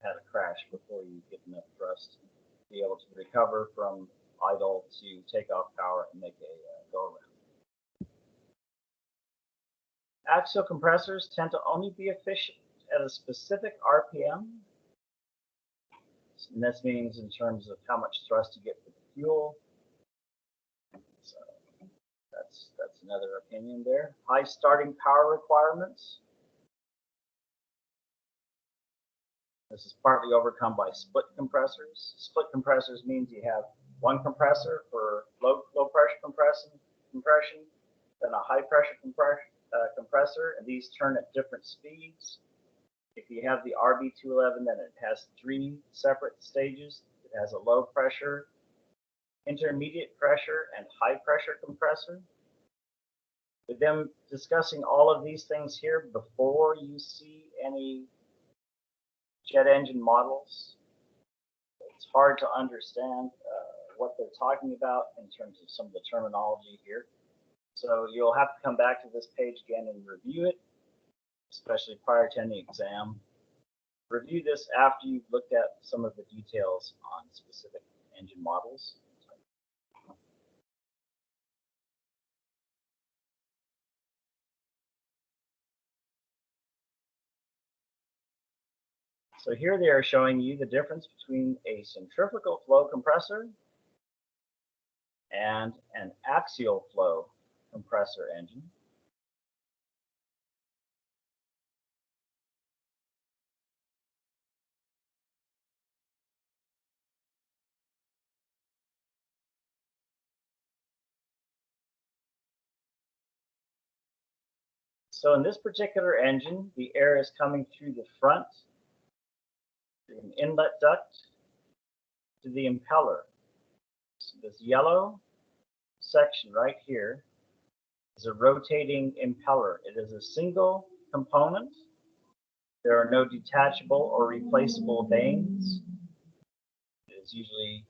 had a crash before you get enough thrust to be able to recover from idle to take off power and make a go around. Axial compressors tend to only be efficient at a specific RPM. And this means in terms of how much thrust you get for the fuel. So that's another opinion there. High starting power requirements. This is partly overcome by split compressors. Split compressors means you have one compressor for low pressure compression, then a high pressure compressor, and these turn at different speeds. If you have the RB211, then it has 3 separate stages. It has a low pressure, intermediate pressure, and high pressure compressor. With them discussing all of these things here before you see any jet engine models, it's hard to understand what they're talking about in terms of some of the terminology here. So you'll have to come back to this page again and review it, especially prior to any exam. Review this after you've looked at some of the details on specific engine models. So here they are showing you the difference between a centrifugal flow compressor and an axial flow compressor engine. So in this particular engine, the air is coming through the front, through an inlet duct, to the impeller. So this yellow section right here is a rotating impeller. It is a single component. There are no detachable or replaceable vanes. It is usually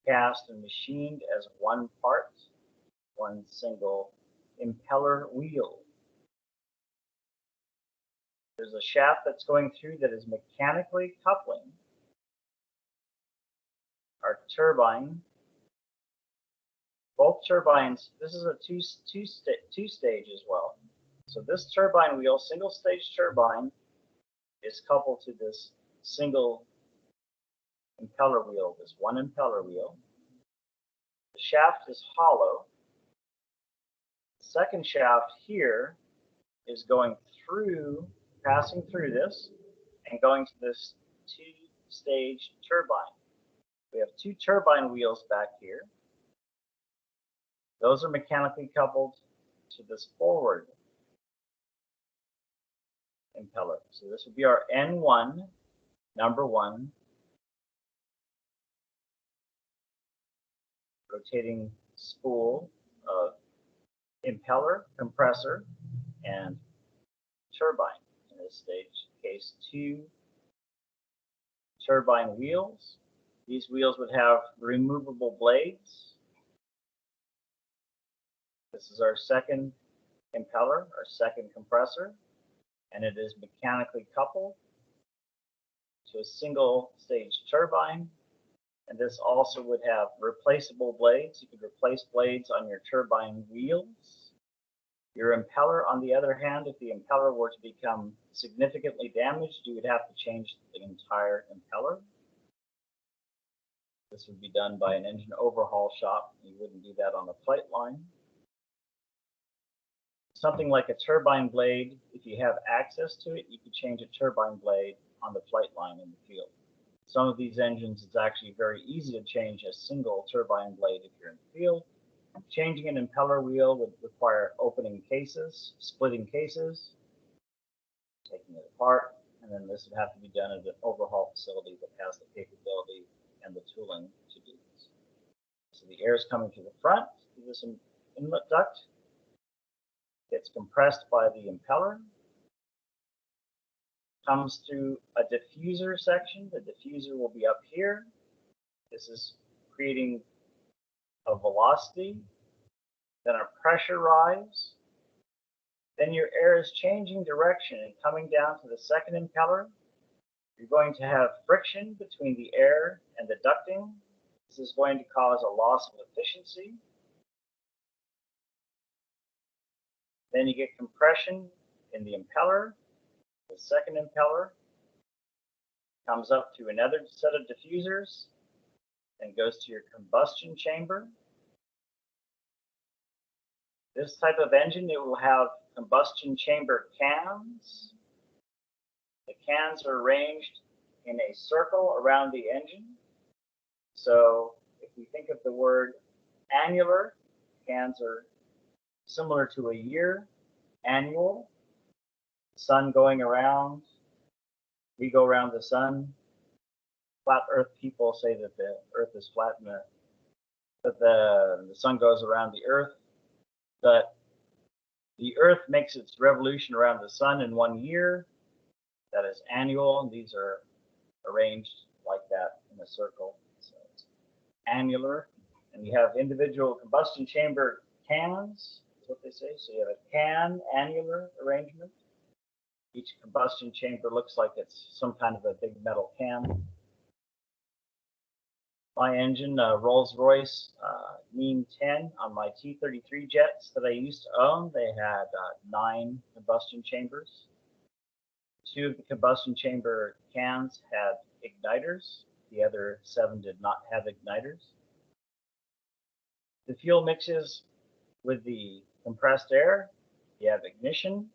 cast and machined as one part, one single impeller wheel. There's a shaft that's going through that is mechanically coupling our turbine. Both turbines, this is a two-stage as well. So this turbine wheel, single stage turbine, is coupled to this single impeller wheel, this one impeller wheel. The shaft is hollow. The second shaft here is going through, passing through this, and going to this two-stage turbine. We have 2 turbine wheels back here. Those are mechanically coupled to this forward impeller. So this would be our N1, number 1, rotating spool of impeller, compressor, and turbine. In this case, 2 turbine wheels. These wheels would have removable blades. This is our second impeller, our second compressor, and it is mechanically coupled to a single stage turbine. And this also would have replaceable blades. You could replace blades on your turbine wheels. Your impeller, on the other hand, if the impeller were to become significantly damaged, you would have to change the entire impeller. This would be done by an engine overhaul shop. You wouldn't do that on a flight line. Something like a turbine blade, if you have access to it, you could change a turbine blade on the flight line in the field. Some of these engines, it's actually very easy to change a single turbine blade if you're in the field. Changing an impeller wheel would require opening cases, splitting cases, taking it apart, and then this would have to be done at an overhaul facility that has the capability and the tooling to do this. So the air is coming to the front through this inlet duct, gets compressed by the impeller, comes through a diffuser section. The diffuser will be up here. This is creating a velocity, then a pressure rise. Then your air is changing direction and coming down to the second impeller. You're going to have friction between the air and the ducting. This is going to cause a loss of efficiency. Then you get compression in the impeller. The second impeller comes up to another set of diffusers and goes to your combustion chamber. This type of engine, it will have combustion chamber cans. The cans are arranged in a circle around the engine. So if we think of the word annular, cans are similar to a year, annual, sun going around, we go around the sun. Flat Earth people say that the Earth is flat, and that the sun goes around the Earth, but the Earth makes its revolution around the sun in 1 year. That is annual, and these are arranged like that in a circle. So it's annular, and you have individual combustion chamber cans. That's what they say. So you have a can annular arrangement. Each combustion chamber looks like it's some kind of a big metal can. My engine, Rolls-Royce NEAM 10 on my T33 jets that I used to own, they had 9 combustion chambers. 2 of the combustion chamber cans had igniters. The other 7 did not have igniters. The fuel mixes with the compressed air. You have ignition.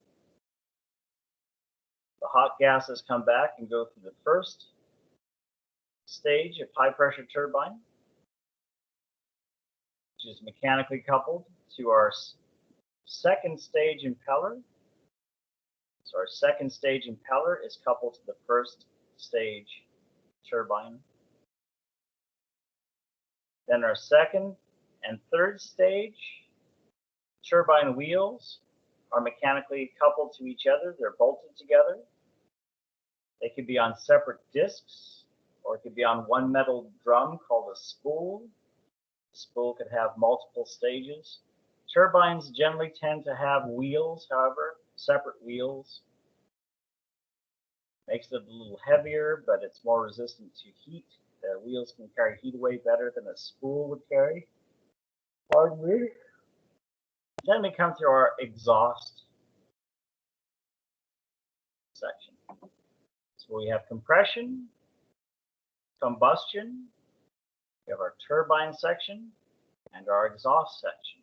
The hot gases come back and go through the first stage of high pressure turbine, which is mechanically coupled to our second stage impeller. So our second stage impeller is coupled to the first stage turbine. Then our second and third stage turbine wheels are mechanically coupled to each other. They're bolted together. They could be on separate discs, or it could be on one metal drum called a spool. The spool could have multiple stages. Turbines generally tend to have wheels, however, separate wheels. Makes it a little heavier, but it's more resistant to heat. The wheels can carry heat away better than a spool would carry. Pardon me. Then we come to our exhaust section. So we have compression, combustion, we have our turbine section, and our exhaust section.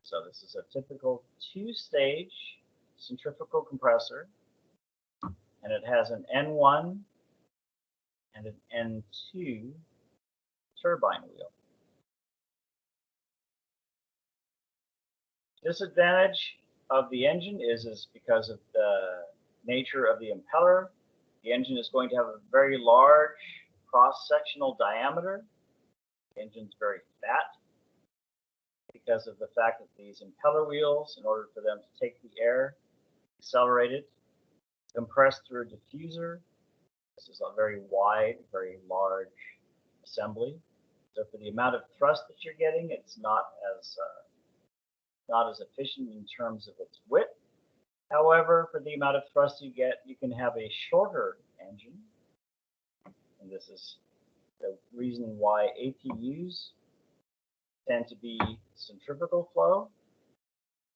So this is a typical 2-stage centrifugal compressor, and it has an N1 and an N2 turbine wheel. Disadvantage of the engine is because of the nature of the impeller. The engine is going to have a very large cross-sectional diameter. The engine's very fat because of the fact that these impeller wheels, in order for them to take the air, accelerate it, compress through a diffuser. This is a very wide, very large assembly. So for the amount of thrust that you're getting, it's not as efficient in terms of its width. However, for the amount of thrust you get, you can have a shorter engine. And this is the reason why APUs tend to be centrifugal flow,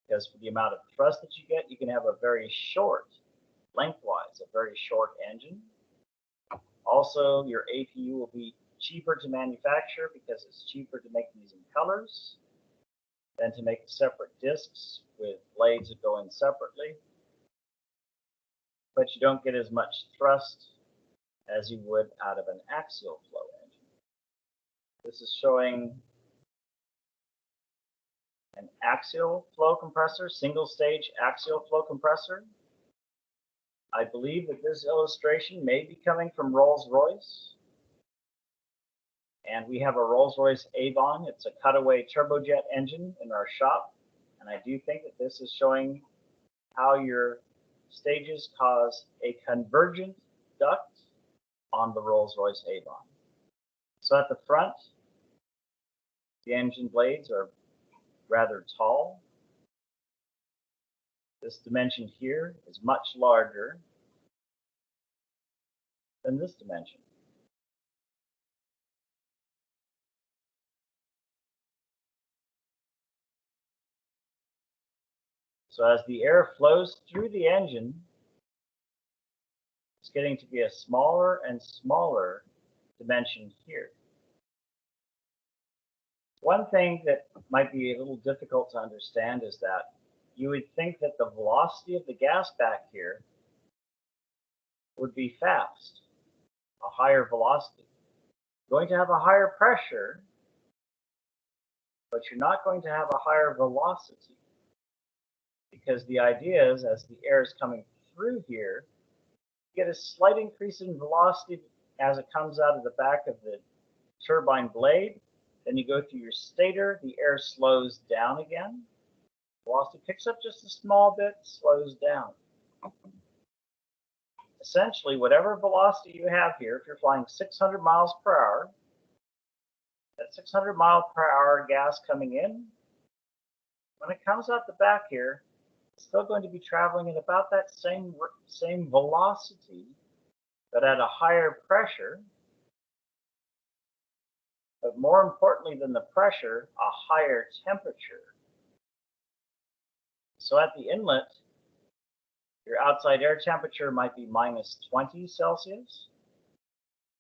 because for the amount of thrust that you get, you can have a very short, lengthwise, a very short engine. Also, your APU will be cheaper to manufacture because it's cheaper to make these impellers than to make separate discs with blades that go in separately. But you don't get as much thrust as you would out of an axial flow engine. This is showing an axial flow compressor, single stage axial flow compressor. I believe that this illustration may be coming from Rolls-Royce. And we have a Rolls-Royce Avon. It's a cutaway turbojet engine in our shop. And I do think that this is showing how your stages cause a convergent duct on the Rolls-Royce Avon. So at the front, the engine blades are rather tall. This dimension here is much larger than this dimension. So as the air flows through the engine, it's getting to be a smaller and smaller dimension here. One thing that might be a little difficult to understand is that you would think that the velocity of the gas back here would be fast, a higher velocity. You're going to have a higher pressure, but you're not going to have a higher velocity. Because the idea is, as the air is coming through here, you get a slight increase in velocity as it comes out of the back of the turbine blade. Then you go through your stator, the air slows down again. Velocity picks up just a small bit, slows down. Essentially, whatever velocity you have here, if you're flying 600 miles per hour, that 600 mile per hour gas coming in, when it comes out the back here, it's still going to be traveling at about that same velocity, but at a higher pressure. But more importantly than the pressure, a higher temperature. So at the inlet, your outside air temperature might be minus 20 Celsius.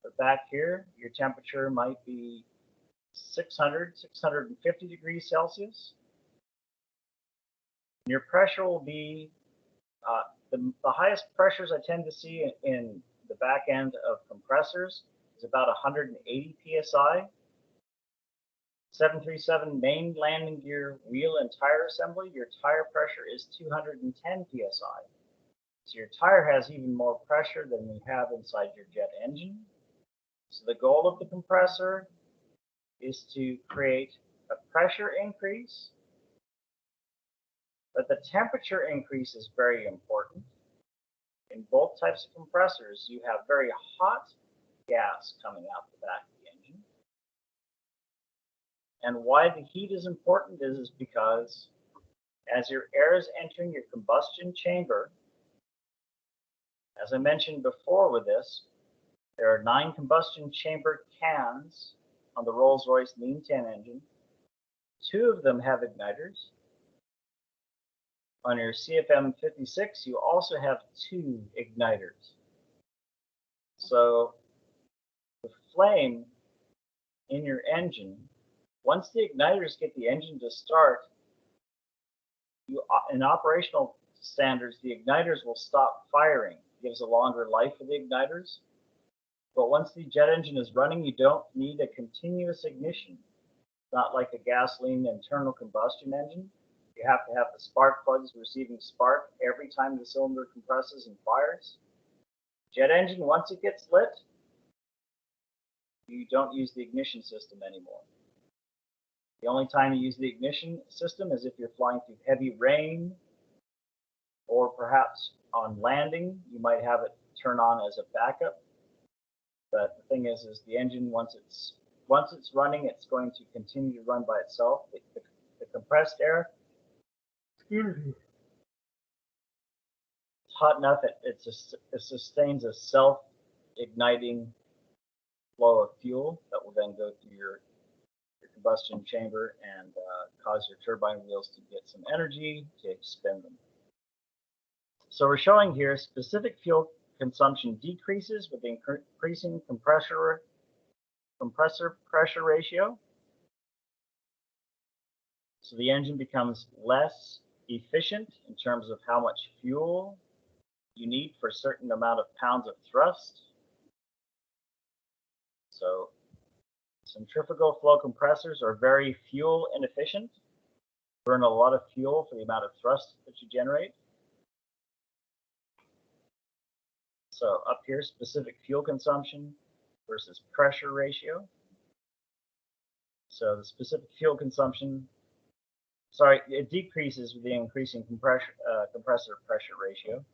But back here, your temperature might be 650 degrees Celsius. And your pressure will be, the highest pressures I tend to see in the back end of compressors is about 180 psi. 737 main landing gear wheel and tire assembly, your tire pressure is 210 psi. So your tire has even more pressure than you have inside your jet engine. So the goal of the compressor is to create a pressure increase, but the temperature increase is very important. In both types of compressors, you have very hot gas coming out the back of the engine. And why the heat is important is because as your air is entering your combustion chamber, as I mentioned before with this, there are 9 combustion chamber cans on the Rolls-Royce Lean 10 engine. 2 of them have igniters. On your CFM56, you also have 2 igniters. So the flame in your engine, once the igniters get the engine to start, in operational standards, the igniters will stop firing. It gives a longer life for the igniters. But once the jet engine is running, you don't need a continuous ignition. Not like a gasoline internal combustion engine. You have to have the spark plugs receiving spark every time the cylinder compresses and fires. Jet engine, once it gets lit, you don't use the ignition system anymore. The only time you use the ignition system is if you're flying through heavy rain, or perhaps on landing, you might have it turn on as a backup. But the thing is the engine, once it's running, it's going to continue to run by itself. The compressed air, it's hot enough that it sustains a self-igniting flow of fuel that will then go through your combustion chamber and cause your turbine wheels to get some energy to spin them. So we're showing here specific fuel consumption decreases with increasing compressor pressure ratio. So the engine becomes less efficient in terms of how much fuel you need for a certain amount of pounds of thrust. So centrifugal flow compressors are very fuel inefficient, burn a lot of fuel for the amount of thrust that you generate. So up here, specific fuel consumption versus pressure ratio. So the specific fuel consumption, it decreases with the increasing compressor pressure ratio.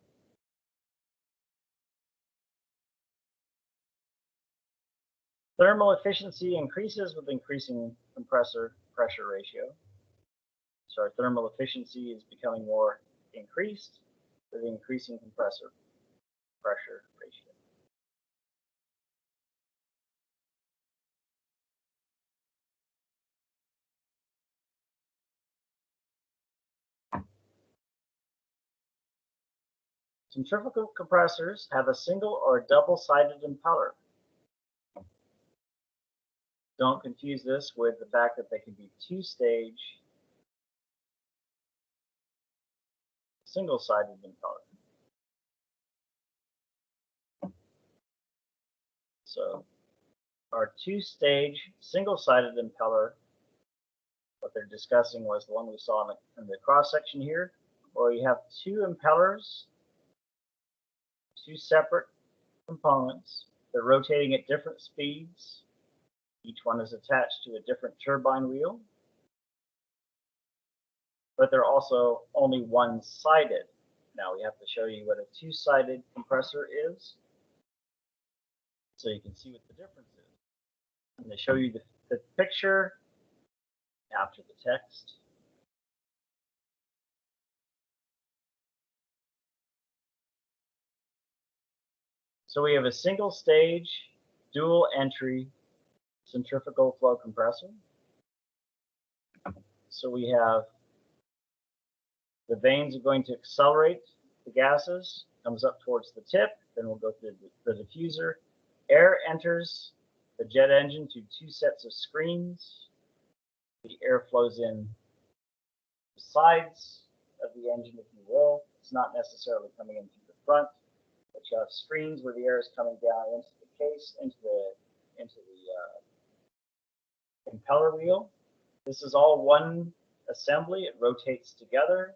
Thermal efficiency increases with increasing compressor pressure ratio. So our thermal efficiency is becoming more increased with increasing compressor pressure ratio. Centrifugal compressors have a single or a double-sided impeller. Don't confuse this with the fact that they can be two-stage, single-sided impeller. So our two-stage, single-sided impeller, what they're discussing was the one we saw in the cross-section here, where you have two impellers, two separate components. They're rotating at different speeds. Each one is attached to a different turbine wheel, but they're also only one-sided. Now we have to show you what a two-sided compressor is, so you can see what the difference is. I'm going to show you the picture after the text. So we have a single-stage, dual-entry centrifugal flow compressor. So we have the vanes are going to accelerate the gases, comes up towards the tip, then we'll go through the diffuser. Air enters the jet engine through two sets of screens. The air flows in the sides of the engine, if you will. It's not necessarily coming in through the front, but you have screens where the air is coming down into the case, into the impeller wheel. This is all one assembly. It rotates together.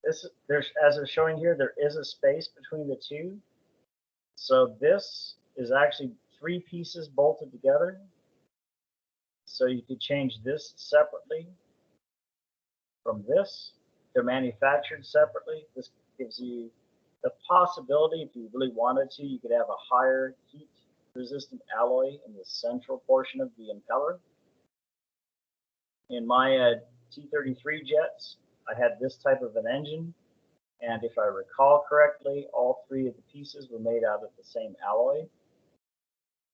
As they're showing here, there is a space between the two. So this is actually three pieces bolted together. So you could change this separately from this. They're manufactured separately. This gives you the possibility, if you really wanted to, you could have a higher heat resistant alloy in the central portion of the impeller. In my T33 jets, I had this type of an engine, and if I recall correctly, all three of the pieces were made out of the same alloy.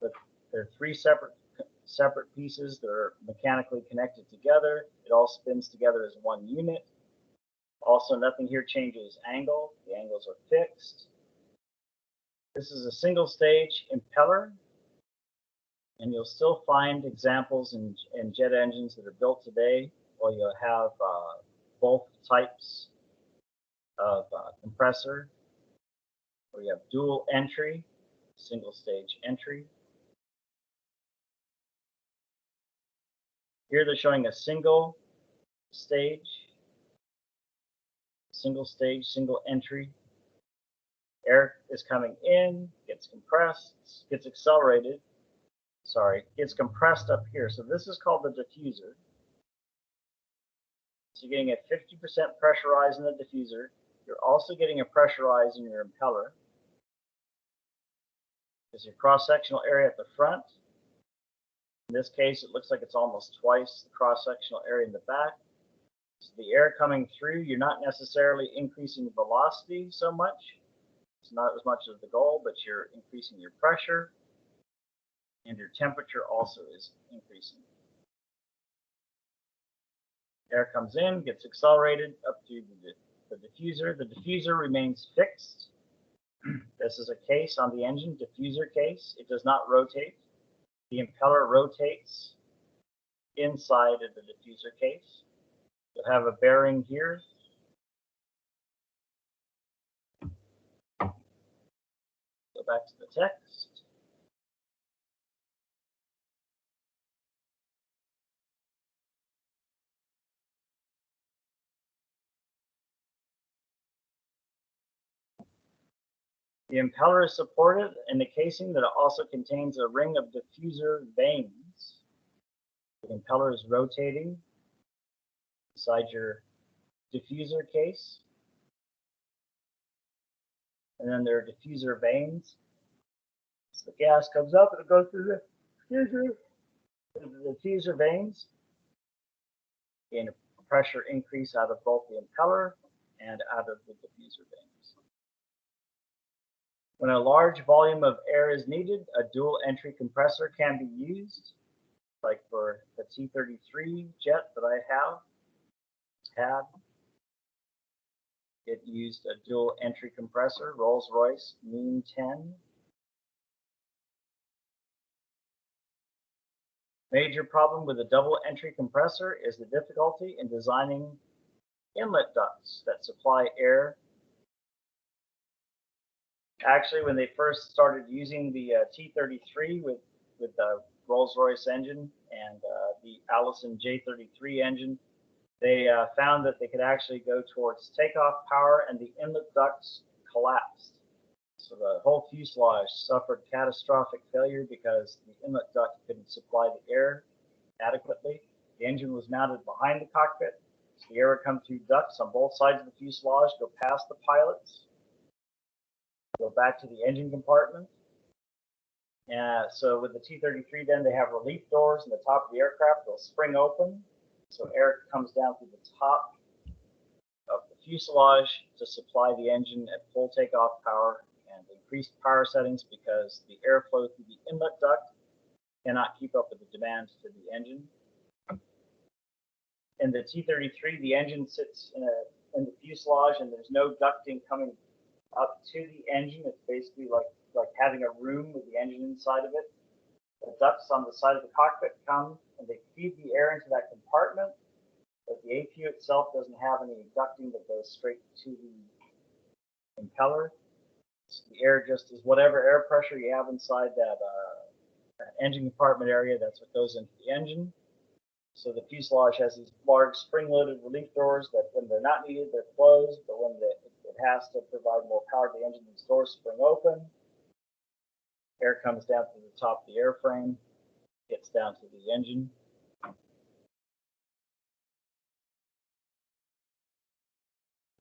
But they're three separate pieces. They're mechanically connected together. It all spins together as one unit. Also, nothing here changes angle. The angles are fixed. This is a single stage impeller, and you'll still find examples in jet engines that are built today where you'll have both types of compressor, where you have dual entry, single stage entry. Here they're showing a single stage, single entry. Air is coming in, gets compressed, gets accelerated. Sorry, gets compressed up here. So this is called the diffuser. So you're getting a 50% pressure rise in the diffuser. You're also getting a pressure rise in your impeller. There's your cross-sectional area at the front. In this case, it looks like it's almost twice the cross-sectional area in the back. So the air coming through, you're not necessarily increasing the velocity so much. It's not as much as the goal, but you're increasing your pressure, and your temperature also is increasing. Air comes in, gets accelerated up to the diffuser. The diffuser remains fixed. This is a case on the engine, diffuser case. It does not rotate. The impeller rotates inside of the diffuser case. You'll have a bearing here. Go back to the text. The impeller is supported in the casing that also contains a ring of diffuser vanes. The impeller is rotating inside your diffuser case. And then there are diffuser vanes. So the gas comes up and it goes through the diffuser vanes. Gain a pressure increase out of both the impeller and out of the diffuser vanes. When a large volume of air is needed, a dual entry compressor can be used, like for the T33 jet that I have. It used a dual entry compressor, Rolls-Royce Mean 10. Major problem with a double entry compressor is the difficulty in designing inlet ducts that supply air. Actually, when they first started using the T33 with the Rolls-Royce engine and the Allison J33 engine, they found that they could actually go towards takeoff power and the inlet ducts collapsed. So the whole fuselage suffered catastrophic failure because the inlet duct couldn't supply the air adequately. The engine was mounted behind the cockpit, so the air would come through ducts on both sides of the fuselage, go past the pilots, go back to the engine compartment. So with the T-33, then they have relief doors in the top of the aircraft. They'll spring open, so air comes down through the top of the fuselage to supply the engine at full takeoff power and increased power settings because the airflow through the inlet duct cannot keep up with the demand to the engine. In the T-33, the engine sits in the fuselage, and there's no ducting coming up to the engine. It's basically like having a room with the engine inside of it. The ducts on the side of the cockpit come and they feed the air into that compartment, but the APU itself doesn't have any ducting that goes straight to the impeller. So the air just is whatever air pressure you have inside that engine compartment area, that's what goes into the engine. So the fuselage has these large spring-loaded relief doors that when they're not needed, they're closed, but when it has to provide more power to the engine, these doors spring open. Air comes down through the top of the airframe, gets down to the engine.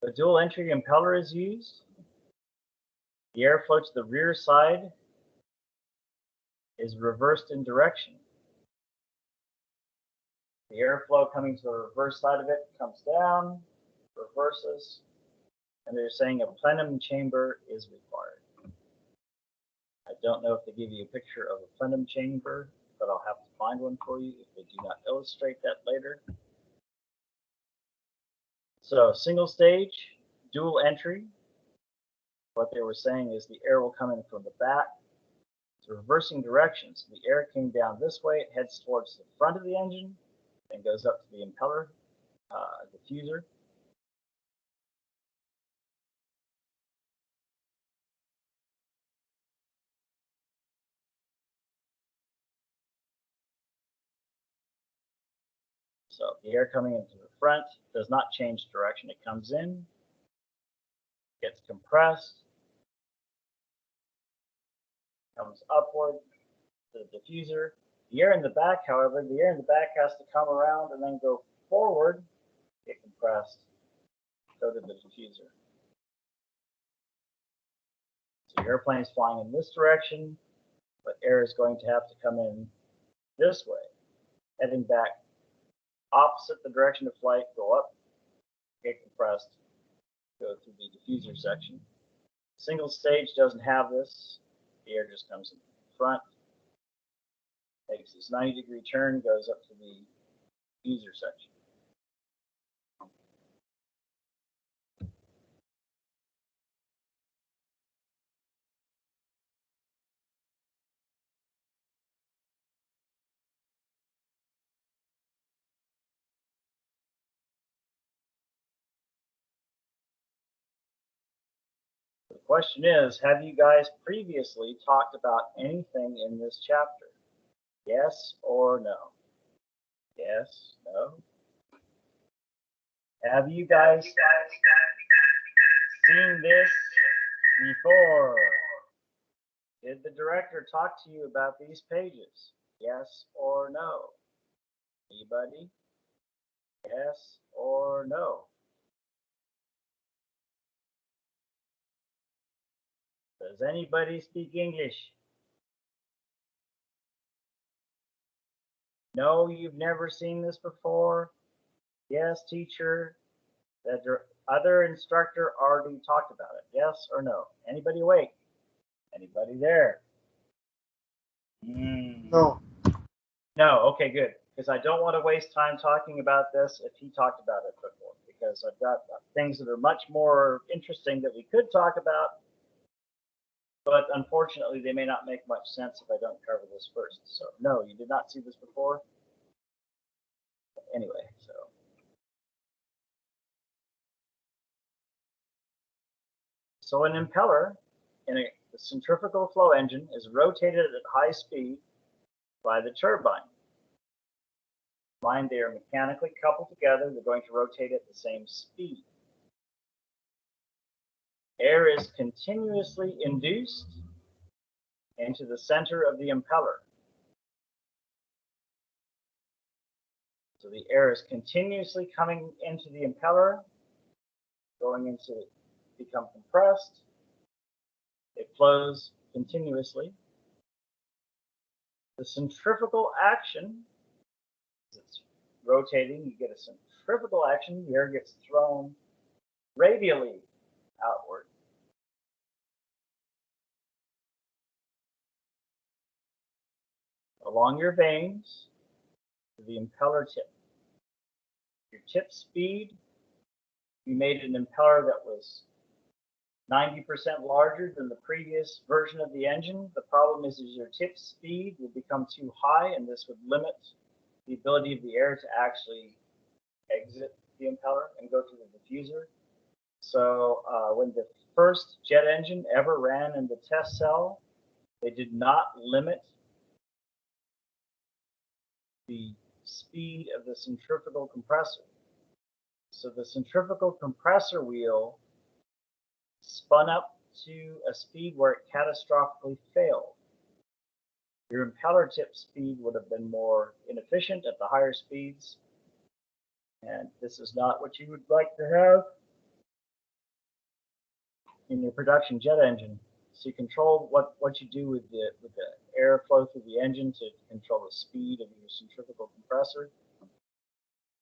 The dual entry impeller is used. The airflow to the rear side is reversed in direction. The airflow coming to the reverse side of it comes down, reverses, and they're saying a plenum chamber is required. I don't know if they give you a picture of a plenum chamber, but I'll have to find one for you if they do not illustrate that later. So single stage, dual entry. What they were saying is the air will come in from the back. It's reversing directions. The air came down this way, it heads towards the front of the engine, and goes up to the impeller diffuser. So the air coming into the front does not change direction. It comes in, gets compressed, comes upward to the diffuser. The air in the back, however, the air in the back has to come around and then go forward, get compressed, go to the diffuser. So the airplane is flying in this direction, but air is going to have to come in this way, heading back opposite the direction of flight, go up, get compressed, go through the diffuser section. Single stage doesn't have this. The air just comes in front, takes this 90-degree turn, goes up to the diffuser section. The question is, have you guys previously talked about anything in this chapter? Yes or no? Yes, no? Have you guys seen this before? Did the director talk to you about these pages? Yes or no? Anybody? Yes or no? Does anybody speak English? No, you've never seen this before? Yes, teacher. The other instructor already talked about it. Yes or no? Anybody awake? Anybody there? No. No, okay, good. Because I don't want to waste time talking about this if he talked about it before. because I've got things that are much more interesting that we could talk about, but unfortunately they may not make much sense if I don't cover this first. So no, you did not see this before. Anyway, so an impeller in a centrifugal flow engine is rotated at high speed by the turbine. Mind, they are mechanically coupled together. They're going to rotate at the same speed. Air is continuously induced into the center of the impeller. So the air is continuously coming into the impeller, going into become compressed. It flows continuously. The centrifugal action, it's rotating, you get a centrifugal action, the air gets thrown radially outward. Along your vanes to the impeller tip. Your tip speed, you made an impeller that was 90% larger than the previous version of the engine. The problem is your tip speed will become too high, and this would limit the ability of the air to actually exit the impeller and go through the diffuser. So when the first jet engine ever ran in the test cell, they did not limit the speed of the centrifugal compressor. So the centrifugal compressor wheel spun up to a speed where it catastrophically failed. Your impeller tip speed would have been more inefficient at the higher speeds, and this is not what you would like to have in your production jet engine. So you control what you do with the airflow through the engine to control the speed of your centrifugal compressor.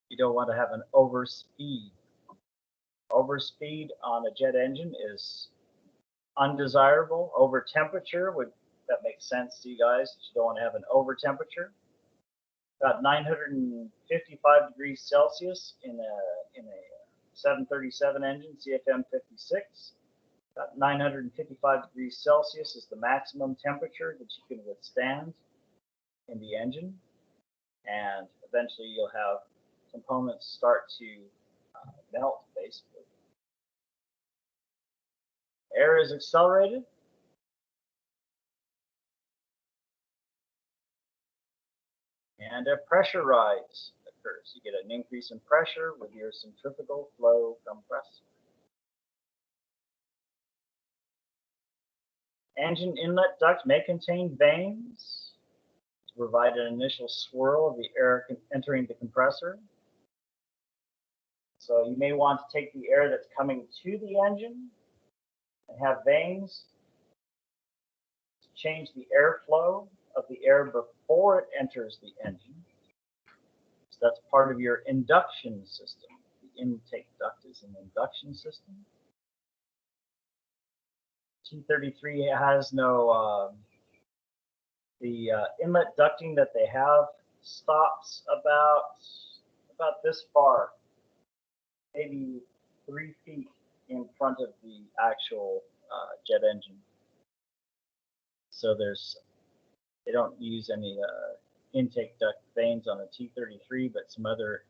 You don't want to have an overspeed. Overspeed on a jet engine is undesirable. Over temperature that makes sense to you guys. You don't want to have an over temperature. About 955 degrees Celsius in a 737 engine, CFM 56. About 955 degrees Celsius is the maximum temperature that you can withstand in the engine, and eventually you'll have components start to melt, basically. Air is accelerated. And a pressure rise occurs. You get an increase in pressure with your centrifugal flow compressor. Engine inlet duct may contain vanes to provide an initial swirl of the air entering the compressor. So you may want to take the air that's coming to the engine and have vanes to change the airflow of the air before it enters the engine. So that's part of your induction system. The intake duct is an induction system. T33 has no, the inlet ducting that they have stops about this far, maybe 3 feet in front of the actual jet engine. So they don't use any intake duct vanes on a T33, but some other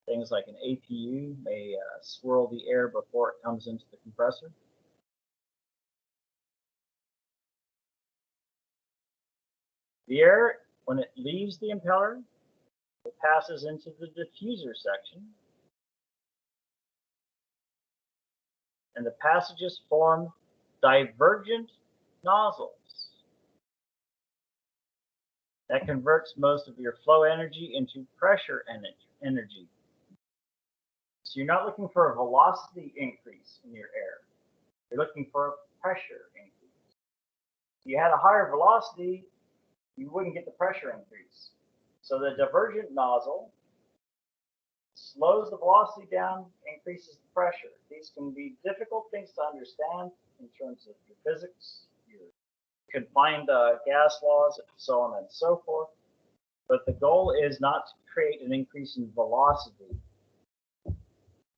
things like an APU may swirl the air before it comes into the compressor. The air, when it leaves the impeller, it passes into the diffuser section, and the passages form divergent nozzles that converts most of your flow energy into pressure energy. So you're not looking for a velocity increase in your air. You're looking for a pressure increase. If you had a higher velocity, you wouldn't get the pressure increase. So the divergent nozzle slows the velocity down, increases the pressure. These can be difficult things to understand in terms of your physics, your confined gas laws, and so on and so forth. But the goal is not to create an increase in velocity.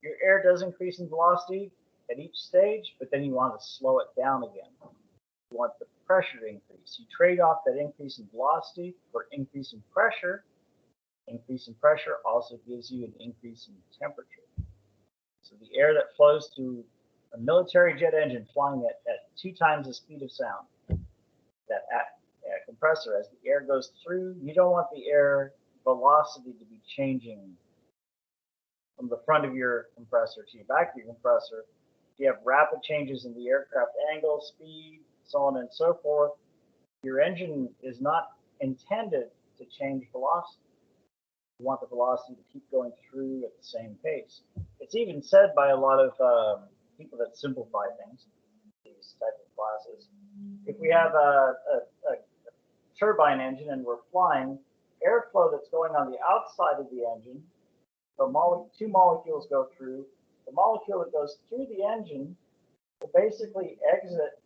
Your air does increase in velocity at each stage, but then you want to slow it down again. You want the pressure to increase. You trade off that increase in velocity for increase in pressure. Increase in pressure also gives you an increase in temperature. So the air that flows through a military jet engine flying at 2 times the speed of sound, that compressor, as the air goes through, you don't want the air velocity to be changing from the front of your compressor to the back of your compressor. If you have rapid changes in the aircraft angle, speed, so on and so forth, your engine is not intended to change velocity. You want the velocity to keep going through at the same pace. It's even said by a lot of people that simplify things, these type of classes. If we have a turbine engine and we're flying, airflow that's going on the outside of the engine, the 2 molecules go through. The molecule that goes through the engine will basically exit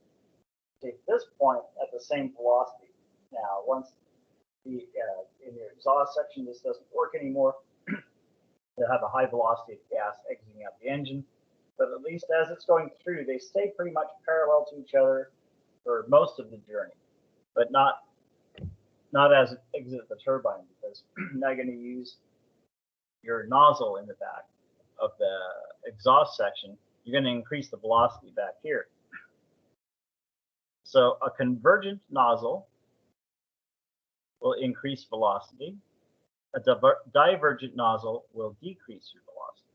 to this point at the same velocity. Now, once in your exhaust section this doesn't work anymore, you'll have a high velocity of gas exiting out the engine. But at least as it's going through, they stay pretty much parallel to each other for most of the journey, but not as it exits the turbine, because now you're going to use your nozzle in the back of the exhaust section. You're going to increase the velocity back here. So a convergent nozzle will increase velocity. A divergent nozzle will decrease your velocity.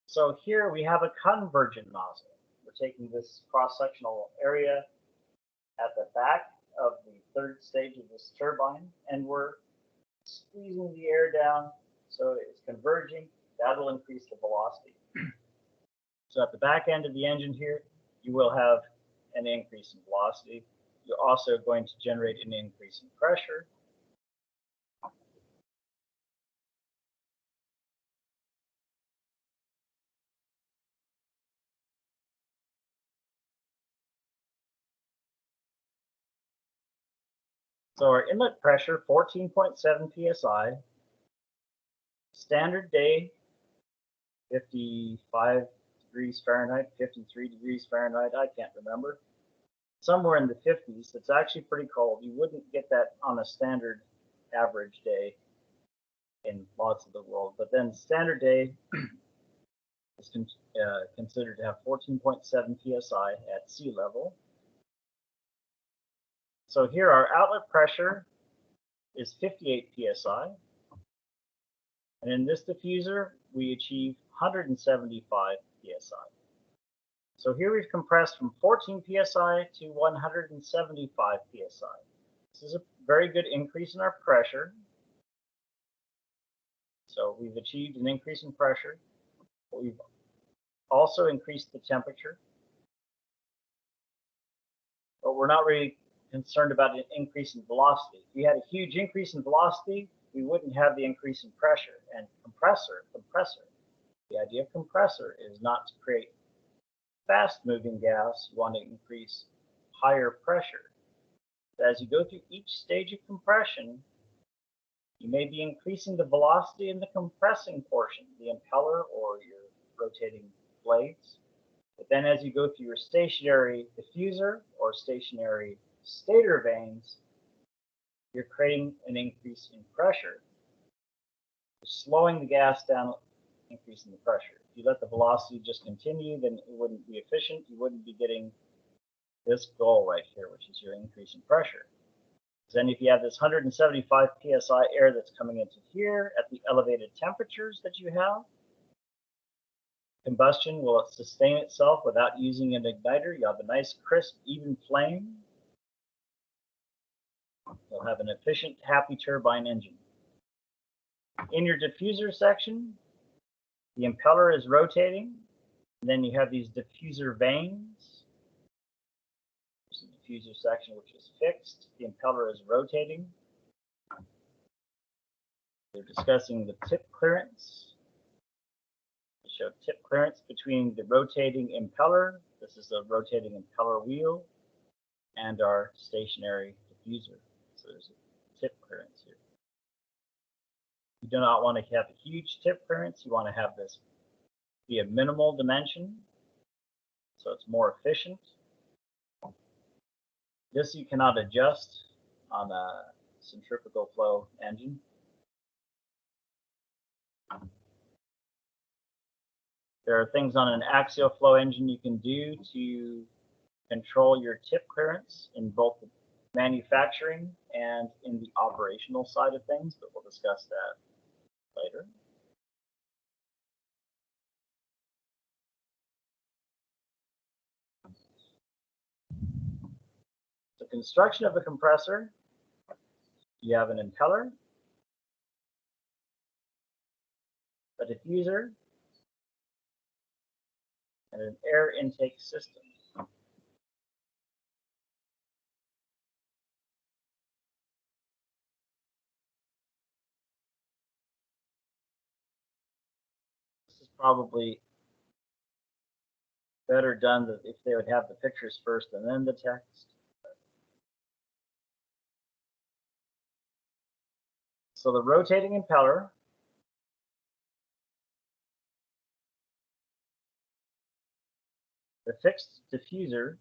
So here we have a convergent nozzle. We're taking this cross-sectional area at the back of the 3rd stage of this turbine, and we're squeezing the air down so it's converging. That'll increase the velocity. So at the back end of the engine here, you will have an increase in velocity. You're also going to generate an increase in pressure. So our inlet pressure, 14.7 psi. Standard day, 55 degrees Fahrenheit, 53 degrees Fahrenheit, I can't remember. Somewhere in the 50s. It's actually pretty cold. You wouldn't get that on a standard average day in lots of the world. But then standard day is considered to have 14.7 psi at sea level. So here our outlet pressure is 58 psi. And in this diffuser, we achieve 175 psi. So here we've compressed from 14 psi to 175 psi. This is a very good increase in our pressure. So we've achieved an increase in pressure. We've also increased the temperature. But we're not really concerned about an increase in velocity. If we had a huge increase in velocity, we wouldn't have the increase in pressure. And compressor. The idea of compressor is not to create fast-moving gas. You want to increase higher pressure. But as you go through each stage of compression, you may be increasing the velocity in the compressing portion, the impeller or your rotating blades. But then as you go through your stationary diffuser or stationary stator vanes, you're creating an increase in pressure. You're slowing the gas down, increasing the pressure. If you let the velocity just continue, then it wouldn't be efficient. You wouldn't be getting this goal right here, which is your increase in pressure. Then if you have this 175 psi air that's coming into here at the elevated temperatures that you have, combustion will sustain itself without using an igniter. You have a nice, crisp, even flame. You'll have an efficient, happy turbine engine. In your diffuser section, the impeller is rotating. And then you have these diffuser vanes. There's the diffuser section, which is fixed. The impeller is rotating. They're discussing the tip clearance. They show tip clearance between the rotating impeller. This is a rotating impeller wheel, and our stationary diffuser. So there's a tip clearance here. You do not want to have a huge tip clearance. You want to have this be a minimal dimension, so it's more efficient. This you cannot adjust on a centrifugal flow engine. There are things on an axial flow engine you can do to control your tip clearance in both the manufacturing and in the operational side of things, but we'll discuss that later. The construction of a compressor, you have an impeller, a diffuser, and an air intake system. This is probably better done if they would have the pictures first and then the text. So the rotating impeller, the fixed diffuser,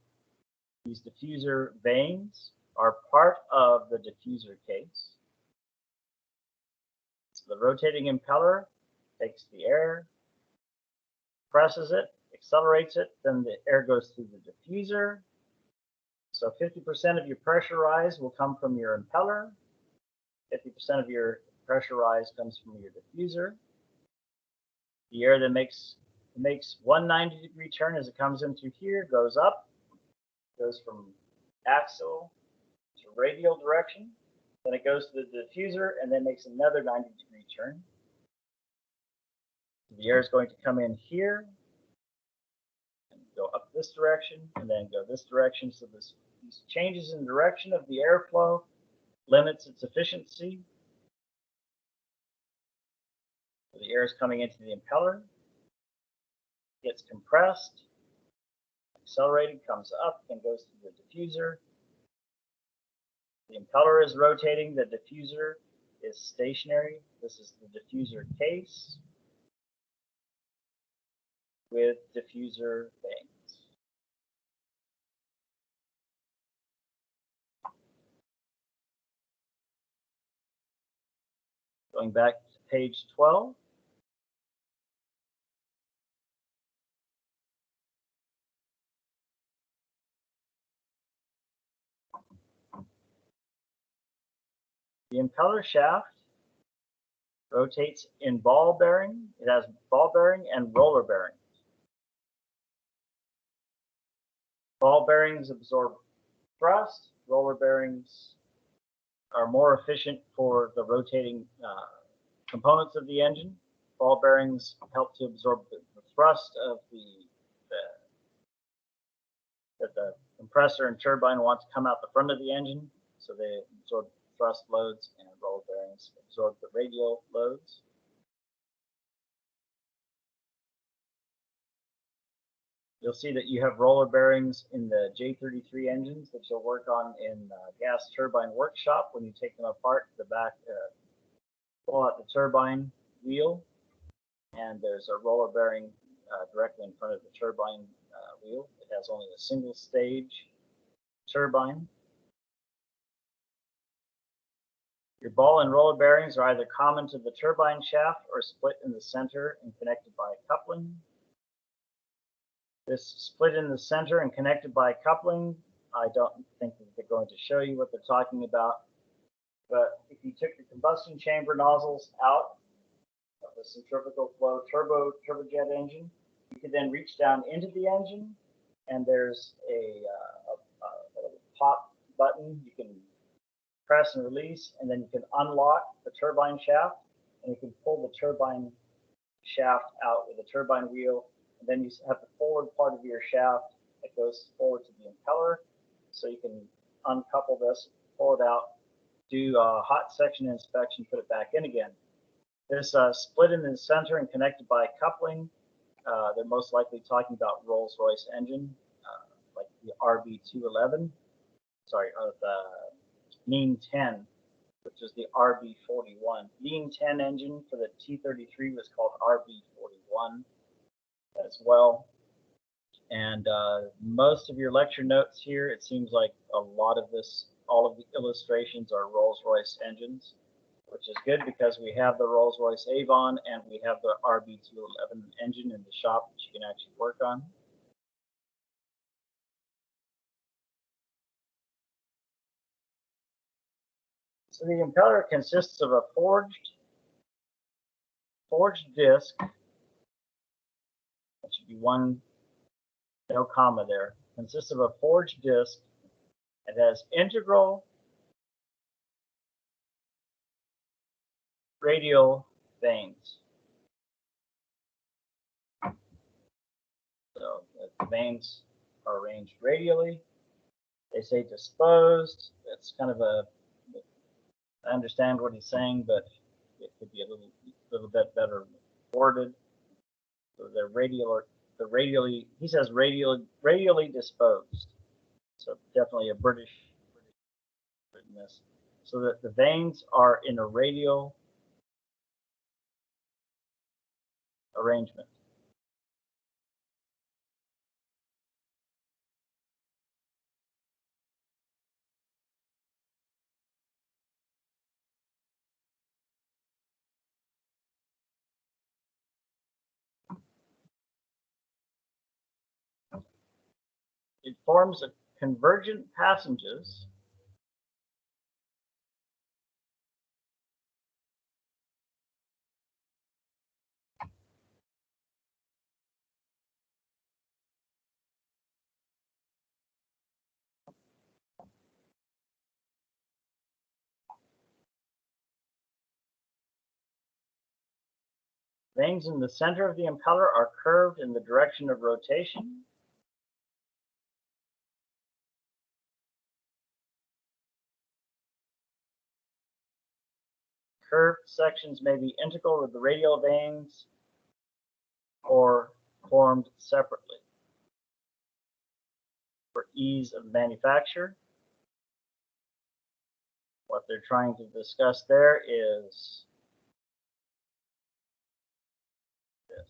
these diffuser vanes are part of the diffuser case. So the rotating impeller takes the air, presses it, accelerates it, then the air goes through the diffuser. So 50% of your pressure rise will come from your impeller, 50% of your pressure rise comes from your diffuser. The air that makes 190-degree turn as it comes in through here, goes up, goes from axial to radial direction, then it goes to the diffuser and then makes another 90-degree turn. The air is going to come in here and go up this direction and then go this direction. So these changes in direction of the airflow limits its efficiency. So the air is coming into the impeller, gets compressed, accelerated, comes up, and goes to the diffuser. The impeller is rotating, the diffuser is stationary. This is the diffuser case with diffuser vanes. Going back to page 12. The impeller shaft rotates in ball bearing. It has ball bearing and roller bearing. Ball bearings absorb thrust. Roller bearings are more efficient for the rotating components of the engine. Ball bearings help to absorb the thrust of that the compressor and turbine want to come out the front of the engine, so they absorb thrust loads, and roller bearings absorb the radial loads. You'll see that you have roller bearings in the J33 engines that you'll work on in gas turbine workshop. When you take them apart, the back pull out the turbine wheel, and there's a roller bearing directly in front of the turbine wheel. It has only a single stage turbine. Your ball and roller bearings are either common to the turbine shaft or split in the center and connected by coupling. This split in the center and connected by coupling, I don't think that they're going to show you what they're talking about. But if you took the combustion chamber nozzles out of the centrifugal flow turbojet engine, you could then reach down into the engine, and there's a pop button you can press and release, and then you can unlock the turbine shaft, and you can pull the turbine shaft out with a turbine wheel, and then you have the forward part of your shaft that goes forward to the impeller, so you can uncouple this, pull it out, do a hot section inspection, put it back in again. This split in the center and connected by coupling, they're most likely talking about Rolls-Royce engine, like the RB211, sorry, the Mean 10 which is the RB41. Lean 10 engine for the T33 was called RB41 as well. And most of your lecture notes here, it seems like a lot of this, all of the illustrations are Rolls-Royce engines, which is good because we have the Rolls-Royce Avon and we have the RB211 engine in the shop that you can actually work on. So the impeller consists of a forged disc. That should be one, no comma there. Consists of a forged disc. It has integral radial vanes. So the vanes are arranged radially. They say disposed. That's kind of a, I understand what he's saying, but it could be a little bit better worded. So they're radially, he says radially disposed. So definitely a British witness. So that the vanes are in a radial arrangement. It forms a convergent passages vanes in the center of the impeller are curved in the direction of rotation. Curved sections may be integral with the radial vanes or formed separately. For ease of manufacture, what they're trying to discuss there is this.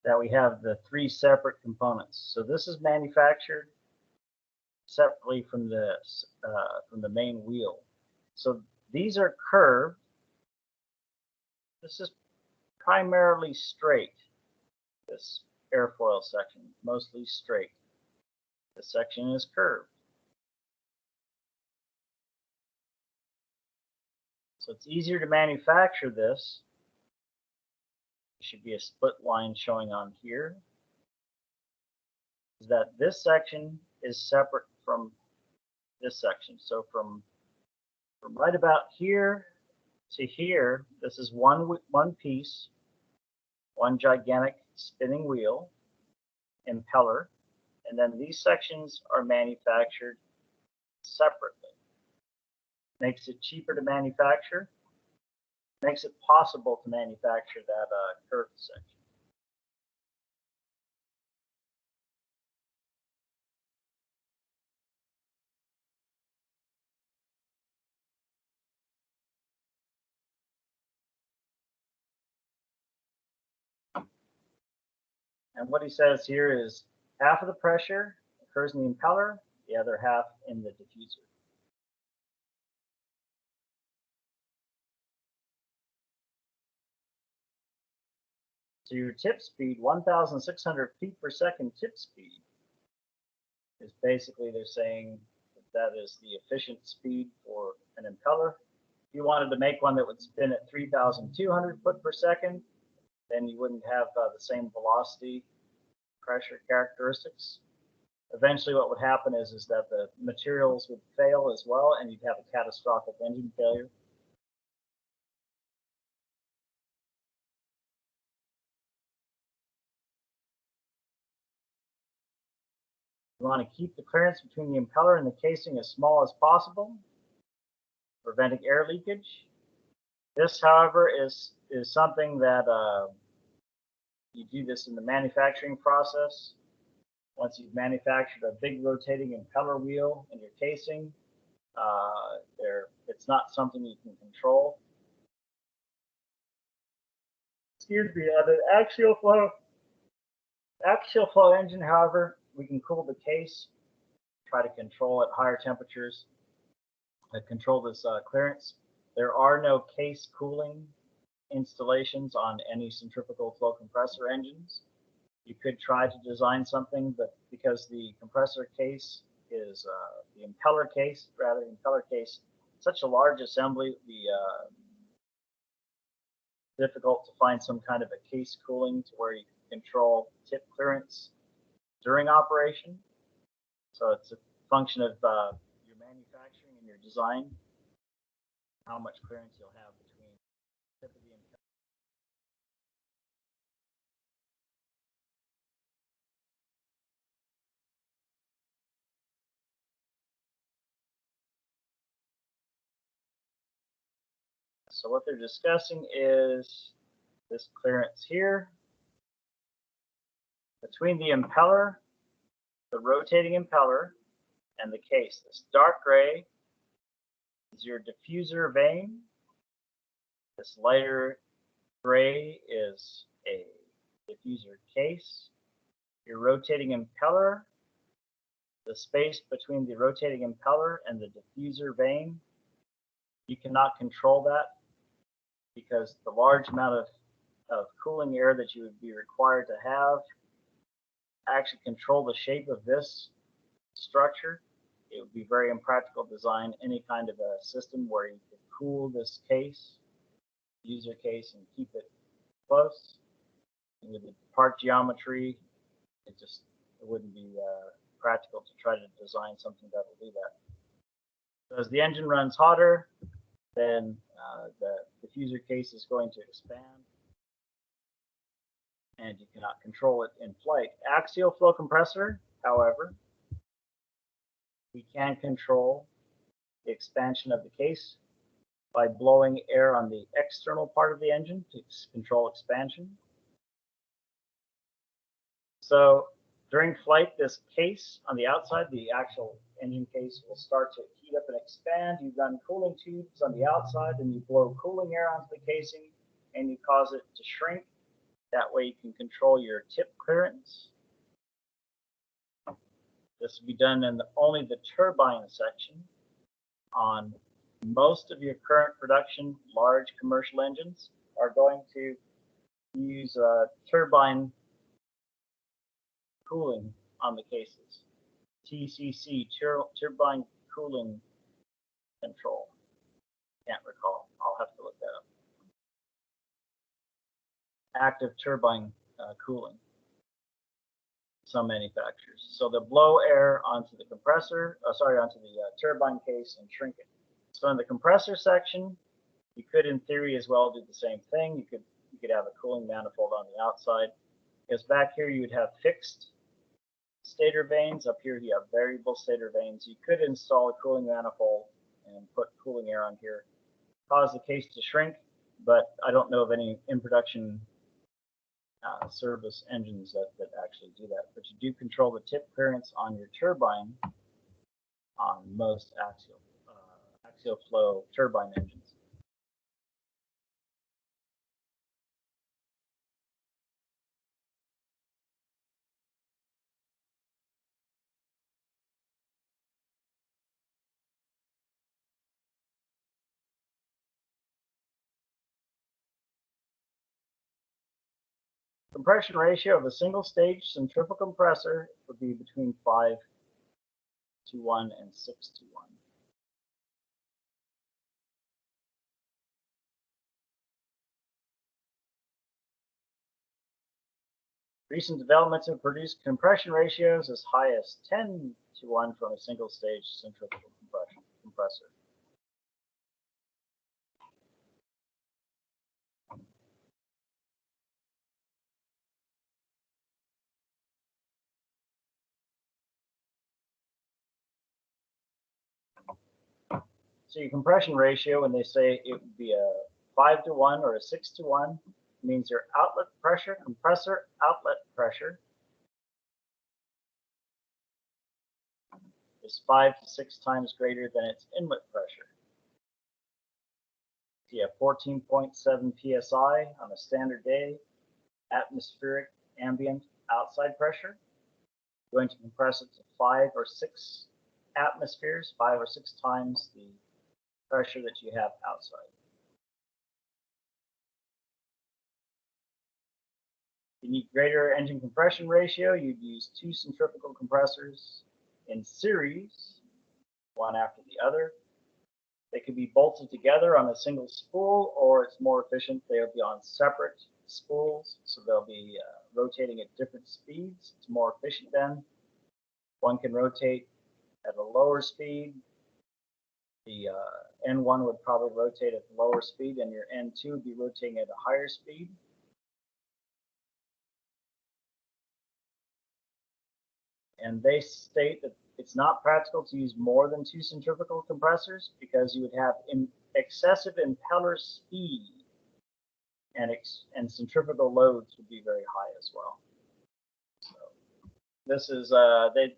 That we have the three separate components. So this is manufactured separately from the main wheel. So these are curved. This is primarily straight. This airfoil section, mostly straight. This section is curved. So it's easier to manufacture this. There should be a split line showing on here. Is that this section is separate from this section. So from right about here to here, this is one piece, one gigantic spinning wheel, impeller, and then these sections are manufactured separately. Makes it cheaper to manufacture, makes it possible to manufacture that curved section. And what he says here is half of the pressure occurs in the impeller, the other half in the diffuser. So your tip speed, 1,600 feet per second tip speed, is basically they're saying that is the efficient speed for an impeller. If you wanted to make one that would spin at 3,200 foot per second, then you wouldn't have the same velocity pressure characteristics. Eventually what would happen is that the materials would fail as well, and you'd have a catastrophic engine failure. You want to keep the clearance between the impeller and the casing as small as possible, preventing air leakage. This, however, is something that you do this in the manufacturing process. Once you've manufactured a big rotating impeller wheel in your casing, it's not something you can control. Excuse me, the axial flow engine, however, we can cool the case, try to control at higher temperatures, control this clearance. There are no case cooling installations on any centrifugal flow compressor engines. You could try to design something, but because the compressor case is the impeller case, such a large assembly, it would be difficult to find some kind of a case cooling to where you can control tip clearance during operation. So it's a function of your manufacturing and your design, how much clearance you'll have between the tip of the impeller. So what they're discussing is this clearance here between the impeller, the rotating impeller, and the case. This dark gray is your diffuser vane. This lighter gray is a diffuser case. Your rotating impeller, the space between the rotating impeller and the diffuser vane, you cannot control that because the large amount of cooling air that you would be required to have actually control the shape of this structure. It would be very impractical to design any kind of a system where you could cool this case, user case, and keep it close. And with the part geometry, it wouldn't be practical to try to design something that will do that. So as the engine runs hotter, then the diffuser case is going to expand, and you cannot control it in flight. Axial flow compressor, however, we can control the expansion of the case by blowing air on the external part of the engine to control expansion. So during flight, this case on the outside, the actual engine case, will start to heat up and expand. You run cooling tubes on the outside, and you blow cooling air onto the casing, and you cause it to shrink. That way you can control your tip clearance. This will be done in only the turbine section. On most of your current production large commercial engines are going to use turbine cooling on the cases. TCC, turbine cooling control. Can't recall. I'll have to look that up. Active turbine cooling. Some manufacturers. So they'll blow air onto the compressor, onto the turbine case and shrink it. So in the compressor section, you could, in theory, as well do the same thing. You could have a cooling manifold on the outside, because back here you would have fixed stator vanes. Up here you have variable stator vanes. You could install a cooling manifold and put cooling air on here, cause the case to shrink, but I don't know of any in production service engines that actually do that. But you do control the tip clearance on your turbine on most axial flow turbine engines. Compression ratio of a single stage centrifugal compressor would be between 5 to 1 and 6 to 1. Recent developments have produced compression ratios as high as 10 to 1 from a single stage centrifugal compressor. So your compression ratio, when they say it would be a 5-to-1 or a 6-to-1, means your outlet pressure, compressor outlet pressure, is 5 to 6 times greater than its inlet pressure. If you have 14.7 psi on a standard day, atmospheric ambient outside pressure, you're going to compress it to 5 or 6 atmospheres, 5 or 6 times the pressure that you have outside. If you need greater engine compression ratio, you'd use 2 centrifugal compressors in series, one after the other. They could be bolted together on a single spool, or it's more efficient, they'll be on separate spools, so they'll be rotating at different speeds. It's more efficient then. One can rotate at a lower speed. The N1 would probably rotate at the lower speed, and your N2 would be rotating at a higher speed. And they state that it's not practical to use more than 2 centrifugal compressors because you would have excessive impeller speed, and centrifugal loads would be very high as well. So this is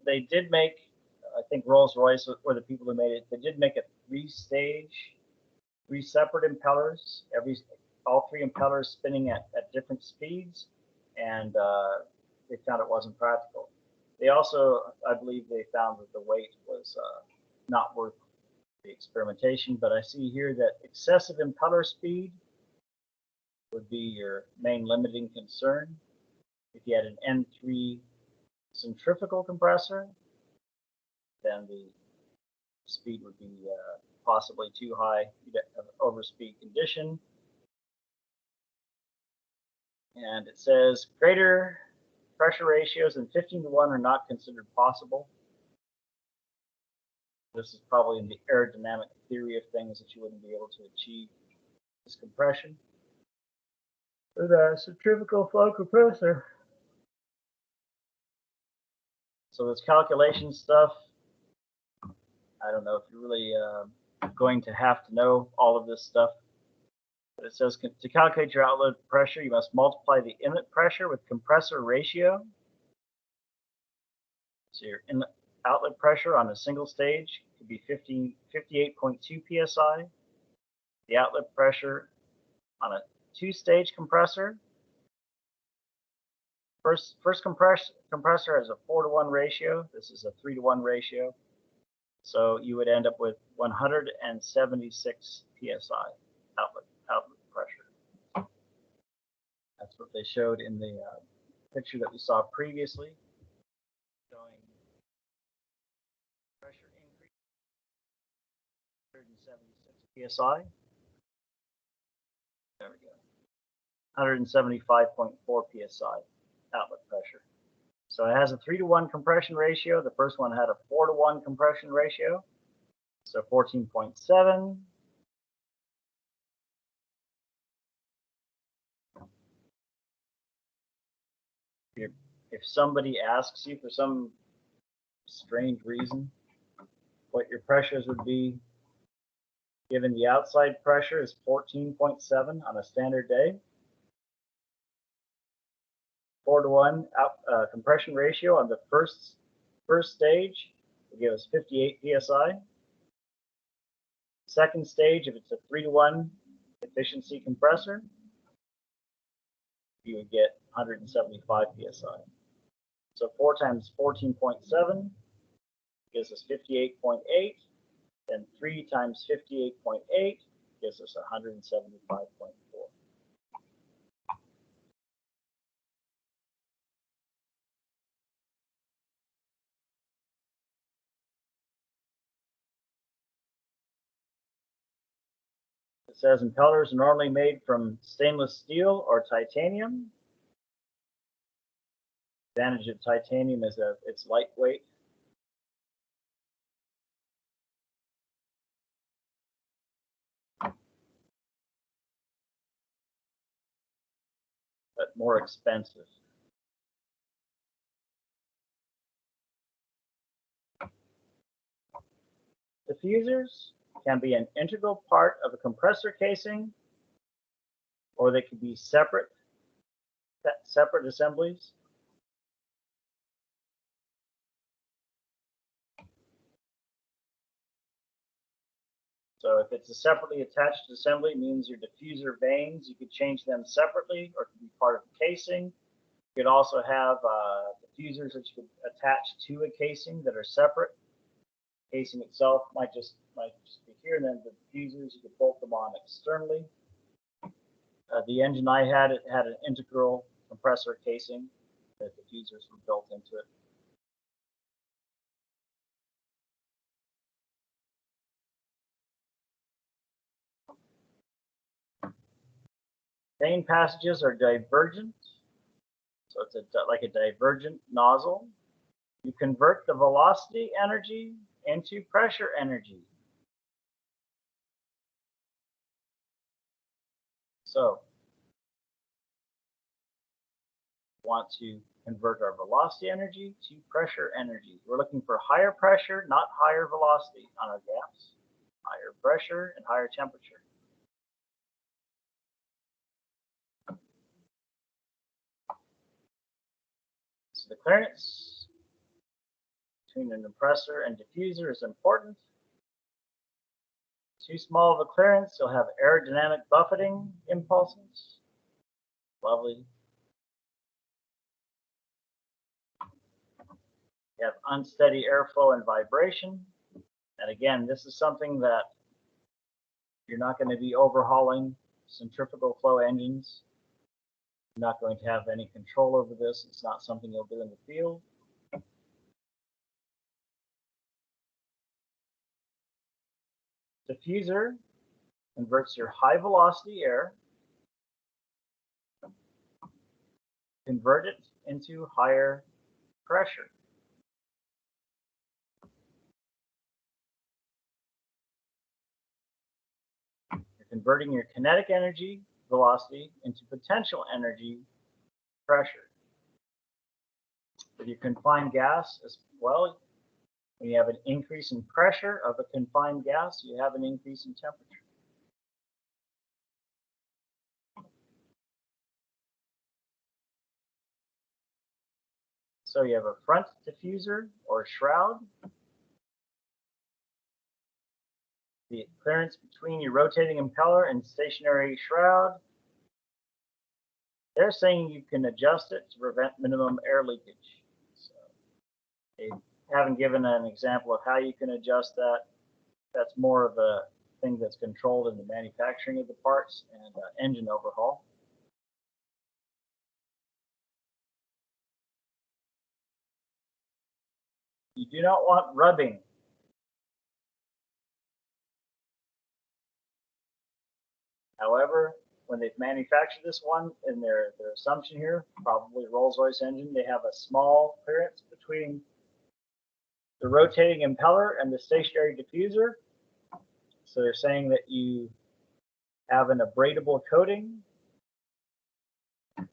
they did make, I think Rolls-Royce were the people who made it. They did make a 3-stage, 3 separate impellers, all 3 impellers spinning at different speeds, and they found it wasn't practical. They also, I believe, they found that the weight was not worth the experimentation. But I see here that excessive impeller speed would be your main limiting concern. If you had an N3 centrifugal compressor, then the speed would be possibly too high. You'd have an overspeed condition. And it says greater pressure ratios than 15-to-1 are not considered possible. This is probably in the aerodynamic theory of things that you wouldn't be able to achieve this compression with a centrifugal flow compressor. So this calculation stuff, I don't know if you're really going to have to know all of this stuff. But it says to calculate your outlet pressure, you must multiply the inlet pressure with compressor ratio. So your inlet outlet pressure on a single stage could be 58.2 psi. The outlet pressure on a 2-stage compressor. First compressor has a 4-to-1 ratio. This is a 3-to-1 ratio. So you would end up with 176 psi outlet pressure. That's what they showed in the picture that we saw previously, showing pressure increase 176 psi. There we go. 175.4 psi outlet pressure. So it has a 3-to-1 compression ratio. The first one had a 4-to-1 compression ratio. So 14.7. If somebody asks you for some strange reason what your pressures would be, given the outside pressure is 14.7 on a standard day, 4-to-1 compression ratio on the first stage will give us 58 psi. Second stage, if it's a 3-to-1 efficiency compressor, you would get 175 psi. So 4 times 14.7 gives us 58.8, and 3 times 58.8 gives us 175.4. It says impellers are normally made from stainless steel or titanium. The advantage of titanium is that it's lightweight. But more expensive. Diffusers can be an integral part of a compressor casing or they could be separate assemblies. So if it's a separately attached assembly, it means your diffuser vanes, you could change them separately or it could be part of the casing. You could also have diffusers that you could attach to a casing that are separate. The casing itself might just be here, and then the diffusers, you could bolt them on externally. The engine I had, it had an integral compressor casing. The diffusers were built into it. Vane passages are divergent, so it's like a divergent nozzle. You convert the velocity energy into pressure energy. So we want to convert our velocity energy to pressure energy. We're looking for higher pressure, not higher velocity on our gas. Higher pressure and higher temperature. So the clearance between an compressor and diffuser is important. Too small of a clearance, you'll have aerodynamic buffeting impulses. Lovely. You have unsteady airflow and vibration. And again, this is something that you're not going to be overhauling centrifugal flow engines. You're not going to have any control over this. It's not something you'll do in the field. Diffuser converts your high velocity air, convert it into higher pressure. You're converting your kinetic energy, velocity, into potential energy, pressure. With your confined gas as well, when you have an increase in pressure of a confined gas, you have an increase in temperature. So you have a front diffuser or shroud. The clearance between your rotating impeller and stationary shroud. They're saying you can adjust it to prevent minimum air leakage. So they haven't given an example of how you can adjust that. That's more of a thing that's controlled in the manufacturing of the parts and engine overhaul. You do not want rubbing. However, when they've manufactured this one, in their assumption here, probably Rolls-Royce engine, they have a small clearance between the rotating impeller and the stationary diffuser. So they're saying that you have an abradable coating, and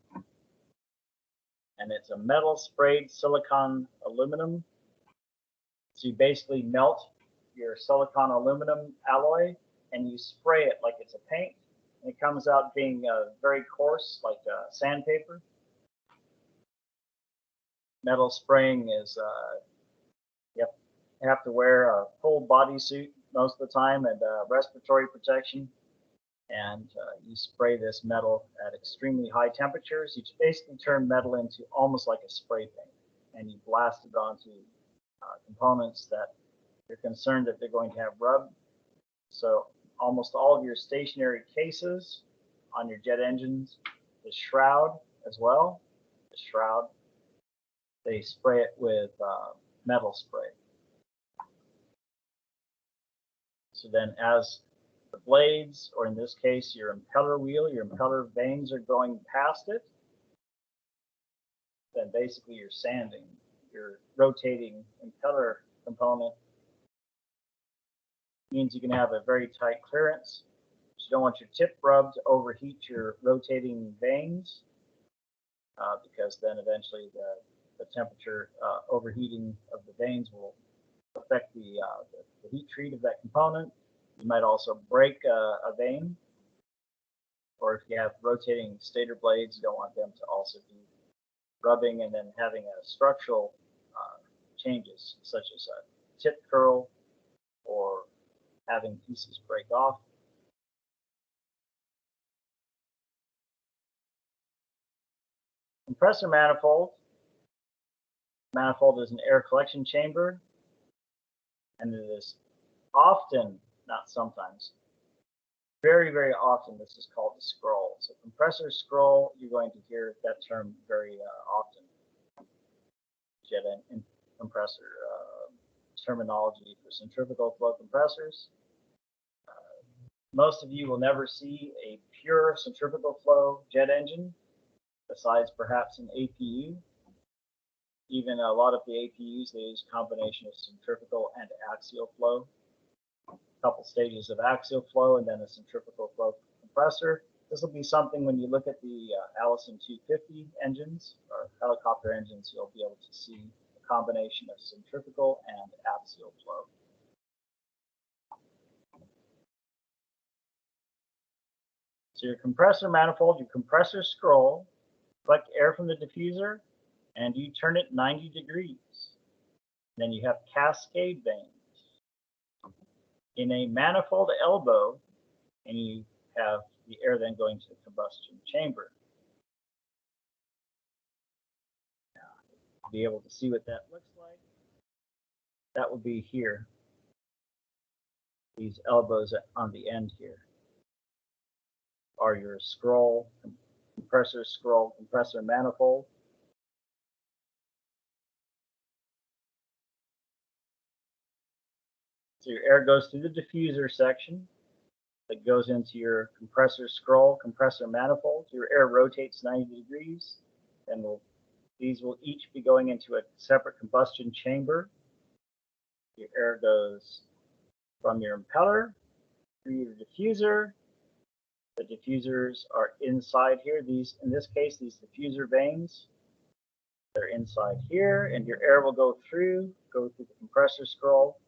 it's a metal sprayed silicon aluminum. So you basically melt your silicon aluminum alloy and you spray it like it's a paint. And it comes out being very coarse, like sandpaper. Metal spraying is, you have to wear a full bodysuit most of the time and respiratory protection. And you spray this metal at extremely high temperatures. You basically turn metal into almost like a spray paint, and you blast it onto components that you're concerned that they're going to have rub. So almost all of your stationary cases on your jet engines, the shroud as well, the shroud, they spray it with metal spray. So then as the blades, or in this case, your impeller wheel, your impeller vanes are going past it, then basically you're sanding your rotating impeller component. Means you can have a very tight clearance. You don't want your tip rub to overheat your rotating vanes, because then eventually the temperature overheating of the vanes will affect the heat treat of that component. You might also break a vane. or if you have rotating stator blades, you don't want them to also be rubbing and then having a structural changes, such as a tip curl or having pieces break off. Compressor manifold. Manifold is an air collection chamber, and it is often, not sometimes, very, very often, this is called the scroll. So compressor scroll, you're going to hear that term very often. Jet and compressor terminology for centrifugal flow compressors. Most of you will never see a pure centrifugal flow jet engine, besides perhaps an APU. Even a lot of the APUs, they use a combination of centrifugal and axial flow. A couple stages of axial flow and then a centrifugal flow compressor. This will be something when you look at the Allison 250 engines or helicopter engines, you'll be able to see a combination of centrifugal and axial flow. So your compressor manifold, your compressor scroll, collect air from the diffuser, and you turn it 90 degrees. Then you have cascade vanes. In a manifold elbow, and you have the air then going to the combustion chamber. Now, to be able to see what that looks like, that will be here. These elbows on the end here are your scroll, compressor manifold. So your air goes through the diffuser section that goes into your compressor scroll, compressor manifold. Your air rotates 90 degrees, and these will each be going into a separate combustion chamber. Your air goes from your impeller through your diffuser. The diffusers are inside here. These, in this case, these diffuser vanes, they're inside here, and your air will go through the compressor scroll,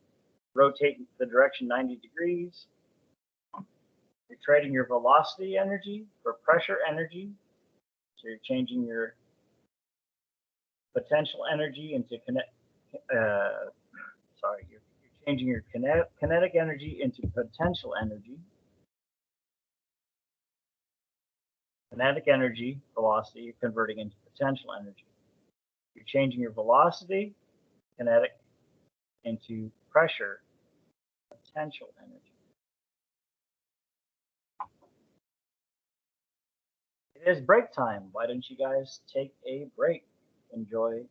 rotate the direction 90 degrees. You're trading your velocity energy for pressure energy. So you're changing your potential energy into you're changing your kinetic energy into potential energy. Kinetic energy, velocity, you're converting into potential energy. You're changing your velocity, kinetic, into pressure, potential energy. It is break time. Why don't you guys take a break? Enjoy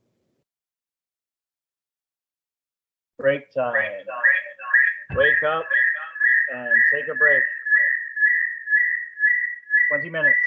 break time. Wake up and take a break. 20 minutes.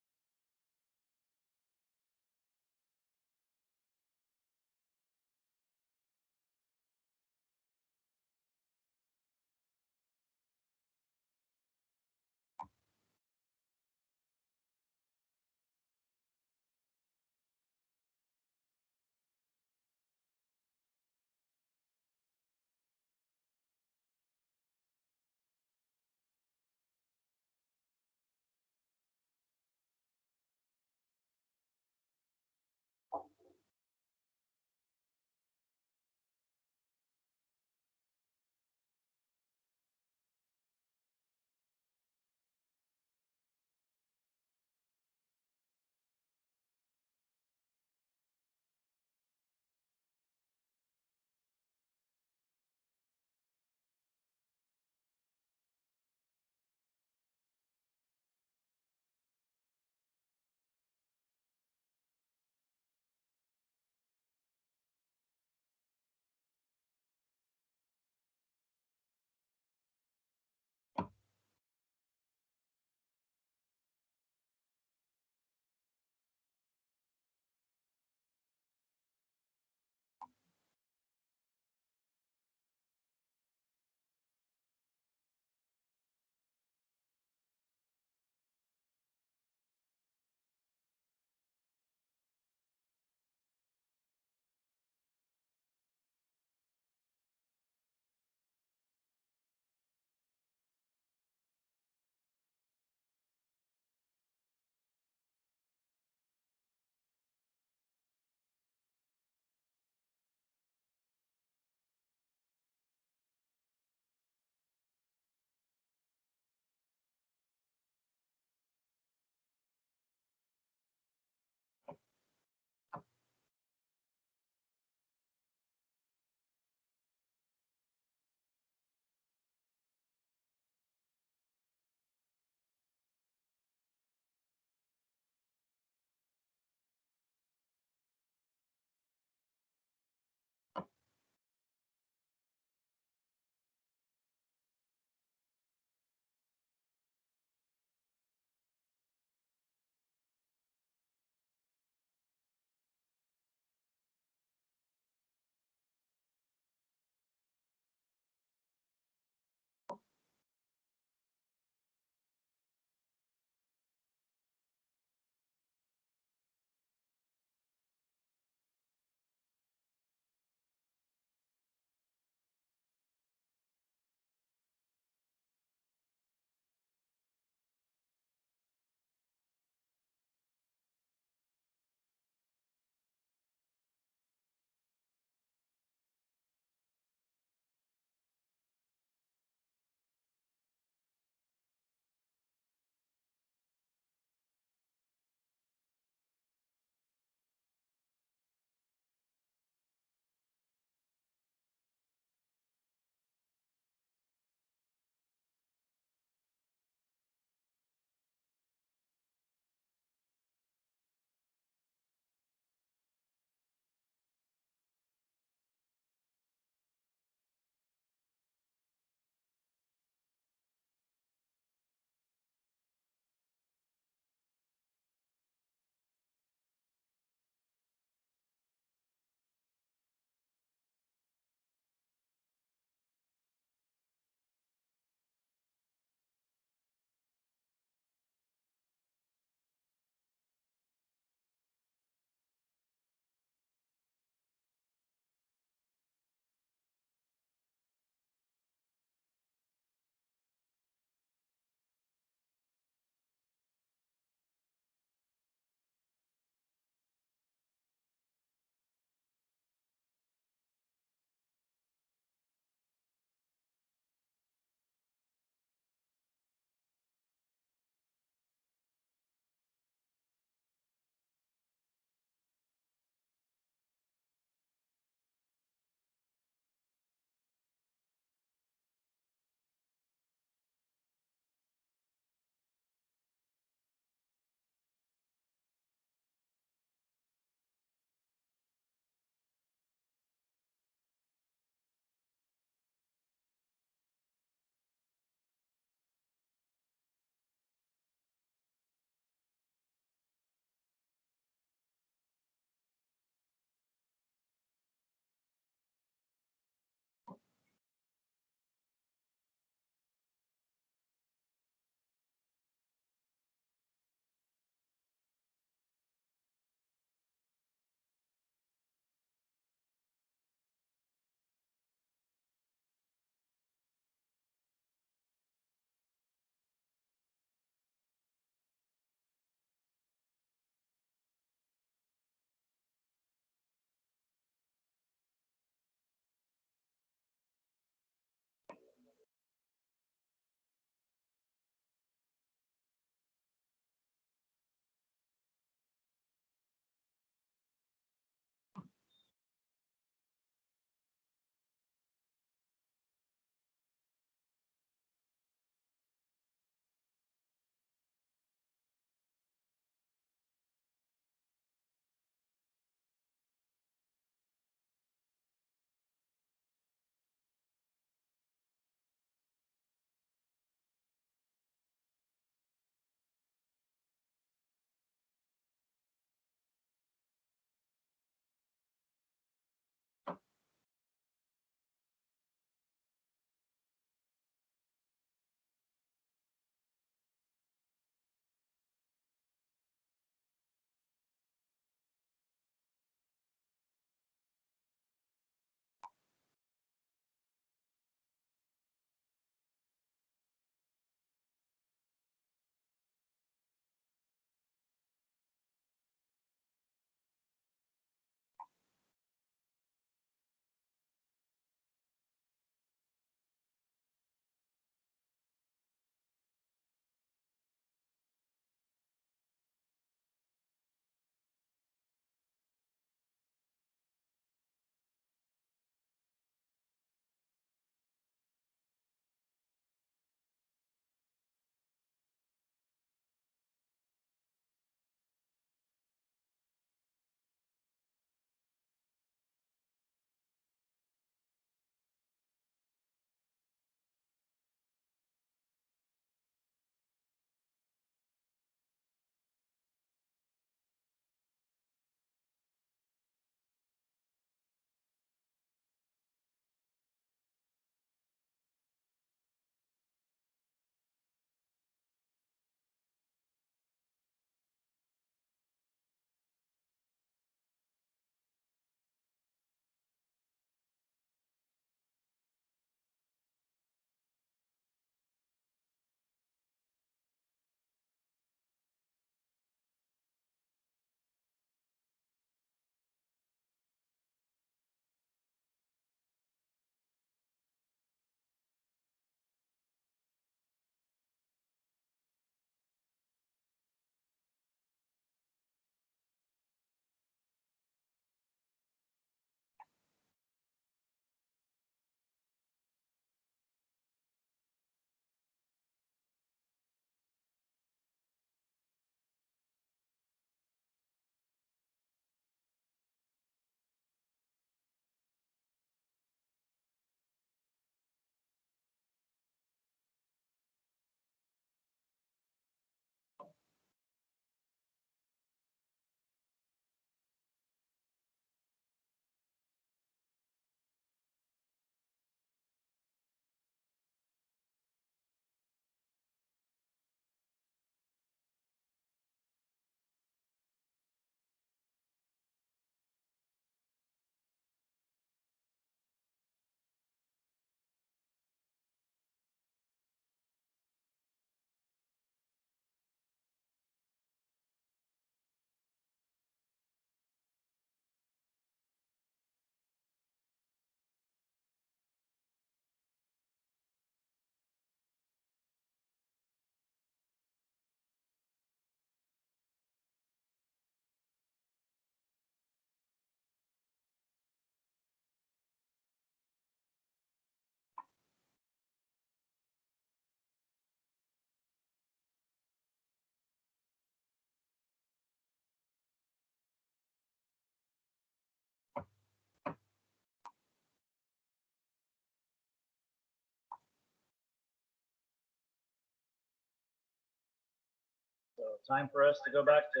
time for us to go back to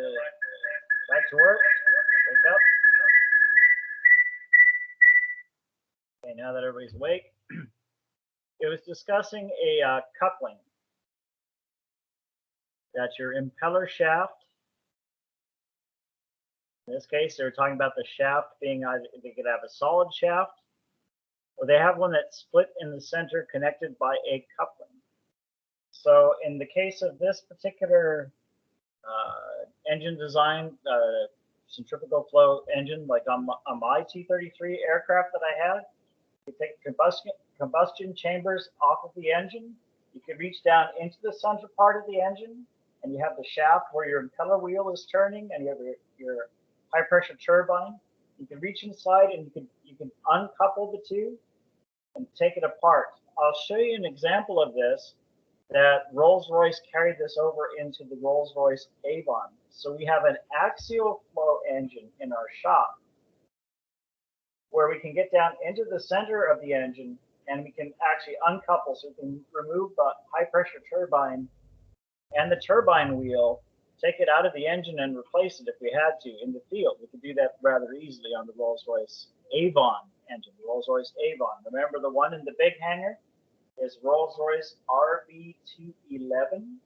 work. Wake up. Okay, now that everybody's awake, it was discussing a coupling. That's your impeller shaft. In this case, they were talking about the shaft being either they could have a solid shaft, or they have one that's split in the center, connected by a coupling. So in the case of this particular engine design, centrifugal flow engine, like on my T-33 aircraft that I had, you take combustion chambers off of the engine. You could reach down into the center part of the engine, and you have the shaft where your impeller wheel is turning, and you have your high pressure turbine. You can reach inside, and you can uncouple the two and take it apart. I'll show you an example of this that Rolls-Royce carried this over into the Rolls-Royce Avon. So we have an axial flow engine in our shop where we can get down into the center of the engine and we can actually uncouple, so we can remove the high pressure turbine and the turbine wheel, take it out of the engine and replace it if we had to in the field. We could do that rather easily on the Rolls-Royce Avon engine, the Rolls-Royce Avon. Remember, the one in the big hangar is Rolls-Royce RB211.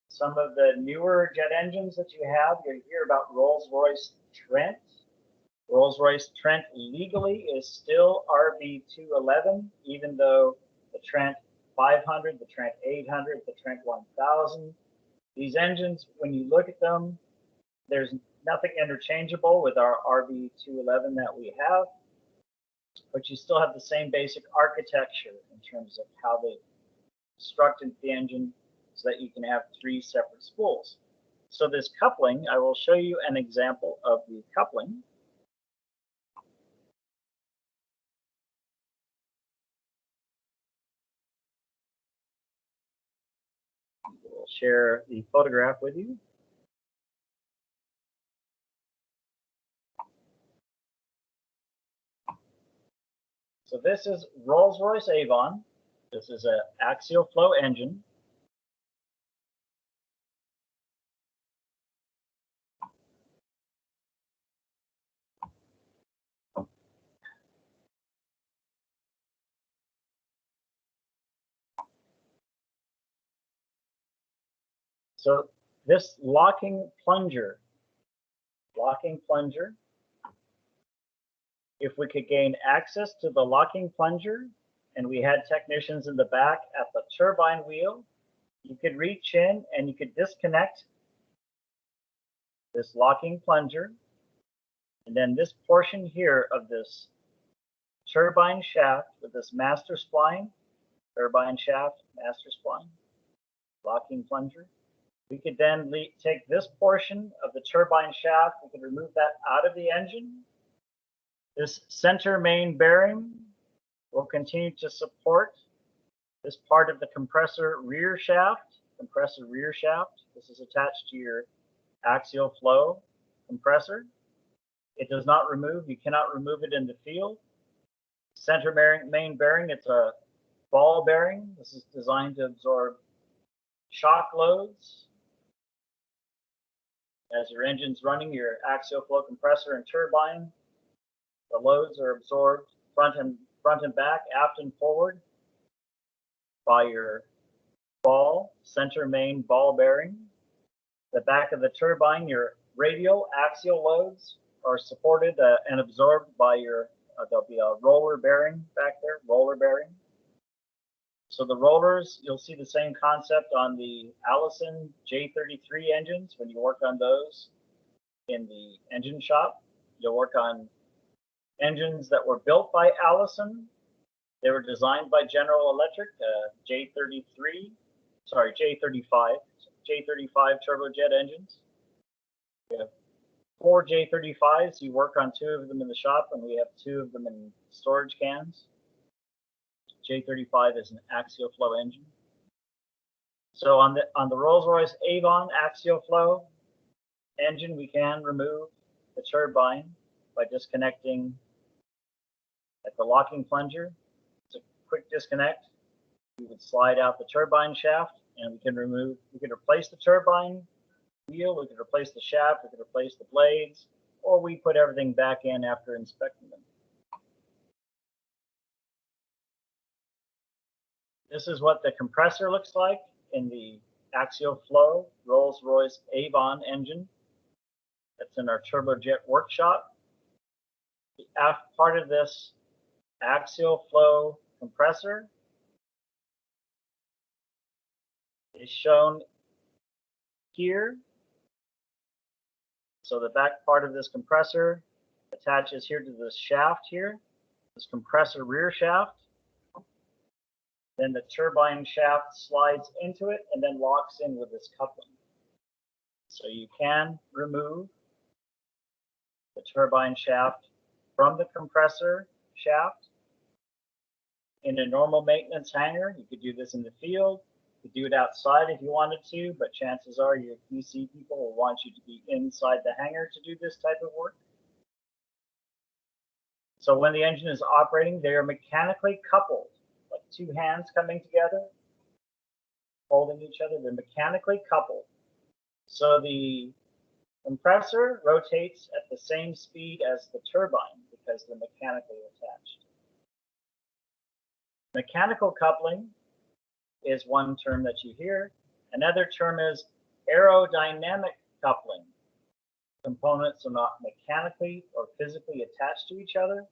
Some of the newer jet engines that you have, you hear about Rolls-Royce Trent. Rolls-Royce Trent legally is still RB211, even though the Trent 500, the Trent 800, the Trent 1000, these engines, when you look at them, there's nothing interchangeable with our RB211 that we have, but you still have the same basic architecture in terms of how they constructed the engine so that you can have three separate spools. So this coupling, I will show you an example of the coupling. We'll share the photograph with you. So this is Rolls-Royce Avon. This is an axial flow engine. So this locking plunger, if we could gain access to the locking plunger and we had technicians in the back at the turbine wheel, you could reach in and you could disconnect this locking plunger, and then this portion here of this turbine shaft with this master spline, turbine shaft, master spline, locking plunger. We could then take this portion of the turbine shaft, we could remove that out of the engine. This center main bearing will continue to support this part of the compressor rear shaft. This is attached to your axial flow compressor. It does not remove, you cannot remove it in the field. Center main bearing, it's a ball bearing. This is designed to absorb shock loads. As your engine's running, your axial flow compressor and turbine, the loads are absorbed front and back, aft and forward by your ball, center main ball bearing. The back of the turbine, your radial axial loads are supported and absorbed by your, there'll be a roller bearing back there, roller bearing. So the rollers, you'll see the same concept on the Allison J33 engines. When you work on those in the engine shop, you'll work on engines that were built by Allison. They were designed by General Electric, J35 turbojet engines. We have 4 J35s. You work on 2 of them in the shop, and we have 2 of them in storage cans. J35 is an axial flow engine. So on the Rolls-Royce Avon axial flow engine, we can remove the turbine by disconnecting at the locking plunger. It's a quick disconnect. We would slide out the turbine shaft, and we can replace the turbine wheel, we could replace the shaft, we could replace the blades, or we put everything back in after inspecting them. This is what the compressor looks like in the axial flow Rolls-Royce Avon engine. That's in our turbojet workshop. The aft part of this axial flow compressor is shown here. So the back part of this compressor attaches here to this shaft here, this compressor rear shaft. Then the turbine shaft slides into it and then locks in with this coupling. So you can remove the turbine shaft from the compressor shaft. In a normal maintenance hangar, you could do this in the field. You could do it outside if you wanted to, but chances are your QC people will want you to be inside the hangar to do this type of work. So when the engine is operating, they are mechanically coupled, like two hands coming together, holding each other. They're mechanically coupled. So the compressor rotates at the same speed as the turbine because they're mechanically attached. Mechanical coupling is one term that you hear. Another term is aerodynamic coupling. Components are not mechanically or physically attached to each other,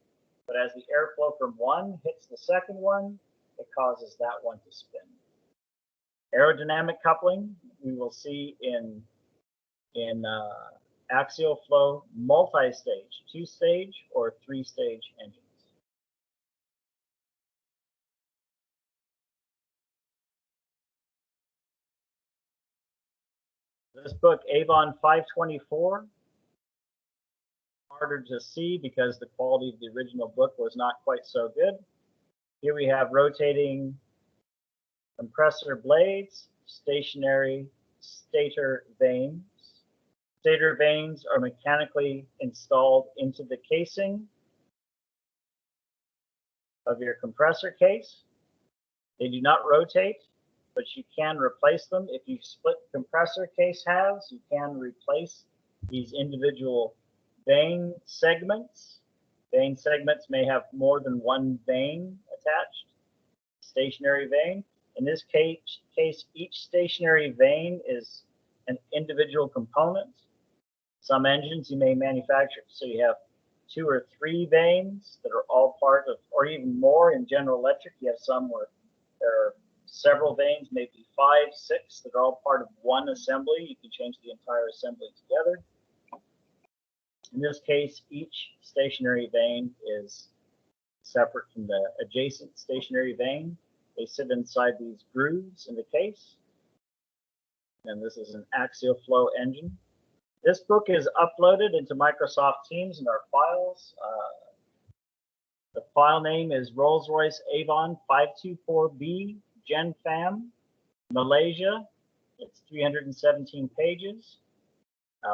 but as the airflow from one hits the second one, it causes that one to spin. Aerodynamic coupling we will see in axial flow multi-stage, two-stage or three-stage engines. This book, Avon 524, harder to see because the quality of the original book was not quite so good. Here we have rotating compressor blades, stationary stator vanes. Stator vanes are mechanically installed into the casing of your compressor case. They do not rotate, but you can replace them. If you split compressor case halves, you can replace these individual vane segments. Vane segments may have more than one vane attached, stationary vane. In this case, each stationary vane is an individual component. Some engines you may manufacture, so you have 2 or 3 vanes that are all part of, or even more in General Electric. You have some where there are several vanes, maybe 5, 6, that are all part of one assembly. You can change the entire assembly together. In this case, each stationary vane is separate from the adjacent stationary vane. They sit inside these grooves in the case. And this is an axial flow engine. This book is uploaded into Microsoft Teams in our files. The file name is Rolls-Royce Avon 524B GenFam, Malaysia. It's 317 pages.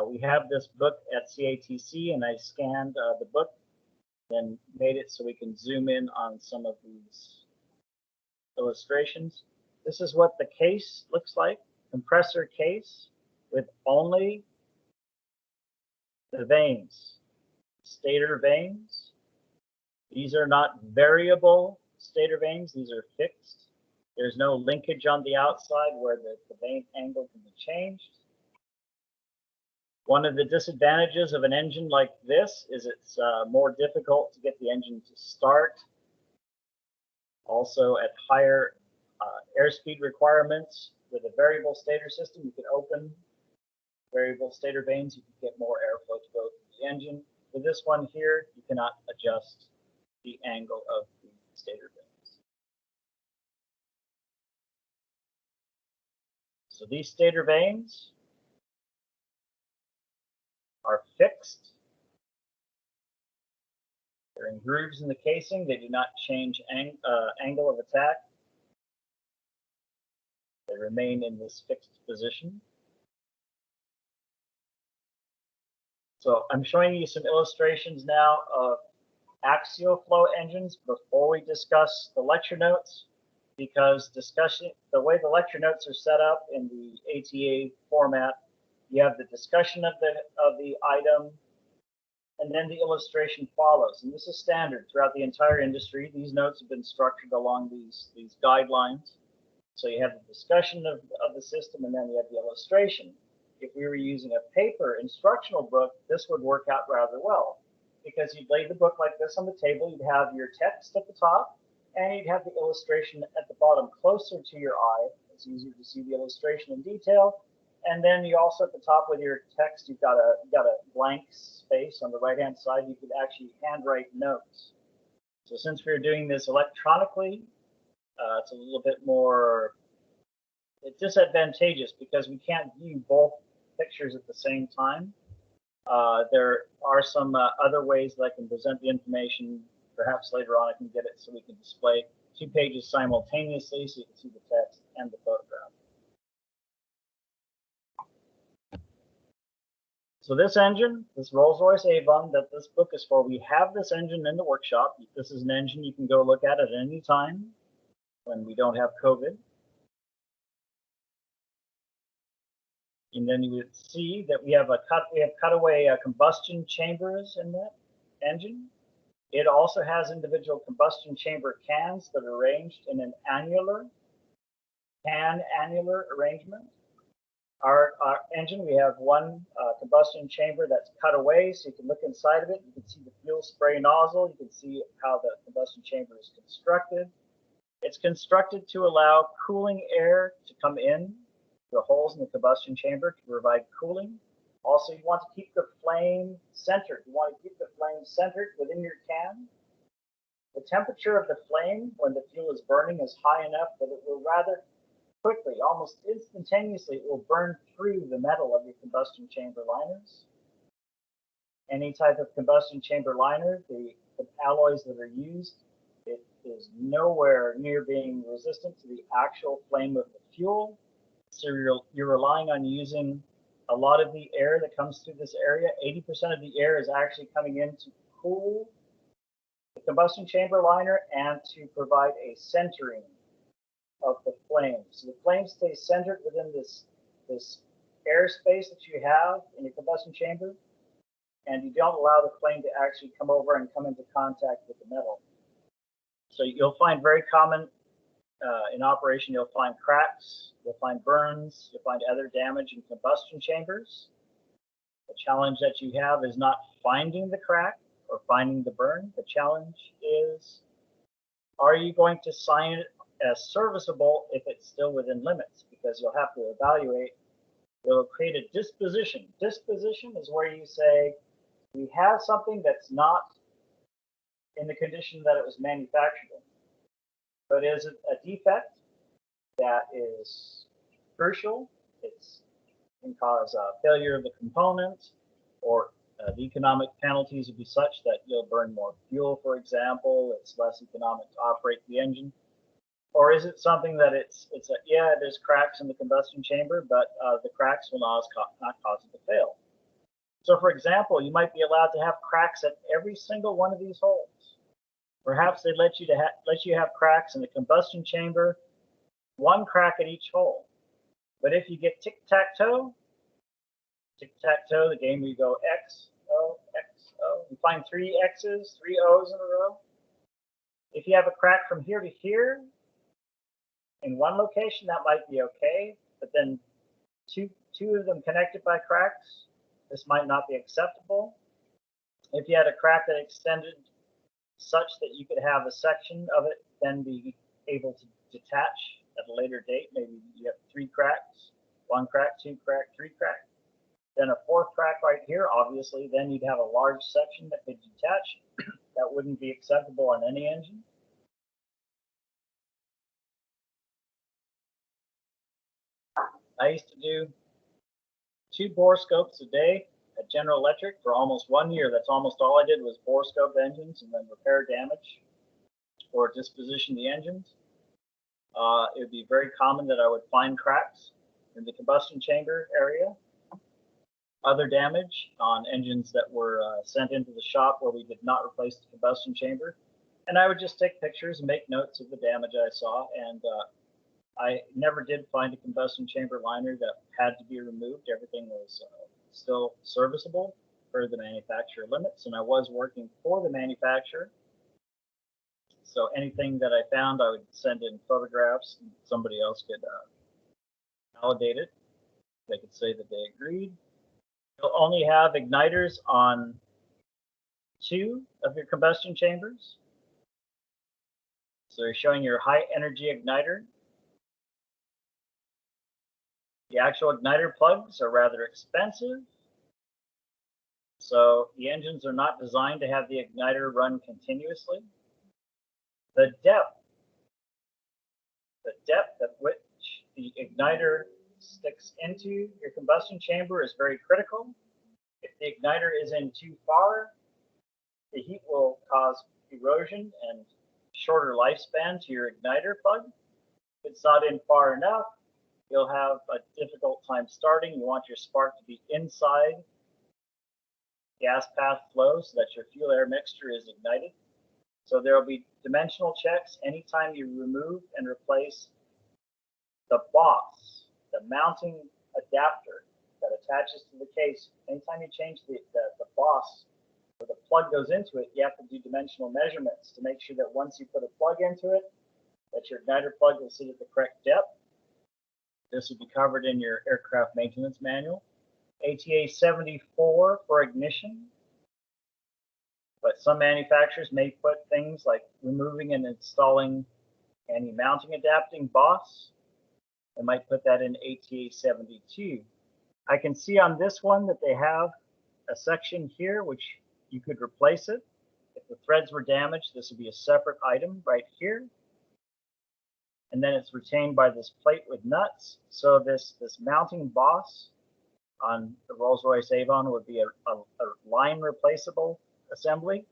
We have this book at CATC, and I scanned the book and made it so we can zoom in on some of these illustrations. This is what the case looks like, compressor case with only the vanes, stator vanes. These are not variable stator vanes, these are fixed. There's no linkage on the outside where the vane angle can be changed. One of the disadvantages of an engine like this is it's more difficult to get the engine to start. Also, at higher airspeed requirements with a variable stator system, you can open variable stator vanes, you can get more airflow to go through the engine. With this one here, you cannot adjust the angle of the stator vanes. So these stator vanes are fixed. They're in grooves in the casing. They do not change angle of attack. They remain in this fixed position. So I'm showing you some illustrations now of axial flow engines before we discuss the lecture notes, because the way the lecture notes are set up in the ATA format, You have the discussion of the item, and then the illustration follows. And this is standard throughout the entire industry. These notes have been structured along these guidelines. So you have the discussion of the system, and then you have the illustration. If we were using a paper instructional book, this would work out rather well, because you'd lay the book like this on the table. You'd have your text at the top, and you'd have the illustration at the bottom closer to your eye. It's easier to see the illustration in detail. And then you also at the top with your text, you've got a blank space on the right-hand side. You could actually handwrite notes. So since we're doing this electronically, it's a little bit more disadvantageous because we can't view both pictures at the same time. There are some other ways that I can present the information. Perhaps later on I can get it so we can display 2 pages simultaneously so you can see the text and the photograph. So this engine, this Rolls-Royce Avon that this book is for, we have this engine in the workshop. This is an engine you can go look at any time when we don't have COVID. And then you would see that we have cutaway combustion chambers in that engine. It also has individual combustion chamber cans that are arranged in an annular arrangement. Our engine, we have one combustion chamber that's cut away, so you can look inside of it. You can see the fuel spray nozzle. You can see how the combustion chamber is constructed. It's constructed to allow cooling air to come in the holes in the combustion chamber to provide cooling. Also, you want to keep the flame centered. You want to keep the flame centered within your can. The temperature of the flame when the fuel is burning is high enough that it will rather quickly, almost instantaneously, it will burn through the metal of your combustion chamber liners. Any type of combustion chamber liner, the alloys that are used, it is nowhere near being resistant to the actual flame of the fuel. So you're relying on using a lot of the air that comes through this area. 80% of the air is actually coming in to cool the combustion chamber liner and to provide a centering of the flame. So the flame stays centered within this airspace that you have in your combustion chamber, and you don't allow the flame to actually come over and come into contact with the metal. So you'll find very common in operation, you'll find cracks, you'll find burns, you'll find other damage in combustion chambers. The challenge that you have is not finding the crack or finding the burn. The challenge is, are you going to sign it as serviceable if it's still within limits? Because you'll have to evaluate. You'll create a disposition. Disposition is where you say, we have something that's not in the condition that it was manufactured in. But is it a defect that is crucial? It can cause failure of the component, or the economic penalties would be such that you'll burn more fuel, for example. It's less economic to operate the engine. Or is it something that yeah, there's cracks in the combustion chamber, but the cracks will not cause it to fail. So, for example, you might be allowed to have cracks at every single one of these holes. Perhaps they let you have cracks in the combustion chamber, one crack at each hole. But if you get tic-tac-toe, the game where you go X, O, X, O, you find 3 X's, 3 O's in a row. If you have a crack from here to here, in one location, that might be okay, but then two of them connected by cracks, this might not be acceptable. If you had a crack that extended such that you could have a section of it then be able to detach at a later date, maybe you have 3 cracks, 1 crack, 2 crack, 3 crack, then a 4th crack right here, obviously, then you'd have a large section that could detach. That wouldn't be acceptable on any engine. I used to do 2 bore scopes a day at General Electric for almost 1 year. That's almost all I did was bore scope engines and then repair damage or disposition the engines. It would be very common that I would find cracks in the combustion chamber area, other damage on engines that were sent into the shop where we did not replace the combustion chamber. And I would just take pictures and make notes of the damage I saw and I never did find a combustion chamber liner that had to be removed. Everything was still serviceable per the manufacturer limits, and I was working for the manufacturer. So anything that I found, I would send in photographs, and somebody else could validate it. They could say that they agreed. You'll only have igniters on 2 of your combustion chambers. So you're showing your high energy igniter. The actual igniter plugs are rather expensive. So the engines are not designed to have the igniter run continuously. The depth at which the igniter sticks into your combustion chamber is very critical. If the igniter is in too far, the heat will cause erosion and shorter lifespan to your igniter plug. If it's not in far enough, you'll have a difficult time starting. You want your spark to be inside gas path flow so that your fuel air mixture is ignited. So there will be dimensional checks anytime you remove and replace the boss, the mounting adapter that attaches to the case. Anytime you change the boss or the plug goes into it, you have to do dimensional measurements to make sure that once you put a plug into it, that your igniter plug will sit at the correct depth. This will be covered in your aircraft maintenance manual. ATA 74 for ignition. But some manufacturers may put things like removing and installing anti-mounting adapting boss. They might put that in ATA 72. I can see on this one that they have a section here which you could replace it. If the threads were damaged, this would be a separate item right here. And then it's retained by this plate with nuts. So this mounting boss on the Rolls-Royce Avon would be a line replaceable assembly.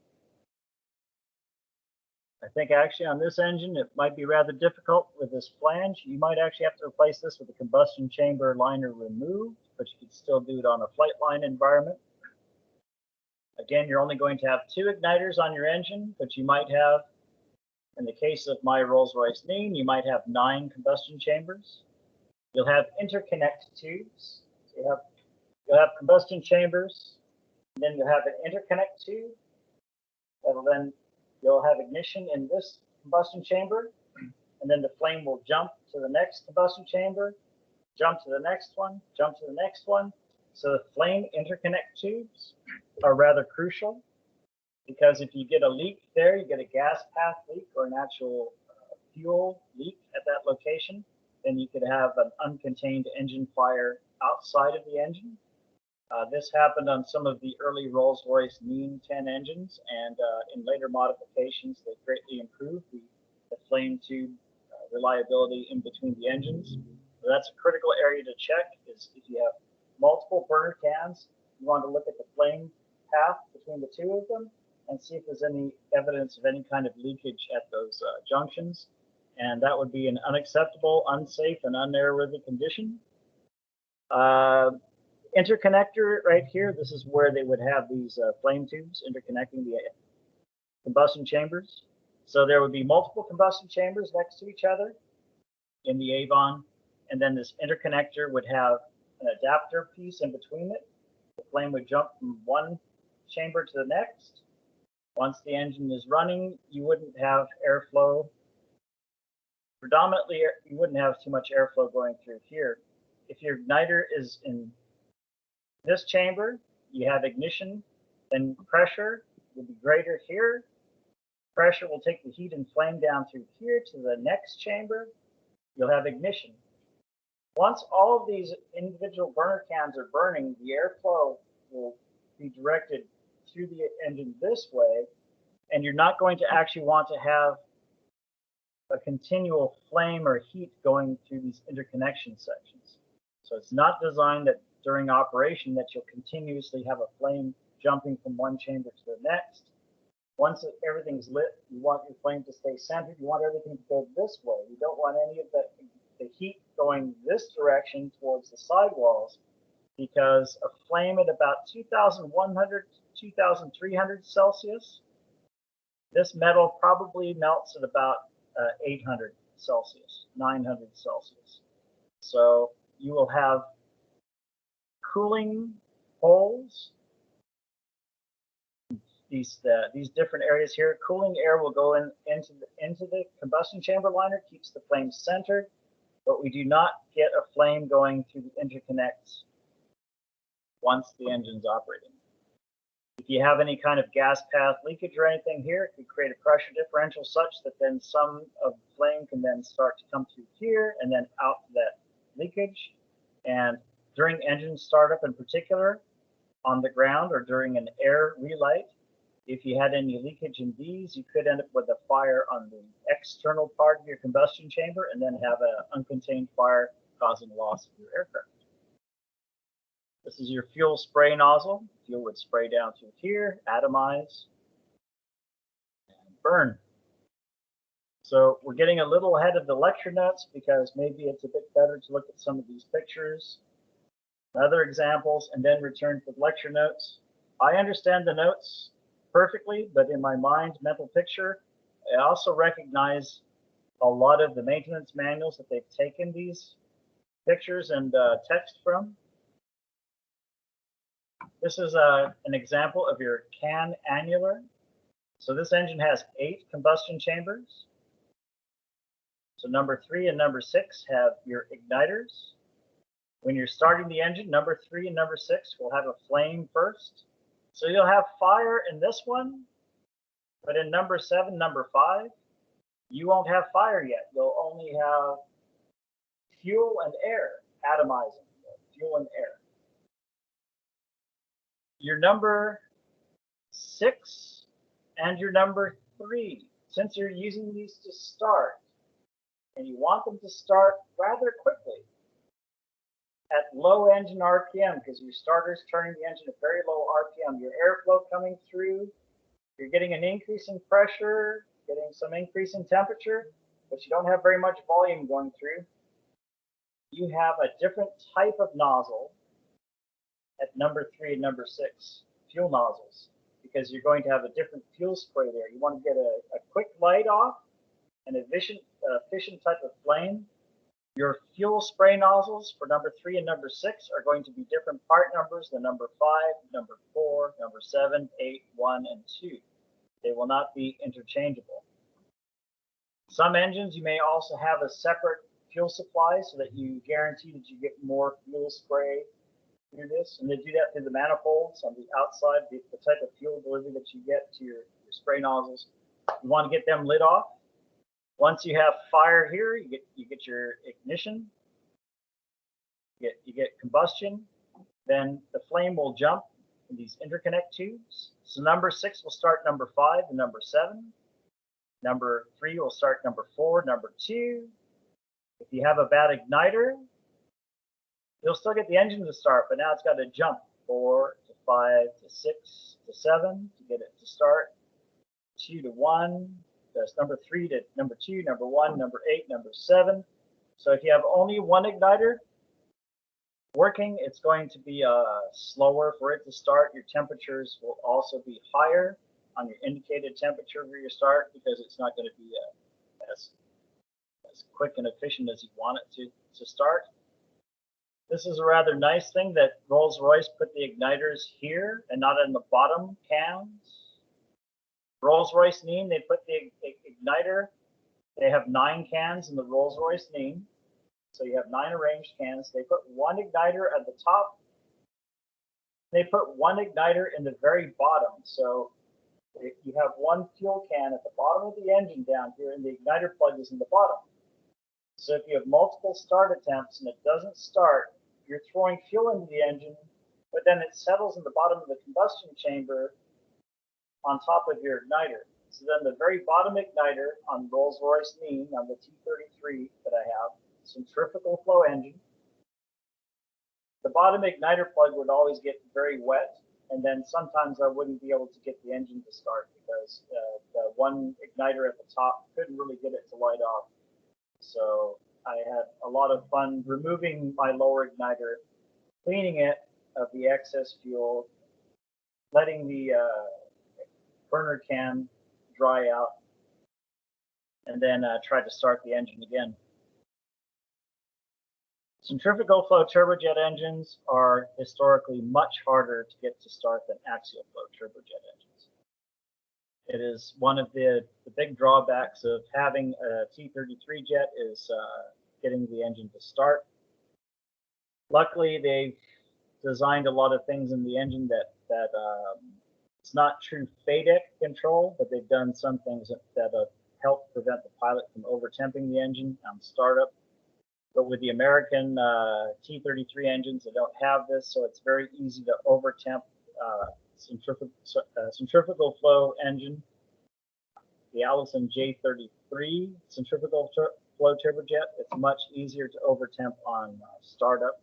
I think actually on this engine it might be rather difficult with this flange. You might actually have to replace this with a combustion chamber liner removed, but you could still do it on a flight line environment. Again, you're only going to have 2 igniters on your engine, but you might have, in the case of my Rolls-Royce Nene, you might have 9 combustion chambers. You'll have interconnect tubes. So you'll have combustion chambers, and then you'll have an interconnect tube. You'll have ignition in this combustion chamber, and then the flame will jump to the next combustion chamber, jump to the next one, jump to the next one. So the flame interconnect tubes are rather crucial, because if you get a leak there, you get a gas path leak or an actual fuel leak at that location, then you could have an uncontained engine fire outside of the engine. This happened on some of the early Rolls-Royce Nene 10 engines, and in later modifications, they greatly improved the flame tube reliability in between the engines. So that's a critical area to check, is if you have multiple burner cans, you want to look at the flame path between the 2 of them and see if there's any evidence of any kind of leakage at those junctions. And that would be an unacceptable, unsafe, and unairworthy condition. Interconnector right here, this is where they would have these flame tubes interconnecting the combustion chambers. So there would be multiple combustion chambers next to each other in the Avon, and then this interconnector would have an adapter piece in between it. The flame would jump from one chamber to the next. Once the engine is running, you wouldn't have airflow. Predominantly, you wouldn't have too much airflow going through here. If your igniter is in this chamber, you have ignition, then pressure will be greater here. Pressure will take the heat and flame down through here to the next chamber. You'll have ignition. Once all of these individual burner cans are burning, the airflow will be directed through the engine this way, and you're not going to actually want to have a continual flame or heat going through these interconnection sections. So it's not designed that during operation that you'll continuously have a flame jumping from one chamber to the next. Once everything's lit, you want your flame to stay centered. You want everything to go this way. You don't want any of the heat going this direction towards the sidewalls, because a flame at about 2,100 to 2,300 Celsius, this metal probably melts at about 800 Celsius, 900 Celsius. So you will have cooling holes. These different areas here. Cooling air will go into the combustion chamber liner, keeps the flame centered, but we do not get a flame going through the interconnects once the engine's operating. If you have any kind of gas path leakage or anything here, it could create a pressure differential such that then some of the flame can then start to come through here and then out to that leakage. And during engine startup in particular, on the ground or during an air relight, if you had any leakage in these, you could end up with a fire on the external part of your combustion chamber and then have an uncontained fire causing loss of your aircraft. This is your fuel spray nozzle. Fuel would spray down through here, atomize, and burn. So we're getting a little ahead of the lecture notes because maybe it's a bit better to look at some of these pictures, other examples, and then return to the lecture notes. I understand the notes perfectly, but in my mind, mental picture, I also recognize a lot of the maintenance manuals that they've taken these pictures and text from. This is an example of your can annular. So this engine has 8 combustion chambers. So number 3 and number 6 have your igniters. When you're starting the engine, number 3 and number 6 will have a flame first. So you'll have fire in this one, but in number 7, number 5, you won't have fire yet. You'll only have fuel and air atomizing, fuel and air. Your number 6 and your number 3, since you're using these to start, and you want them to start rather quickly at low engine RPM, because your starter's turning the engine at very low RPM. Your airflow coming through, you're getting an increase in pressure, getting some increase in temperature, but you don't have very much volume going through. You have a different type of nozzle at number 3 and number 6, fuel nozzles, because you're going to have a different fuel spray there. You want to get a quick light off, an efficient type of flame. Your fuel spray nozzles for number 3 and number 6 are going to be different part numbers than number 5, number 4, number 7, 8, 1, and 2. They will not be interchangeable. Some engines you may also have a separate fuel supply so that you guarantee that you get more fuel spray through this. And they do that through the manifolds on the outside, the type of fuel delivery that you get to your spray nozzles. You want to get them lit off. Once you have fire here, you get your ignition, you get combustion, then the flame will jump in these interconnect tubes. So number 6 will start number 5 and number 7. Number 3 will start number 4, number 2. If you have a bad igniter, you'll still get the engine to start, but now it's got to jump 4 to 5 to 6 to 7 to get it to start, 2 to 1. That's number 3 to number 2, number 1, number 8, number 7. So if you have only one igniter working, it's going to be slower for it to start. Your temperatures will also be higher on your indicated temperature for your start because it's not going to be as quick and efficient as you want it to start. This is a rather nice thing that Rolls-Royce put the igniters here and not in the bottom cans. Rolls-Royce name, they put the igniter, they have 9 cans in the Rolls-Royce name. So you have 9 arranged cans. They put one igniter at the top. They put one igniter in the very bottom. So you have one fuel can at the bottom of the engine down here, and the igniter plug is in the bottom. So if you have multiple start attempts and it doesn't start, you're throwing fuel into the engine, but then it settles in the bottom of the combustion chamber on top of your igniter. So then the very bottom igniter on Rolls-Royce Nene on the T33 that I have, centrifugal flow engine, the bottom igniter plug would always get very wet, and then sometimes I wouldn't be able to get the engine to start because the one igniter at the top couldn't really get it to light off. So I had a lot of fun removing my lower igniter, cleaning it of the excess fuel, letting the burner can dry out, and then try to start the engine again. Centrifugal flow turbojet engines are historically much harder to get to start than axial flow turbojet engines. It is one of the big drawbacks of having a T33 jet is getting the engine to start. Luckily, they've designed a lot of things in the engine that it's not true FADEC control, but they've done some things that help prevent the pilot from over-temping the engine on startup. But with the American T33 engines, they don't have this, so it's very easy to over-temp centrifugal flow engine. The Allison J33 centrifugal flow turbojet, it's much easier to over-temp on startup.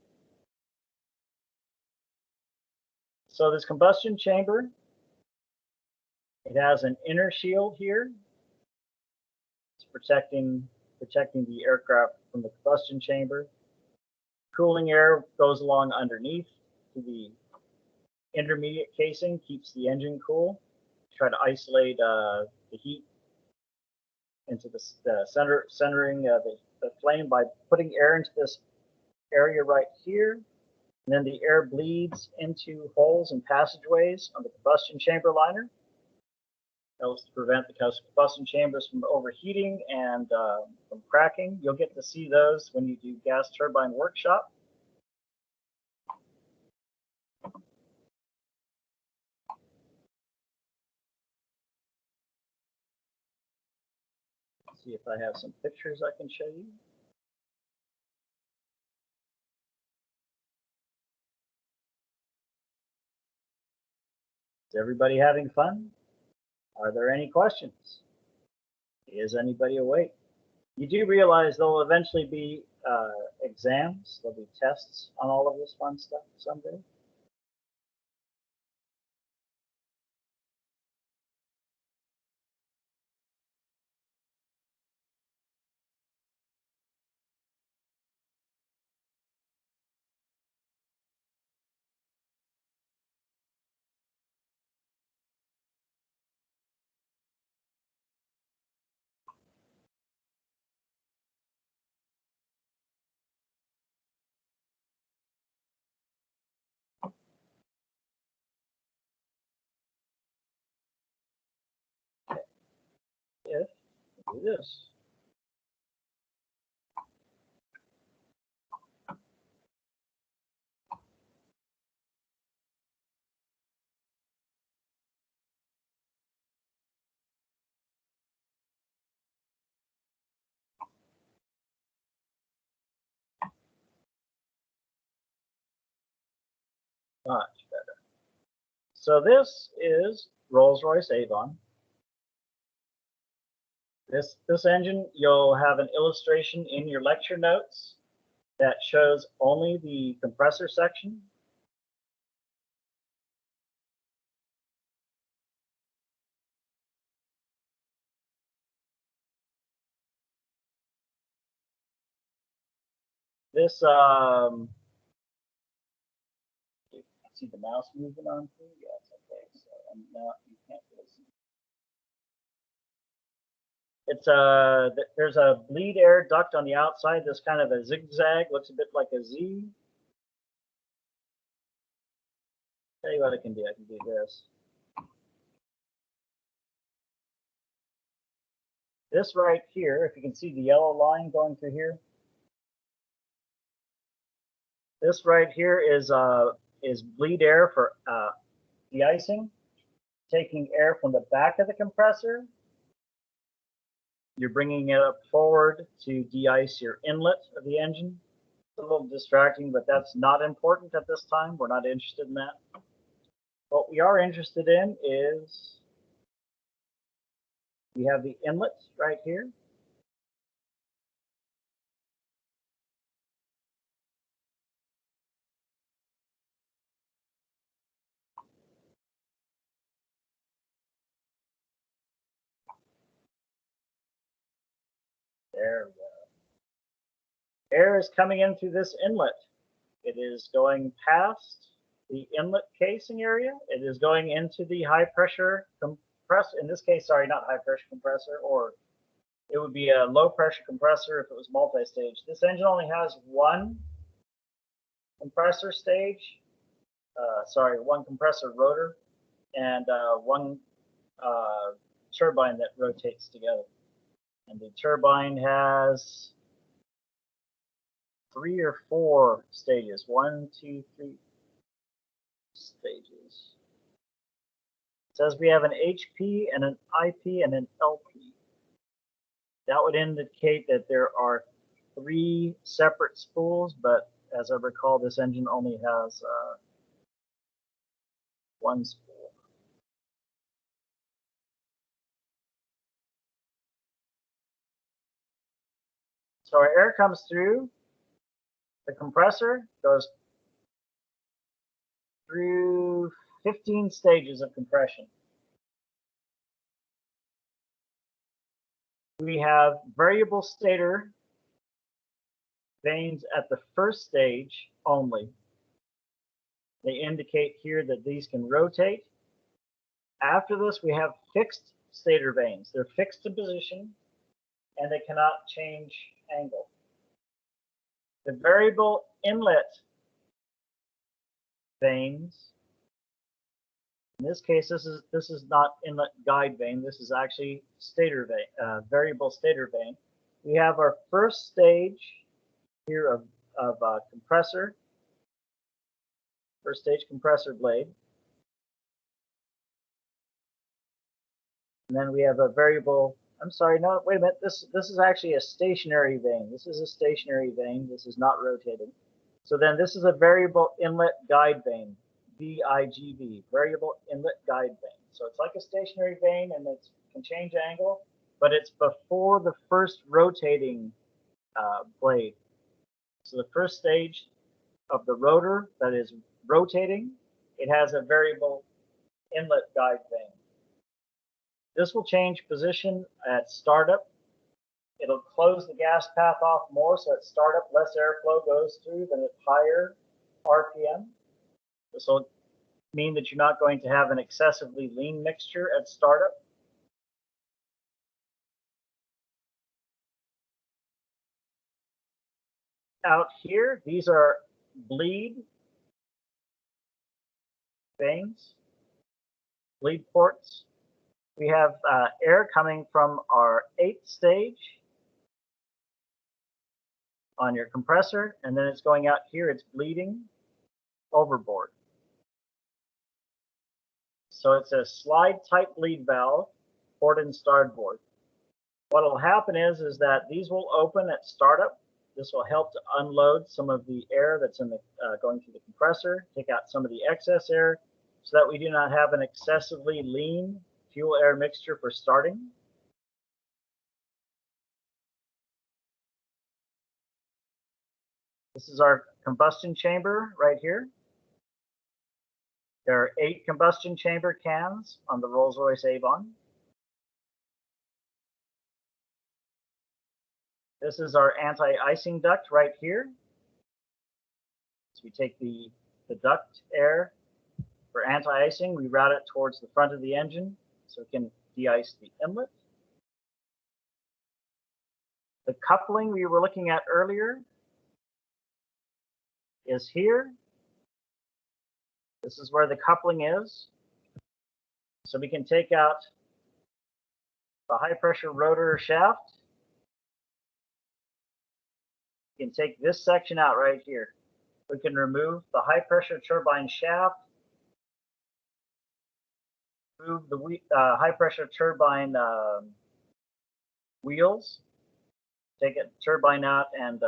So this combustion chamber, it has an inner shield here. It's protecting the aircraft from the combustion chamber. Cooling air goes along underneath to the intermediate casing, keeps the engine cool. Try to isolate the heat into the centering the flame by putting air into this area right here. And then the air bleeds into holes and passageways on the combustion chamber liner. Helps to prevent the combustion chambers from overheating and from cracking. You'll get to see those when you do gas turbine workshop. Let's see if I have some pictures I can show you. Is everybody having fun? Are there any questions? Is anybody awake? You do realize there'll eventually be exams, there'll be tests on all of this fun stuff someday? If do this. Much better. So this is Rolls-Royce Avon. This engine, you'll have an illustration in your lecture notes that shows only the compressor section. This you see the mouse moving on through? Yes, okay. So now you can't really see. It's there's a bleed air duct on the outside. This kind of a zigzag, looks a bit like a Z. Tell you what I can do. I can do this. This right here, if you can see the yellow line going through here. This right here is bleed air for de-icing, taking air from the back of the compressor. You're bringing it up forward to de-ice your inlet of the engine. It's a little distracting, but that's not important at this time. We're not interested in that. What we are interested in is we have the inlet right here. There we go. Air is coming in through this inlet. It is going past the inlet casing area. It is going into the high pressure compressor. In this case, sorry, not high pressure compressor or It would be a low pressure compressor if it was multi-stage. This engine only has one compressor stage, one compressor rotor, and one turbine that rotates together. And the turbine has 3 or 4 stages. 1, 2, 3 stages. It says we have an HP and an IP and an LP. That would indicate that there are 3 separate spools, but as I recall, this engine only has 1 spool. So our air comes through the compressor, goes through 15 stages of compression. We have variable stator vanes at the first stage only. They indicate here that these can rotate. After this, we have fixed stator vanes. They're fixed in position, and they cannot change angle. The variable inlet vanes, in this case, this is not inlet guide vane. This is actually stator vane, variable stator vane. We have our first stage here of compressor, first stage compressor blade. And then we have a variable, I'm sorry, no, wait a minute. This is actually a stationary vane. This is a stationary vane. This is not rotating. So then this is a variable inlet guide vane, VIGV, variable inlet guide vane. So it's like a stationary vane and it can change angle, but it's before the first rotating blade. So the first stage of the rotor that is rotating, it has a variable inlet guide vane. This will change position at startup. It'll close the gas path off more, so at startup less airflow goes through than at higher RPM. This will mean that you're not going to have an excessively lean mixture at startup. Out here, these are bleed vanes, bleed ports. We have air coming from our 8th stage on your compressor, and then it's going out here, it's bleeding overboard. So it's a slide type bleed valve, port and starboard. What will happen is that these will open at startup. This will help to unload some of the air that's in the going through the compressor, take out some of the excess air, so that we do not have an excessively lean fuel air mixture for starting. This is our combustion chamber right here. There are 8 combustion chamber cans on the Rolls-Royce Avon. This is our anti-icing duct right here. So we take the duct air for anti-icing, we route it towards the front of the engine so we can de-ice the inlet. The coupling we were looking at earlier is here. This is where the coupling is. So we can take out the high pressure rotor shaft. We can take this section out right here. We can remove the high pressure turbine shaft, remove the high pressure turbine wheels, take a turbine out and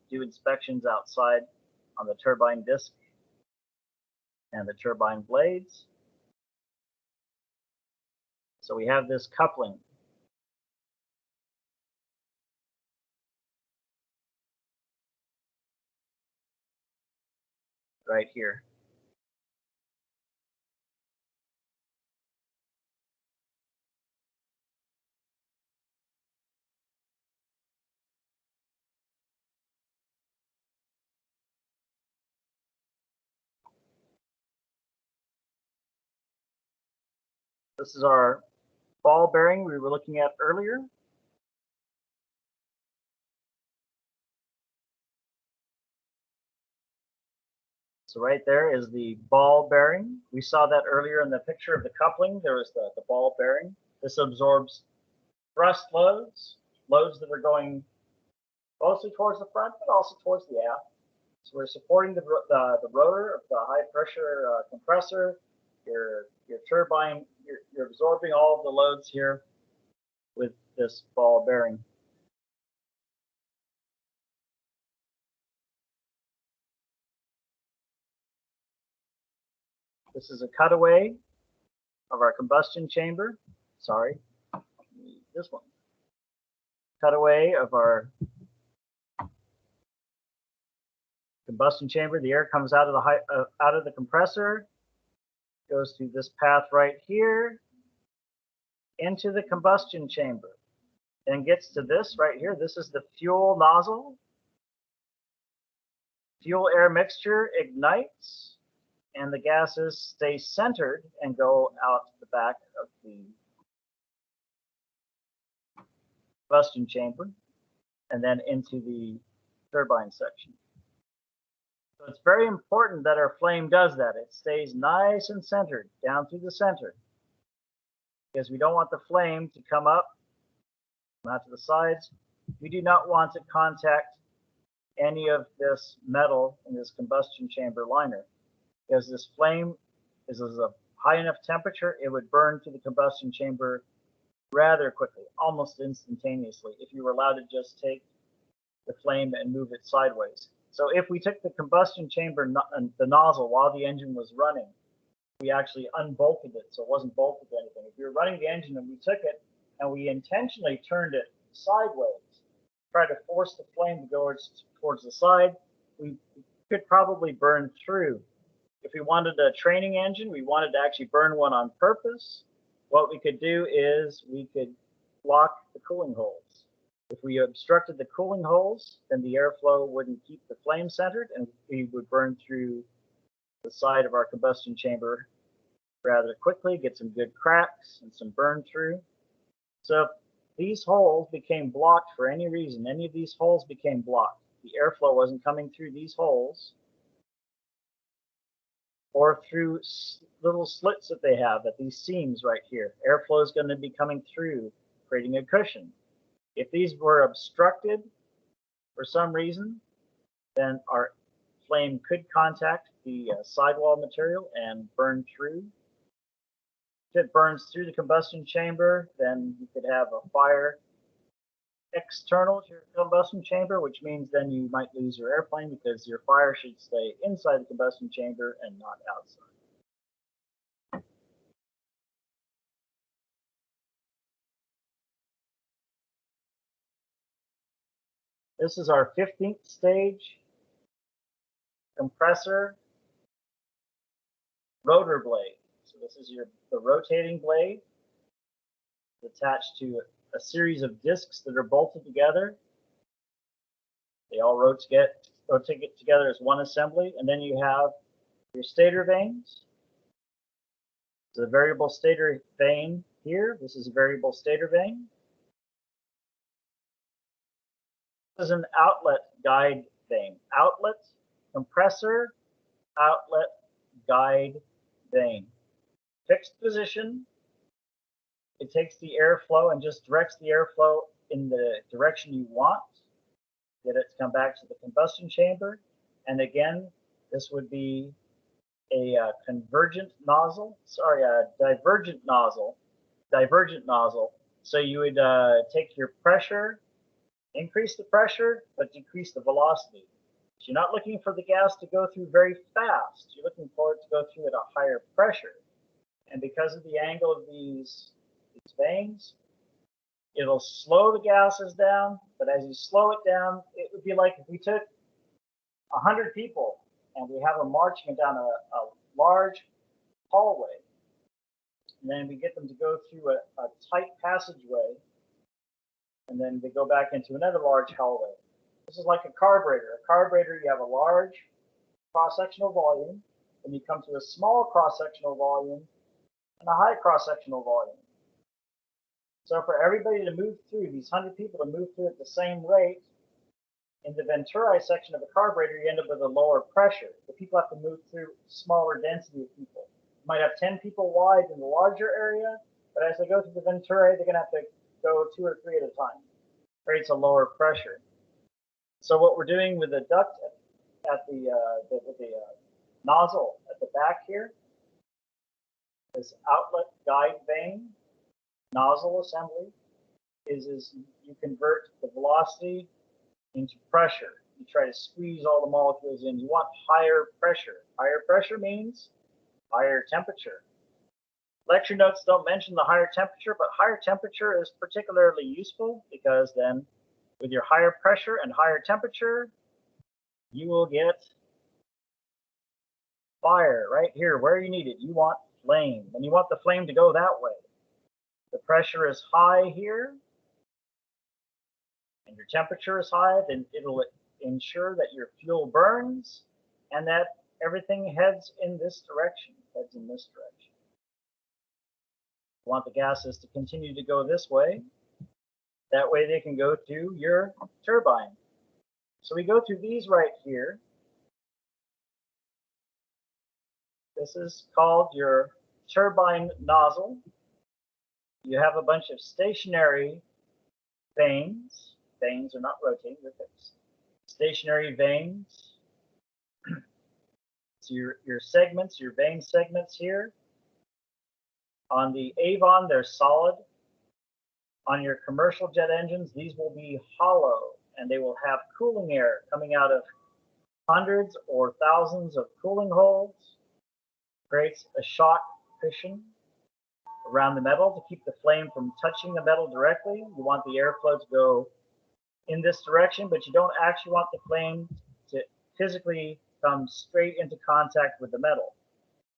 do inspections outside on the turbine disc and the turbine blades. So we have this coupling. Right here. This is our ball bearing we were looking at earlier. So right there is the ball bearing. We saw that earlier in the picture of the coupling. There was the ball bearing. This absorbs thrust loads, loads that are going mostly towards the front, but also towards the aft. So we're supporting the rotor of the high pressure compressor, your turbine, you're absorbing all of the loads here with this ball bearing. This is a cutaway of our combustion chamber. Sorry, this one. Cutaway of our combustion chamber. The air comes out of the compressor, goes through this path right here into the combustion chamber, and gets to this right here. This is the fuel nozzle. Fuel air mixture ignites, and the gases stay centered and go out the back of the combustion chamber and then into the turbine section. So it's very important that our flame does that. It stays nice and centered down through the center, because we don't want the flame to come up, not to the sides. We do not want to contact any of this metal in this combustion chamber liner, because this flame is a high enough temperature, it would burn to the combustion chamber rather quickly, almost instantaneously, if you were allowed to just take the flame and move it sideways. So if we took the combustion chamber, the nozzle, while the engine was running, we actually unbolted it, so it wasn't bolted to anything. If we were running the engine and we took it and we intentionally turned it sideways, tried to force the flame to go towards the side, we could probably burn through. If we wanted a training engine, we wanted to actually burn one on purpose, what we could do is we could block the cooling holes. If we obstructed the cooling holes, then the airflow wouldn't keep the flame centered, and we would burn through the side of our combustion chamber rather quickly, get some good cracks and some burn through. So if these holes became blocked for any reason, any of these holes became blocked, the airflow wasn't coming through these holes or through little slits that they have at these seams right here. Airflow is going to be coming through, creating a cushion. If these were obstructed for some reason, then our flame could contact the sidewall material and burn through. If it burns through the combustion chamber, then you could have a fire external to your combustion chamber, which means then you might lose your airplane, because your fire should stay inside the combustion chamber and not outside. This is our 15th stage compressor rotor blade. So this is the rotating blade attached to a series of discs that are bolted together. They all rotate together as one assembly, and then you have your stator vanes. The variable stator vane here. This is a variable stator vane. This is an outlet guide vane. Outlet, compressor, outlet, guide vane. Fixed position. It takes the airflow and just directs the airflow in the direction you want. Get it to come back to the combustion chamber. And again, this would be a divergent nozzle. So you would take your pressure, increase the pressure, but decrease the velocity. So you're not looking for the gas to go through very fast. You're looking for it to go through at a higher pressure. And because of the angle of these vanes, it'll slow the gases down. But as you slow it down, it would be like if we took 100 people and we have them marching down a large hallway, and then we get them to go through a tight passageway, and then they go back into another large hallway. This is like a carburetor. A carburetor, you have a large cross-sectional volume, then you come to a small cross-sectional volume and a high cross-sectional volume. So for everybody to move through, these 100 people to move through at the same rate, In the venturi section of the carburetor, you end up with a lower pressure. The people have to move through smaller density of people. You might have 10 people wide in the larger area, but as they go through the venturi, they're going to have to go 2 or 3 at a time. Creates a lower pressure. So what we're doing with the duct at the nozzle at the back here, this outlet guide vane nozzle assembly, is you convert the velocity into pressure. You try to squeeze all the molecules in. You want higher pressure. Higher pressure means higher temperature. Lecture notes don't mention the higher temperature, but higher temperature is particularly useful because then with your higher pressure and higher temperature, you will get fire right here where you need it. You want flame, and you want the flame to go that way. The pressure is high here, and your temperature is high, then it'll ensure that your fuel burns and that everything heads in this direction, You want the gases to continue to go this way. That way they can go to your turbine. So we go through these right here. This is called your turbine nozzle. You have a bunch of stationary vanes. Vanes are not rotating, they're fixed. Stationary vanes. So your segments, your vane segments here. On the Avon, they're solid. On your commercial jet engines, these will be hollow, and they will have cooling air coming out of hundreds or thousands of cooling holes. Creates a shock cushion around the metal to keep the flame from touching the metal directly. You want the airflow to go in this direction, but you don't actually want the flame to physically come straight into contact with the metal.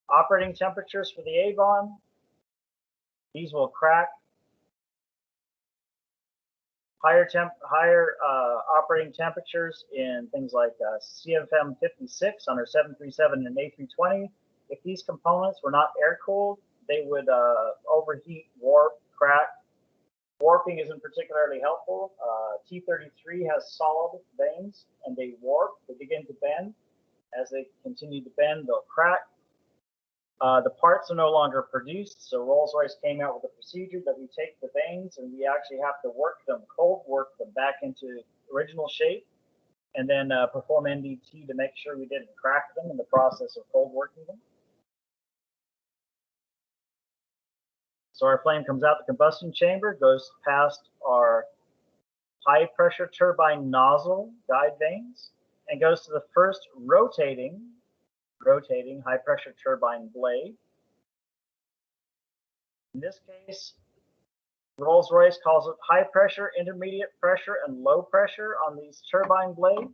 Operating temperatures for the Avon, these will crack. Higher operating temperatures in things like CFM 56 on our 737 and A320. If these components were not air cooled, they would overheat, warp, crack. Warping isn't particularly helpful. T-33 has solid vanes, and they warp. They begin to bend. As they continue to bend, they'll crack. The parts are no longer produced, so Rolls-Royce came out with a procedure that we take the vanes and we actually have to work them, cold work them back into original shape, and then perform NDT to make sure we didn't crack them in the process of cold working them. So our flame comes out the combustion chamber, goes past our high pressure turbine nozzle guide vanes, and goes to the first rotating high pressure turbine blade. In this case, Rolls-Royce calls it high pressure, intermediate pressure, and low pressure on these turbine blades.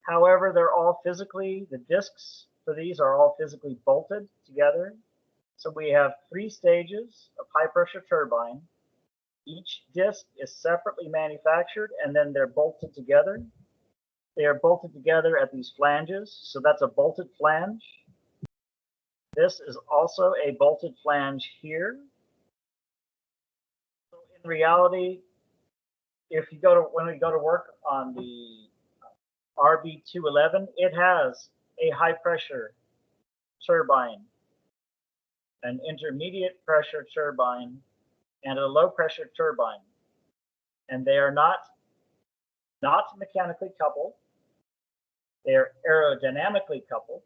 However, they're all physically, the discs for these are all physically bolted together. So we have 3 stages of high pressure turbine. Each disc is separately manufactured, and then they're bolted together. They are bolted together at these flanges, so that's a bolted flange. This is also a bolted flange here. So in reality, when we go to work on the RB211, it has a high pressure turbine, an intermediate pressure turbine, and a low pressure turbine. And they are not mechanically coupled. They are aerodynamically coupled.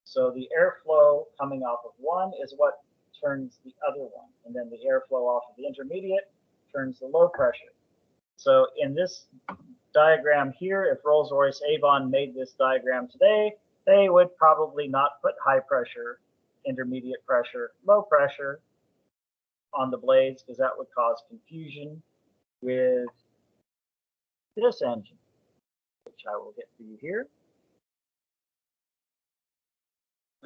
So the airflow coming off of one is what turns the other one. And then the airflow off of the intermediate turns the low pressure. So in this diagram here, if Rolls-Royce Avon made this diagram today, they would probably not put high pressure, intermediate pressure, low pressure on the blades, because that would cause confusion with this engine, which I will get for you here.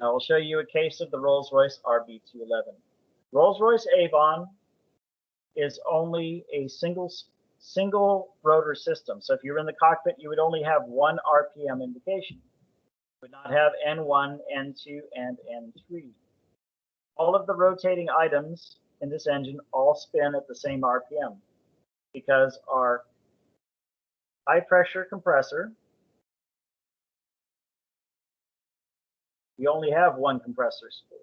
I will show you a case of the Rolls-Royce RB211. Rolls-Royce Avon is only a single rotor system. So if you're in the cockpit, you would only have 1 RPM indication. You would not have N1, N2, and N3. All of the rotating items in this engine all spin at the same RPM. because our high pressure compressor, we only have one compressor spool,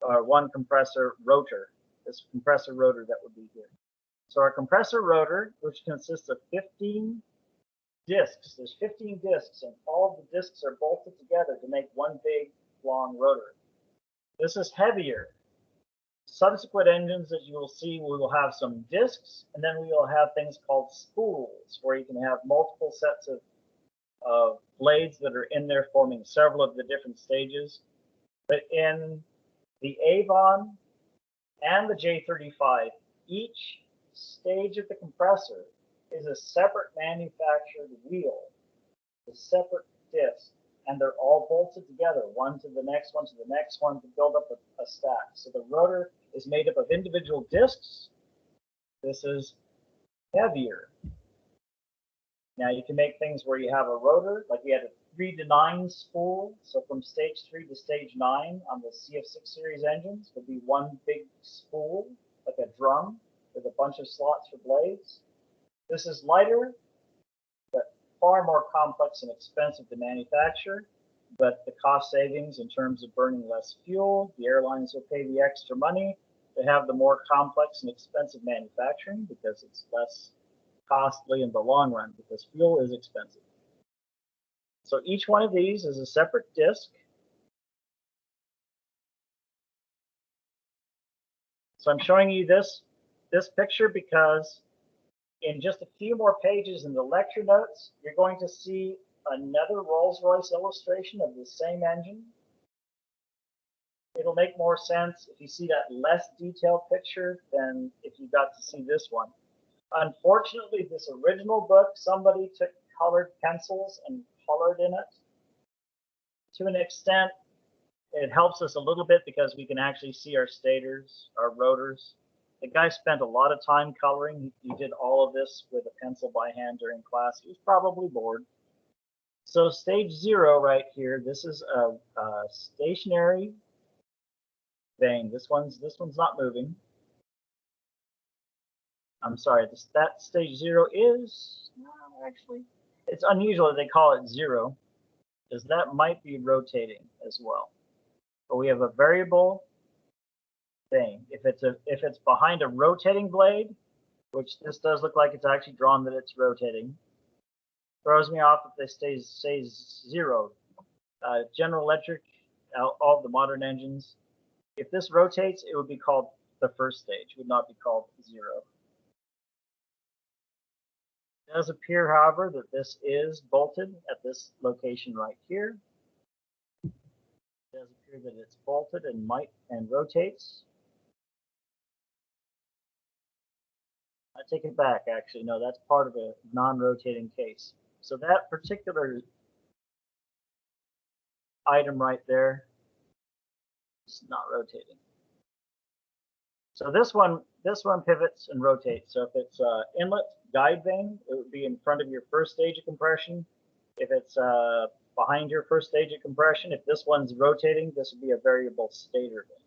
or one compressor rotor, this compressor rotor that would be here. So our compressor rotor, which consists of 15 discs, there's 15 discs, and all of the discs are bolted together to make one big, long rotor. This is heavier. Subsequent engines that you will see, we will have some discs, and then we will have things called spools, where you can have multiple sets of blades that are in there forming several of the different stages. But in the Avon and the J35, each stage of the compressor is a separate manufactured wheel, a separate disc, and they're all bolted together, one to the next one to the next one, to build up a stack. So the rotor is made up of individual discs. This is heavier. Now you can make things where you have a rotor, like we had a 3 to 9 spool. So from stage 3 to stage 9 on the CF6 series engines would be one big spool, like a drum, with a bunch of slots for blades. This is lighter, but far more complex and expensive to manufacture. But the cost savings in terms of burning less fuel, the airlines will pay the extra money to have the more complex and expensive manufacturing because it's less costly in the long run because fuel is expensive. So each one of these is a separate disc. So I'm showing you this picture because in just a few more pages in the lecture notes, you're going to see another Rolls-Royce illustration of the same engine. It'll make more sense if you see that less detailed picture than if you got to see this one. Unfortunately, this original book, somebody took colored pencils and colored in it. To an extent, it helps us a little bit because we can actually see our stators, our rotors. The guy spent a lot of time coloring. He did all of this with a pencil by hand during class. He was probably bored. So stage 0 right here, this is a stationary vane. This one's not moving. I'm sorry, that stage 0 is, actually, it's unusual that they call it 0, because that might be rotating as well. But we have a variable thing. If it's behind a rotating blade, which this does look like it's actually drawn that it's rotating, throws me off if they stay 0. General Electric, all of the modern engines, if this rotates, it would be called the first stage, it would not be called 0. It does appear, however, that this is bolted at this location right here. It does appear that it's bolted and rotates. I take it back, actually. No, that's part of a non-rotating case. So that particular item right there is not rotating. So this one pivots and rotates. So if it's inlet guide vane, it would be in front of your first stage of compression. If it's behind your first stage of compression, if this one's rotating, this would be a variable stator vane.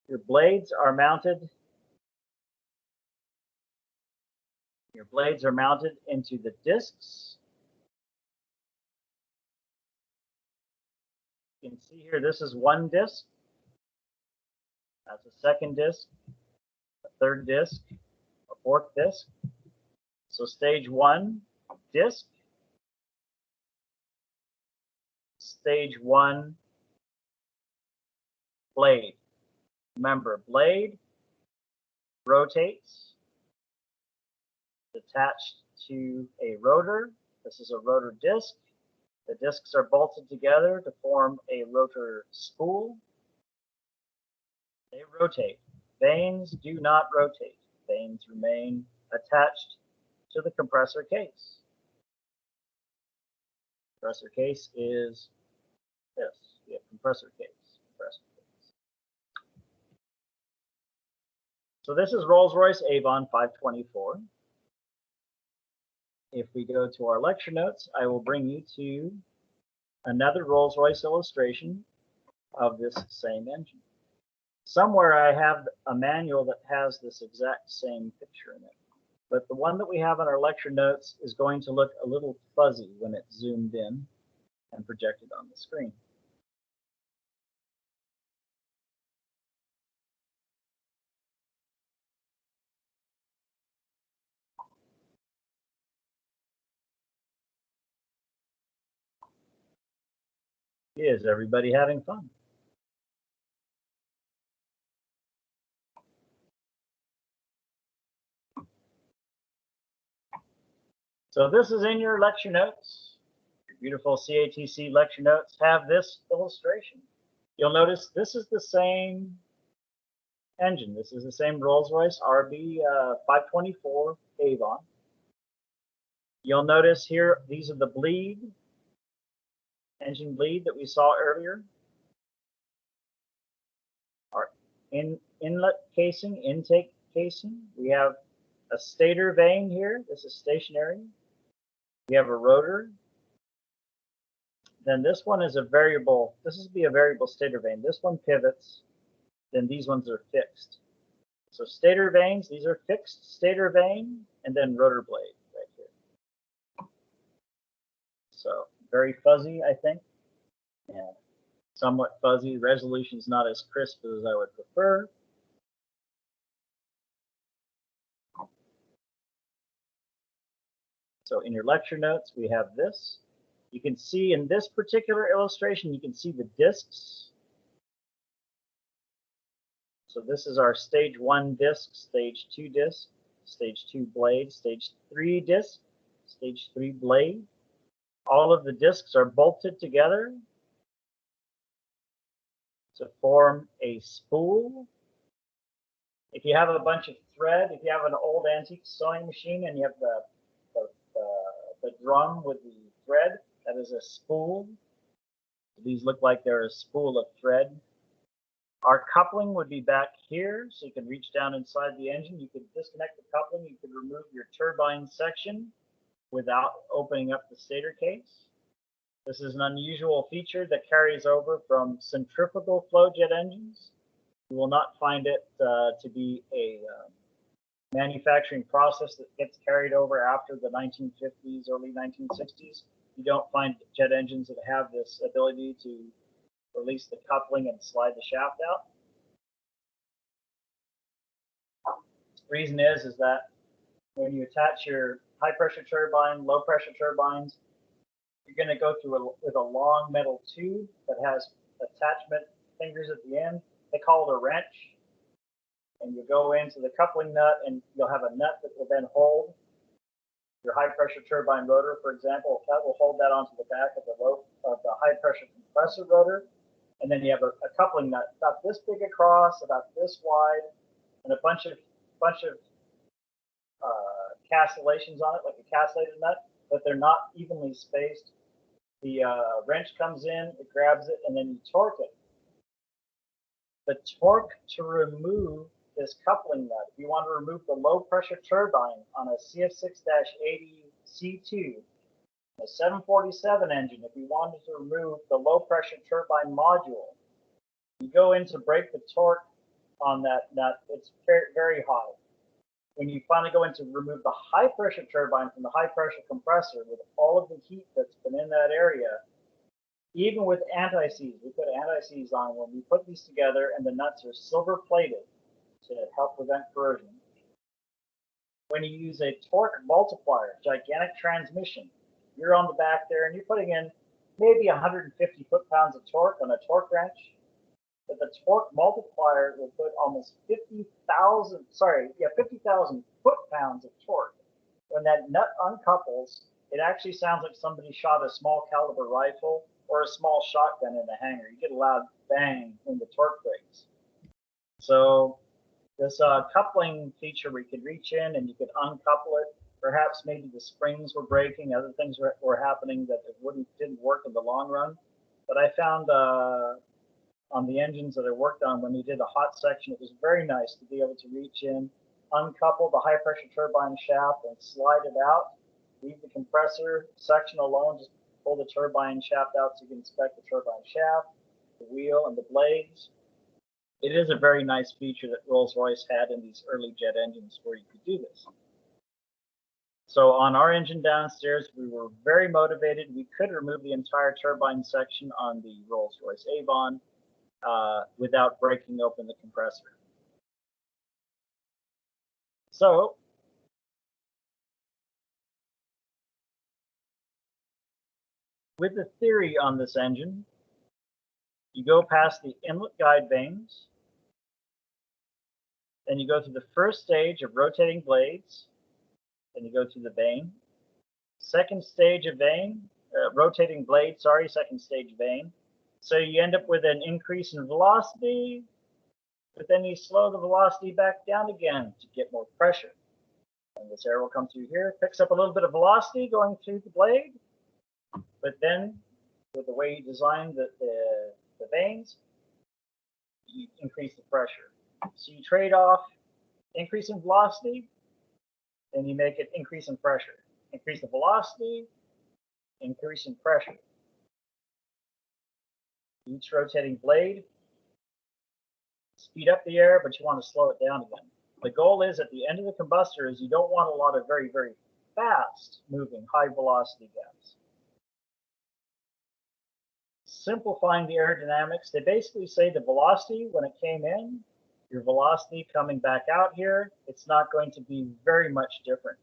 Your blades are mounted. Your blades are mounted into the discs. You can see here, this is one disc. That's a second disc, a third disc, a fourth disc. So stage 1, disc. Stage 1, blade. Remember, blade rotates, attached to a rotor. This is a rotor disc. The discs are bolted together to form a rotor spool. They rotate. Vanes do not rotate. Vanes remain attached to the compressor case. Compressor case is this. We have compressor case. So this is Rolls-Royce Avon 524. If we go to our lecture notes, I will bring you to another Rolls-Royce illustration of this same engine. Somewhere I have a manual that has this exact same picture in it. But the one that we have in our lecture notes is going to look a little fuzzy when it's zoomed in and projected on the screen. Is everybody having fun? So this is in your lecture notes. Your beautiful CATC lecture notes have this illustration. You'll notice this is the same engine. This is the same Rolls-Royce RB 524 Avon. You'll notice here, these are the engine bleed that we saw earlier. Our inlet casing, intake casing. We have a stator vane here. This is stationary. We have a rotor. Then this one is a variable. This is be a variable stator vane. This one pivots. Then these ones are fixed. So stator vanes, these are fixed stator vane, and then rotor blade right here. So very fuzzy, I think. Yeah, somewhat fuzzy. Resolution is not as crisp as I would prefer. So in your lecture notes, we have this. You can see in this particular illustration, you can see the discs. So this is our stage 1 disc, stage 2 disc, stage 2 blade, stage 3 disc, stage 3 blade. All of the discs are bolted together to form a spool. If you have a bunch of thread, if you have an old antique sewing machine and you have the drum with the thread, that is a spool. These look like they're a spool of thread. Our coupling would be back here, so you can reach down inside the engine. You could disconnect the coupling. You could remove your turbine section without opening up the stator case. This is an unusual feature that carries over from centrifugal flow jet engines. You will not find it to be a manufacturing process that gets carried over after the 1950s, early 1960s. You don't find jet engines that have this ability to release the coupling and slide the shaft out. The reason is that when you attach your high pressure turbine, low pressure turbines, you're going to go through with a long metal tube that has attachment fingers at the end. They call it a wrench. And you go into the coupling nut, and you'll have a nut that will then hold your high pressure turbine rotor, for example. That will hold that onto the back of the high pressure compressor rotor. And then you have a coupling nut about this big across, about this wide, and a bunch of castellations on it, like a castellated nut, but they're not evenly spaced. The wrench comes in, it grabs it, and then you torque it. The torque to remove this coupling nut, if you want to remove the low pressure turbine on a CF6-80 C2, a 747 engine, if you wanted to remove the low pressure turbine module, you go in to break the torque on that nut, it's very, very high. When you finally go in to remove the high pressure turbine from the high pressure compressor with all of the heat that's been in that area, even with anti-seize, we put anti-seize on when we put these together, and the nuts are silver plated to help prevent corrosion. When you use a torque multiplier, gigantic transmission, you're on the back there and you're putting in maybe 150 foot-pounds of torque on a torque wrench, but the torque multiplier will put almost 50,000 foot-pounds of torque. When that nut uncouples, it actually sounds like somebody shot a small caliber rifle or a small shotgun in the hangar. You get a loud bang when the torque breaks. So this coupling feature, we could reach in and you could uncouple it. Perhaps maybe the springs were breaking, other things were happening that it didn't work in the long run. But I found on the engines that I worked on, when we did a hot section, it was very nice to be able to reach in, uncouple the high pressure turbine shaft and slide it out. Leave the compressor section alone, just pull the turbine shaft out so you can inspect the turbine shaft, the wheel, and the blades. it is a very nice feature that Rolls-Royce had in these early jet engines where you could do this. So on our engine downstairs, we were very motivated. We could remove the entire turbine section on the Rolls-Royce Avon without breaking open the compressor. So with the theory on this engine, you go past the inlet guide vanes, then you go through the first stage of rotating blades, then you go through the vane. Second stage of vane, rotating blade, sorry, second stage vane. So you end up with an increase in velocity, but then you slow the velocity back down again to get more pressure. And this air will come through here, picks up a little bit of velocity going through the blade, but then with the way you design the vanes, you increase the pressure. So you trade off increase in velocity, and you make it increase in pressure. Increase the velocity, increase in pressure. Each rotating blade, speed up the air, but you want to slow it down again. The goal is at the end of the combustor is you don't want a lot of very, very fast moving high velocity gas. Simplifying the aerodynamics, they basically say the velocity when it came in, your velocity coming back out here, it's not going to be very much different.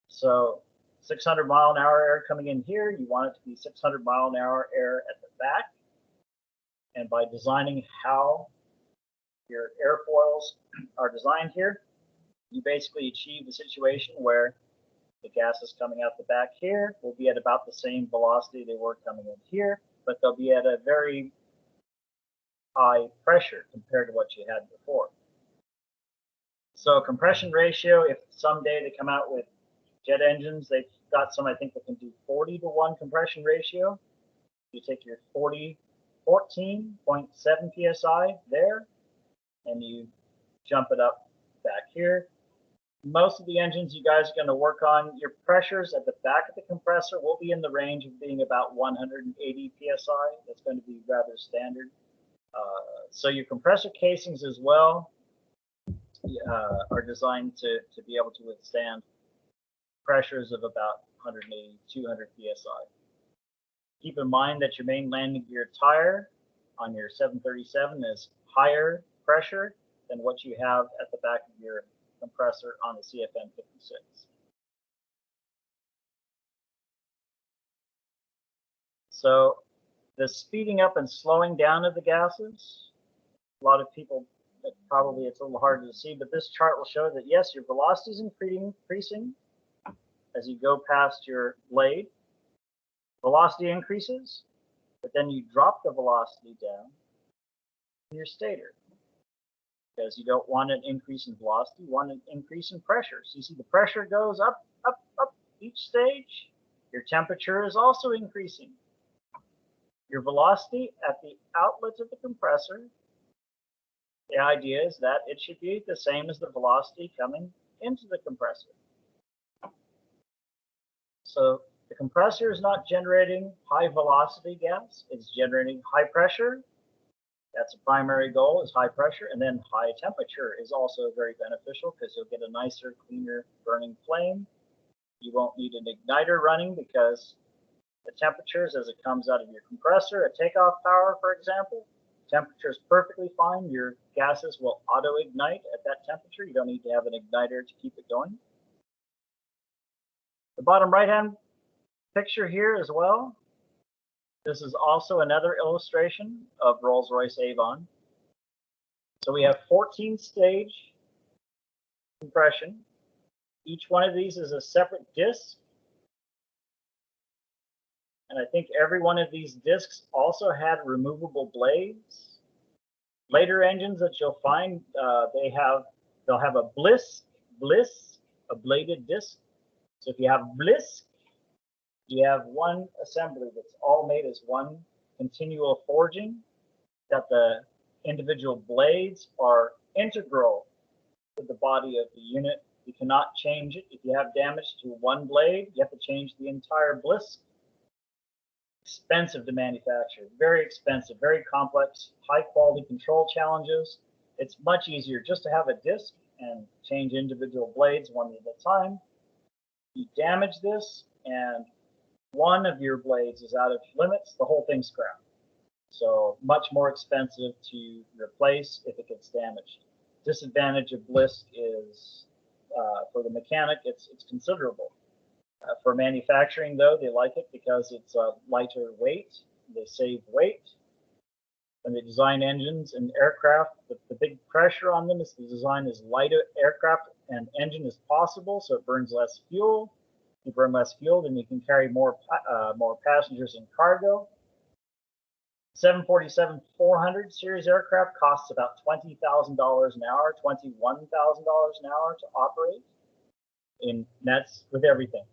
So 600 mile an hour air coming in here, you want it to be 600 mile an hour air at the back. And by designing how your airfoils are designed here, you basically achieve the situation where the gases coming out the back here will be at about the same velocity they were coming in here, but they'll be at a very high pressure compared to what you had before. So compression ratio, if someday they come out with jet engines, they've got some, I think, that can do 40-to-1 compression ratio. You take your 14.7 psi there, and you jump it up back here. Most of the engines you guys are going to work on, your pressures at the back of the compressor will be in the range of being about 180 psi. That's going to be rather standard. So your compressor casings as well are designed to be able to withstand pressures of about 180, 200 psi. Keep in mind that your main landing gear tire on your 737 is higher pressure than what you have at the back of your compressor on the CFM56. So the speeding up and slowing down of the gases, a lot of people, probably it's a little hard to see, but this chart will show that yes, your velocity is increasing as you go past your blade. Velocity increases, but then you drop the velocity down in your stator because you don't want an increase in velocity, you want an increase in pressure. So you see the pressure goes up, up, up each stage. Your temperature is also increasing. Your velocity at the outlet of the compressor, the idea is that it should be the same as the velocity coming into the compressor. So the compressor is not generating high velocity gas, it's generating high pressure. That's a primary goal, is high pressure, and then high temperature is also very beneficial because you'll get a nicer, cleaner burning flame. You won't need an igniter running because the temperatures as it comes out of your compressor at takeoff power, for example, temperature is perfectly fine. Your gases will auto-ignite at that temperature. You don't need to have an igniter to keep it going. The bottom right-hand picture here as well. This is also another illustration of Rolls-Royce Avon. So we have 14-stage compression. Each one of these is a separate disc. And I think every one of these discs also had removable blades. Later engines that you'll find, they'll have a blisk, a bladed disc. So if you have blisk, you have one assembly that's all made as one continual forging, that the individual blades are integral to the body of the unit. You cannot change it. If you have damage to one blade, you have to change the entire blisk. expensive to manufacture, very expensive, very complex, high quality control challenges. It's much easier just to have a disc and change individual blades one at a time. You damage this and one of your blades is out of limits, the whole thing's scrapped. So much more expensive to replace if it gets damaged. Disadvantage of blisk is for the mechanic, it's considerable. For manufacturing, though, they like it because it's lighter weight. They save weight. When they design engines and aircraft, the big pressure on them is to design as light an aircraft and engine as possible, so it burns less fuel. You burn less fuel, then you can carry more passengers and cargo. 747-400 series aircraft costs about $20,000 an hour, $21,000 an hour to operate. And that's with everything.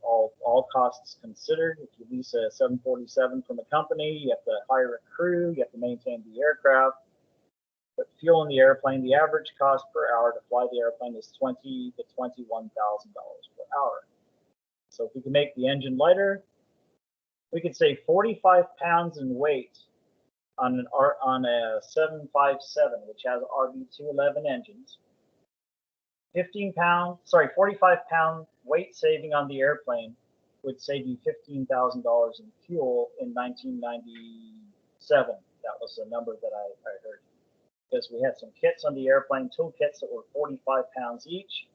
All costs considered. If you lease a 747 from a company, you have to hire a crew, you have to maintain the aircraft, put fuel in the airplane. The average cost per hour to fly the airplane is $20,000 to $21,000 per hour. So if we can make the engine lighter, we could save 45 pounds in weight on a 757, which has RB211 engines. 45-pound weight saving on the airplane would save you $15,000 in fuel in 1997. That was the number that I heard. Because we had some kits on the airplane, tool kits that were 45 pounds each,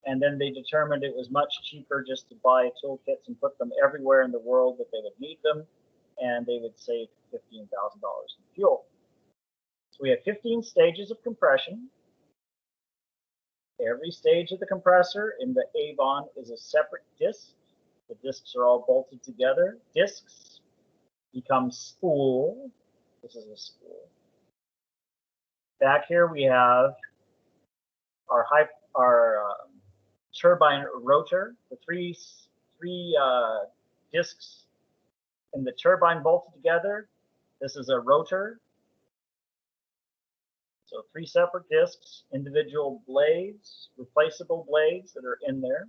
and then they determined it was much cheaper just to buy tool kits and put them everywhere in the world that they would need them, and they would save $15,000 in fuel. So we have 15 stages of compression. Every stage of the compressor in the Avon is a separate disc. The discs are all bolted together. Discs become spool. This is a spool. Back here we have our turbine rotor. The three discs in the turbine bolted together. This is a rotor. So 3 separate discs, individual blades, replaceable blades that are in there.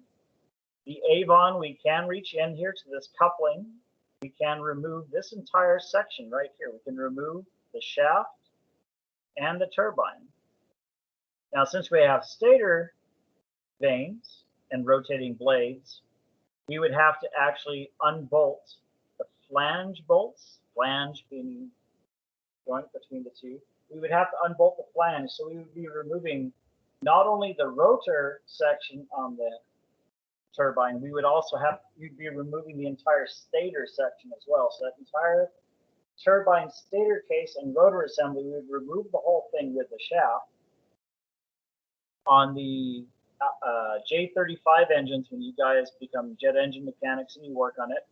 The Avon, we can reach in here to this coupling. We can remove this entire section right here. We can remove the shaft and the turbine. Now, since we have stator vanes and rotating blades, we would have to actually unbolt the flange bolts, flange being joint between the two. We would have to unbolt the flange, so we would be removing not only the rotor section on the turbine, you'd be removing the entire stator section as well. So that entire turbine stator case and rotor assembly, we would remove the whole thing with the shaft. On the J35 engines, when you guys become jet engine mechanics and you work on it,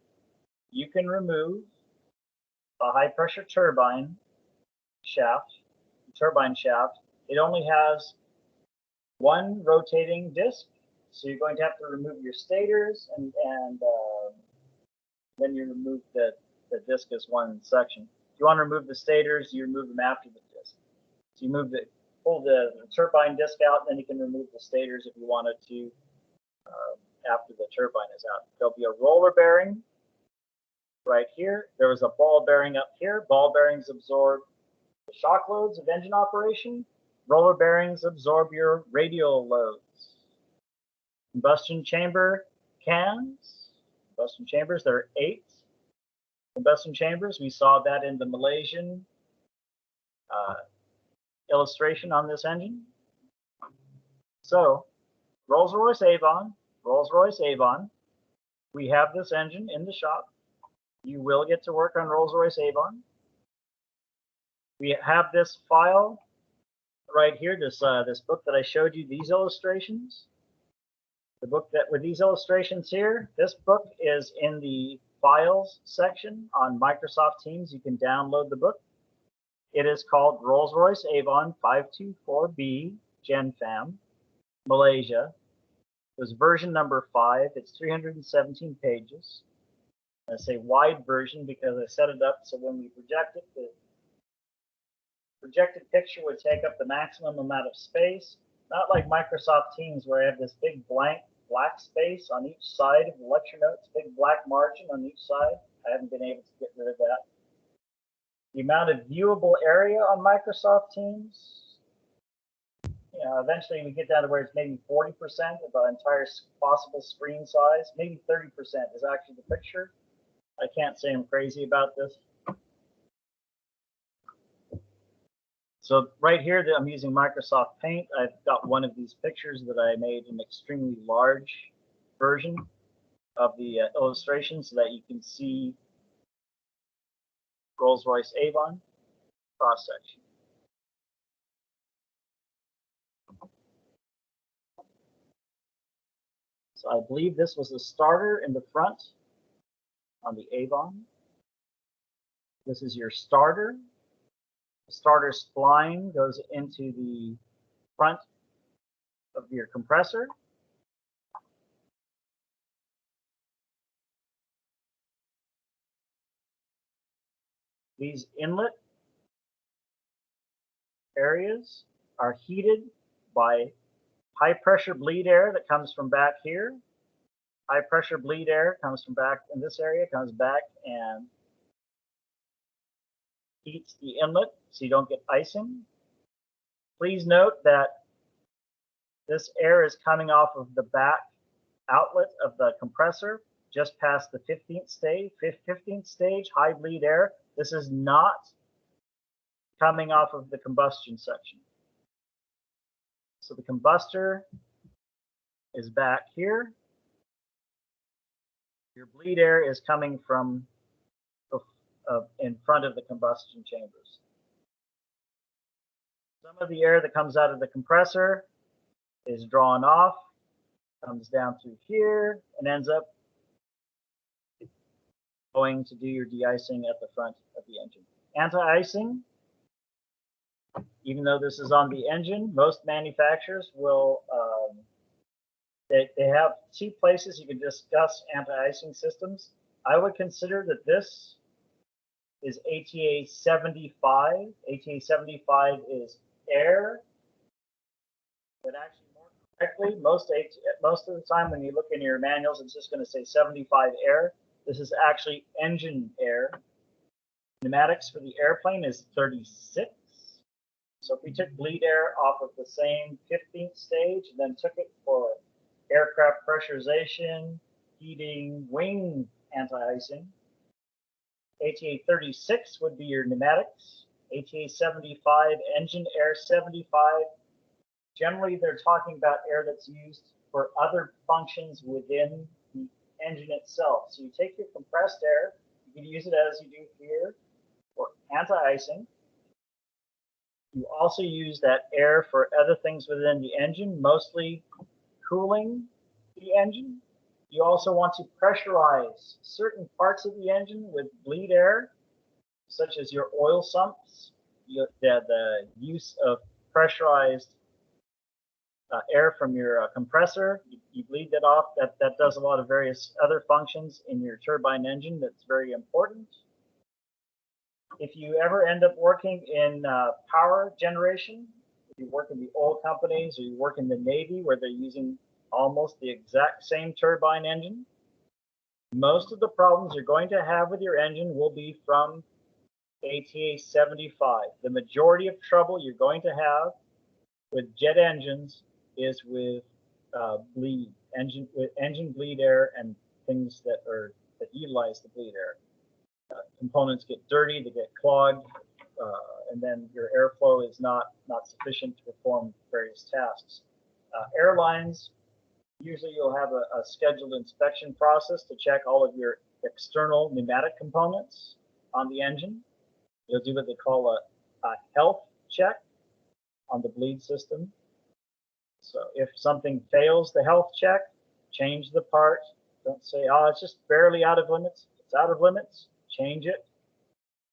you can remove a high pressure turbine shaft. It only has one rotating disc, so you're going to have to remove your stators and then you remove the disc as one section. If you want to remove the stators, you remove them after the disc. So you pull the turbine disc out, and then you can remove the stators if you wanted to after the turbine is out. There'll be a roller bearing right here. There was a ball bearing up here. Ball bearings absorb the shock loads of engine operation. Roller bearings absorb your radial loads. Combustion chamber cans. Combustion chambers, there are 8 combustion chambers. We saw that in the Malaysian illustration on this engine. So, Rolls-Royce Avon. We have this engine in the shop. You will get to work on Rolls-Royce Avon. We have this file right here, this book that I showed you, these illustrations. The book that with these illustrations here, this book is in the files section on Microsoft Teams. You can download the book. It is called Rolls-Royce Avon 524B GenFam, Malaysia. It was version number 5. It's 317 pages. I say wide version because I set it up so when we project it, the projected picture would take up the maximum amount of space. Not like Microsoft Teams where I have this big black space on each side of the lecture notes, big black margin on each side. I haven't been able to get rid of that. The amount of viewable area on Microsoft Teams, eventually we get down to where it's maybe 40% of the entire possible screen size. Maybe 30% is actually the picture. I can't say I'm crazy about this. So right here, I'm using Microsoft Paint. I've got one of these pictures that I made an extremely large version of the illustration so that you can see Rolls-Royce Avon cross section. So I believe this was the starter in the front on the Avon. This is your starter. The starter spline goes into the front of your compressor. These inlet areas are heated by high pressure bleed air that comes from back here. High pressure bleed air comes from back in this area, comes back and heats the inlet so you don't get icing. Please note that this air is coming off of the back outlet of the compressor just past the 15th stage, high bleed air. This is not coming off of the combustion section. So the combustor is back here. Your bleed air is coming from in front of the combustion chambers. Some of the air that comes out of the compressor is drawn off, comes down through here, and ends up going to do your de-icing at the front of the engine. Anti-icing, even though this is on the engine, most manufacturers will, they have 2 places you can discuss anti-icing systems. I would consider that this is ATA 75. ATA 75 is air, but actually more correctly, most of the time when you look in your manuals, it's just going to say 75 air. This is actually engine air. Pneumatics for the airplane is 36. So if we took bleed air off of the same 15th stage and then took it for aircraft pressurization, heating, wing anti-icing, ATA 36 would be your pneumatics. ATA 75, engine air 75. Generally, they're talking about air that's used for other functions within the engine itself. So you take your compressed air, you can use it as you do here for anti-icing. You also use that air for other things within the engine, mostly cooling the engine. You also want to pressurize certain parts of the engine with bleed air, such as your oil sumps. The use of pressurized air from your compressor, you bleed that off. That does a lot of various other functions in your turbine engine that's very important. If you ever end up working in power generation, if you work in the oil companies or you work in the Navy where they're using almost the exact same turbine engine, most of the problems you're going to have with your engine will be from ATA 75. The majority of trouble you're going to have with jet engines is with engine bleed air and things that utilize the bleed air. Components get dirty, they get clogged, and then your airflow is not sufficient to perform various tasks. Airlines, usually you'll have a scheduled inspection process to check all of your external pneumatic components on the engine. You'll do what they call a health check on the bleed system. So if something fails the health check, change the part. Don't say, oh, it's just barely out of limits. It's out of limits. Change it,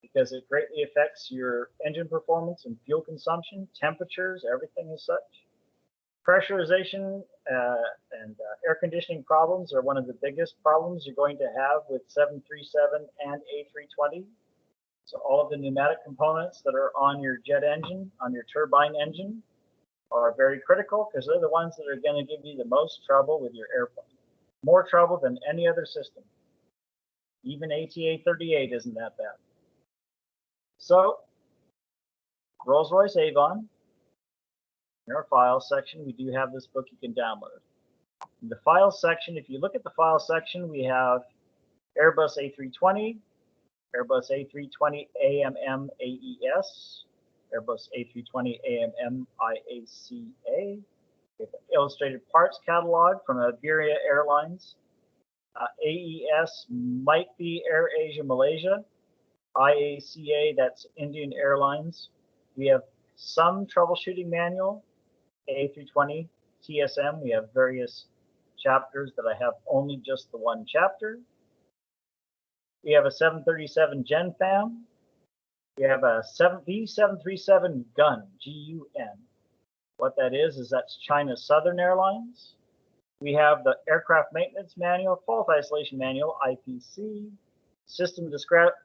because it greatly affects your engine performance and fuel consumption, temperatures, everything as such. Pressurization and air conditioning problems are one of the biggest problems you're going to have with 737 and A320. So all of the pneumatic components that are on your jet engine, on your turbine engine, are very critical because they're the ones that are going to give you the most trouble with your airplane. More trouble than any other system. Even ATA 38 isn't that bad. So, Rolls-Royce Avon, in our files section, we do have this book you can download. In the files section, if you look at the files section, we have Airbus A320, Airbus A320 AMM AES, Airbus A320 AMM IACA, illustrated parts catalog from Iberia Airlines. AES might be Air Asia Malaysia. IACA, that's Indian Airlines. We have some troubleshooting manual. A320 TSM, we have various chapters that I have only just the one chapter. We have a 737 Gen Fam. We have a B737 Gun, G-U-N. What that is that's China Southern Airlines. We have the Aircraft Maintenance Manual, Fault Isolation Manual, IPC, System Description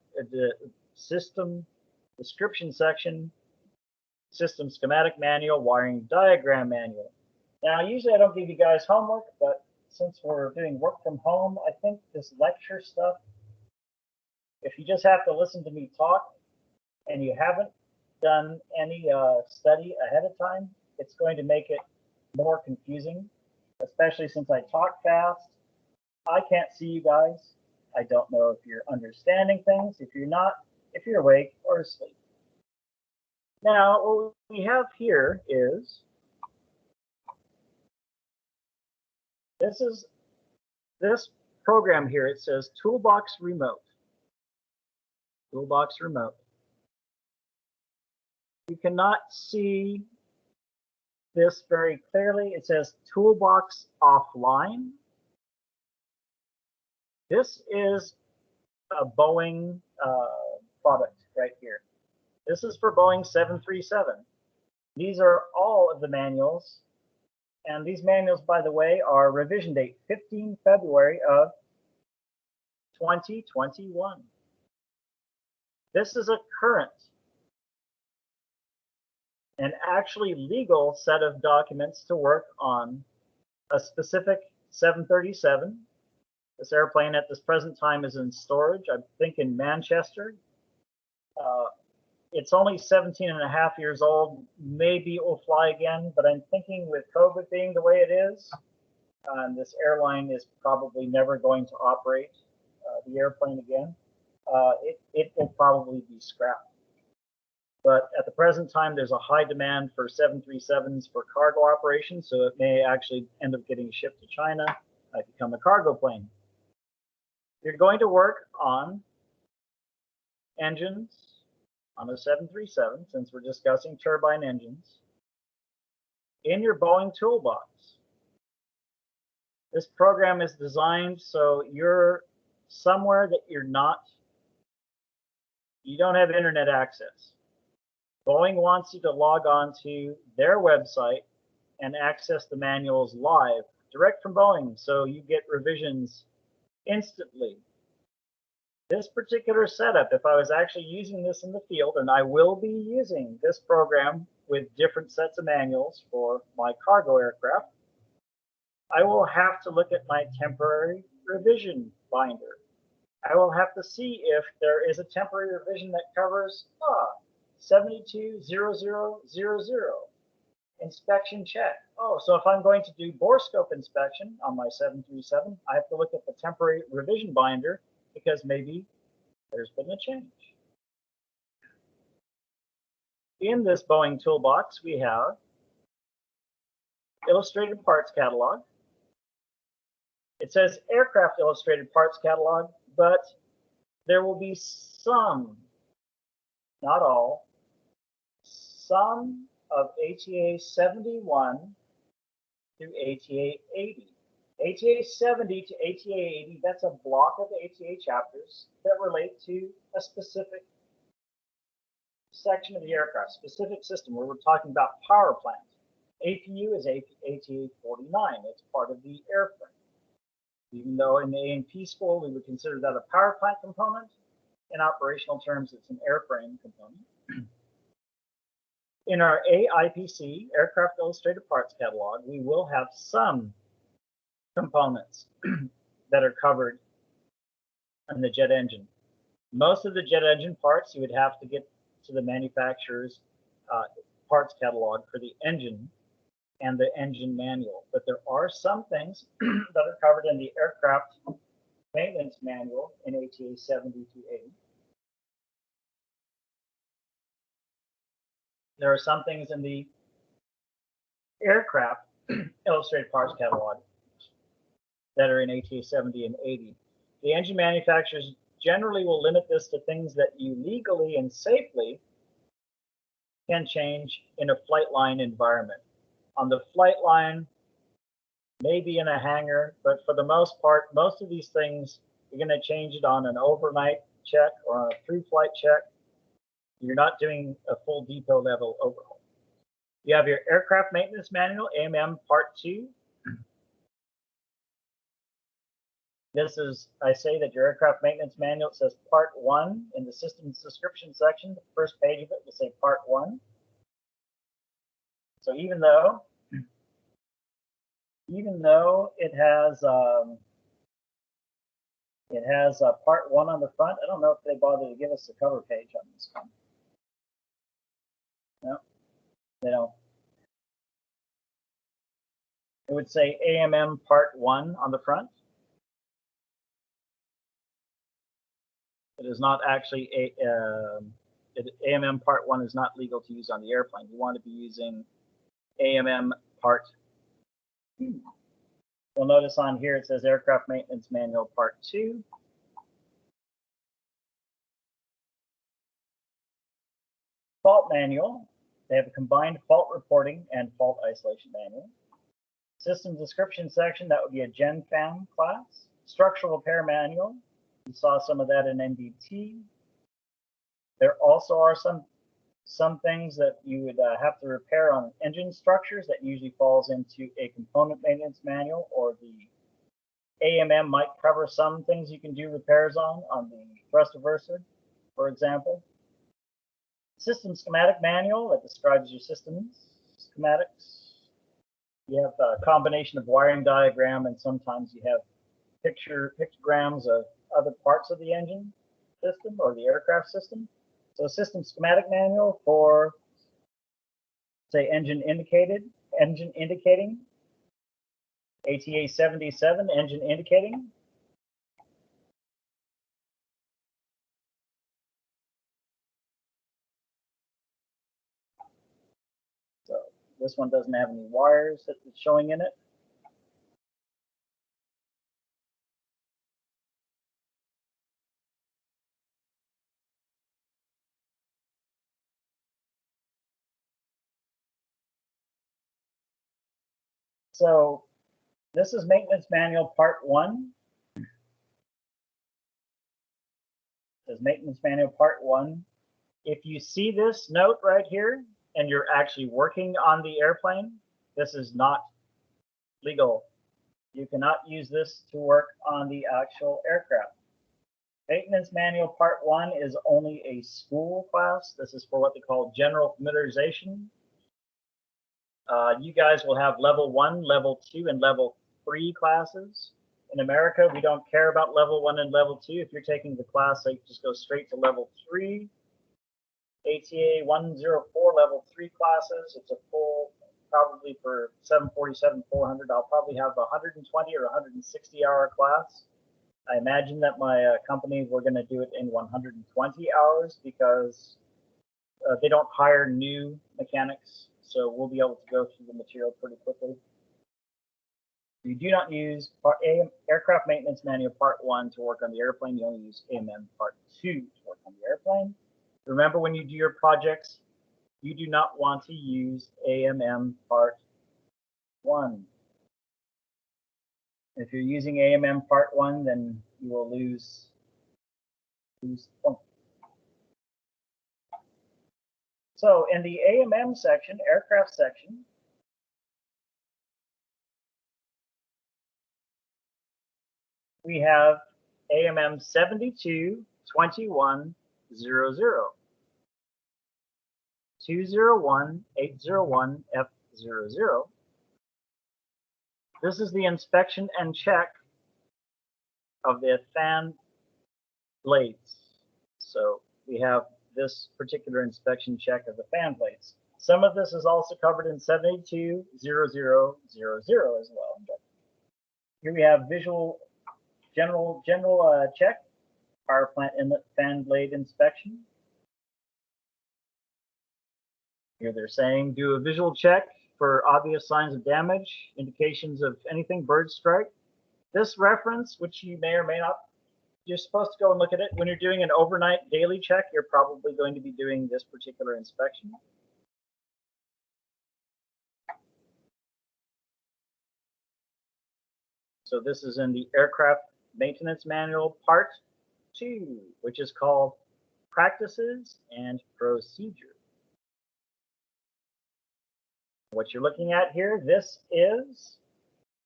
Section, System Schematic Manual, Wiring Diagram Manual. Now, usually I don't give you guys homework, but since we're doing work from home, I think this lecture stuff, if you just have to listen to me talk and you haven't done any study ahead of time, it's going to make it more confusing, especially since I talk fast. I can't see you guys. I don't know if you're understanding things, if you're not, if you're awake or asleep. Now, what we have here is, this program here. It says Toolbox Remote. Toolbox Remote. You cannot see this very clearly. It says Toolbox Offline. This is a Boeing product right here. This is for Boeing 737. These are all of the manuals. And these manuals, by the way, are revision date 15 February of 2021. This is a current and actually legal set of documents to work on a specific 737. This airplane at this present time is in storage, I think in Manchester. It's only 17 and a half years old. Maybe it will fly again, but I'm thinking with COVID being the way it is, this airline is probably never going to operate the airplane again. It will probably be scrapped. But at the present time, there's a high demand for 737s for cargo operations, so it may actually end up getting shipped to China, become a cargo plane. You're going to work on engines on a 737, since we're discussing turbine engines, in your Boeing toolbox. This program is designed so you're somewhere that you don't have internet access. Boeing wants you to log on to their website and access the manuals live, direct from Boeing, so you get revisions instantly. This particular setup, if I was actually using this in the field, and I will be using this program with different sets of manuals for my cargo aircraft, I will have to look at my temporary revision binder. I will have to see if there is a temporary revision that covers 720000. Inspection check. Oh, so if I'm going to do bore scope inspection on my 737, I have to look at the temporary revision binder because maybe there's been a change. In this Boeing toolbox, we have illustrated parts catalog. It says aircraft illustrated parts catalog, but there will be some, not all, some of ATA 71 through ATA 80. ATA 70 to ATA 80, that's a block of ATA chapters that relate to a specific section of the aircraft, specific system, where we're talking about power plant. APU is ATA 49. It's part of the airframe. Even though in the A&P school we would consider that a power plant component, in operational terms it's an airframe component. In our AIPC, Aircraft Illustrated Parts Catalog, we will have some components that are covered and the jet engine. Most of the jet engine parts you would have to get to the manufacturer's parts catalog for the engine and the engine manual. But there are some things that are covered in the aircraft maintenance manual in ATA 70 to 80. There are some things in the aircraft illustrated parts catalog that are in ATA 70 and 80. The engine manufacturers generally will limit this to things that you legally and safely can change in a flight line environment. On the flight line, maybe in a hangar, but for the most part, most of these things, you're going to change it on an overnight check or on a through-flight check. You're not doing a full depot level overhaul. You have your aircraft maintenance manual, AMM Part 2. This is, I say that your aircraft maintenance manual says Part 1 in the systems description section. The first page of it will say Part 1. So even though it has Part 1 on the front, I don't know if they bother to give us the cover page on this one. No, they don't. It would say AMM Part 1 on the front. It is not actually AMM Part 1 is not legal to use on the airplane. You want to be using AMM Part 2. You'll notice on here it says Aircraft Maintenance Manual Part 2. Fault manual. They have a combined fault reporting and fault isolation manual. System description section, that would be a GenFam class. Structural repair manual. You saw some of that in NDT. There also are some things that you would have to repair on engine structures that usually falls into a component maintenance manual, or the AMM might cover some things you can do repairs on the thrust reverser, for example. System schematic manual that describes your systems schematics. You have a combination of wiring diagram, and sometimes you have pictograms of other parts of the engine system or the aircraft system. So system schematic manual for, say, engine indicating, ATA 77, engine indicating. So this one doesn't have any wires that it's showing in it. So this is maintenance manual Part 1. It says maintenance manual Part 1. If you see this note right here and you're actually working on the airplane, this is not legal. You cannot use this to work on the actual aircraft. Maintenance manual Part 1 is only a school class. This is for what they call general familiarization. You guys will have level 1, level 2, and level 3 classes. In America, we don't care about level 1 and level 2. If you're taking the class, so you just go straight to level 3. ATA 104 level 3 classes. It's a full, probably for 747-400, I'll probably have a 120 or 160 hour class. I imagine that my company, we're going to do it in 120 hours because they don't hire new mechanics. So we'll be able to go through the material pretty quickly. You do not use Aircraft Maintenance Manual Part 1 to work on the airplane. You only use AMM Part 2 to work on the airplane. Remember, when you do your projects, you do not want to use AMM Part 1. If you're using AMM Part 1, then you will lose point. So in the AMM section, aircraft section, we have AMM 722100, 201801F00. This is the inspection and check of the fan blades. So we have this particular inspection check of the fan blades. Some of this is also covered in 782.00.00 as well. Here we have visual general check, power plant inlet fan blade inspection. Here they're saying do a visual check for obvious signs of damage, indications of anything bird strike. This reference, which you may or may not, you're supposed to go and look at it. When you're doing an overnight daily check, you're probably going to be doing this particular inspection. So this is in the Aircraft Maintenance Manual Part 2, which is called Practices and Procedure. What you're looking at here, this is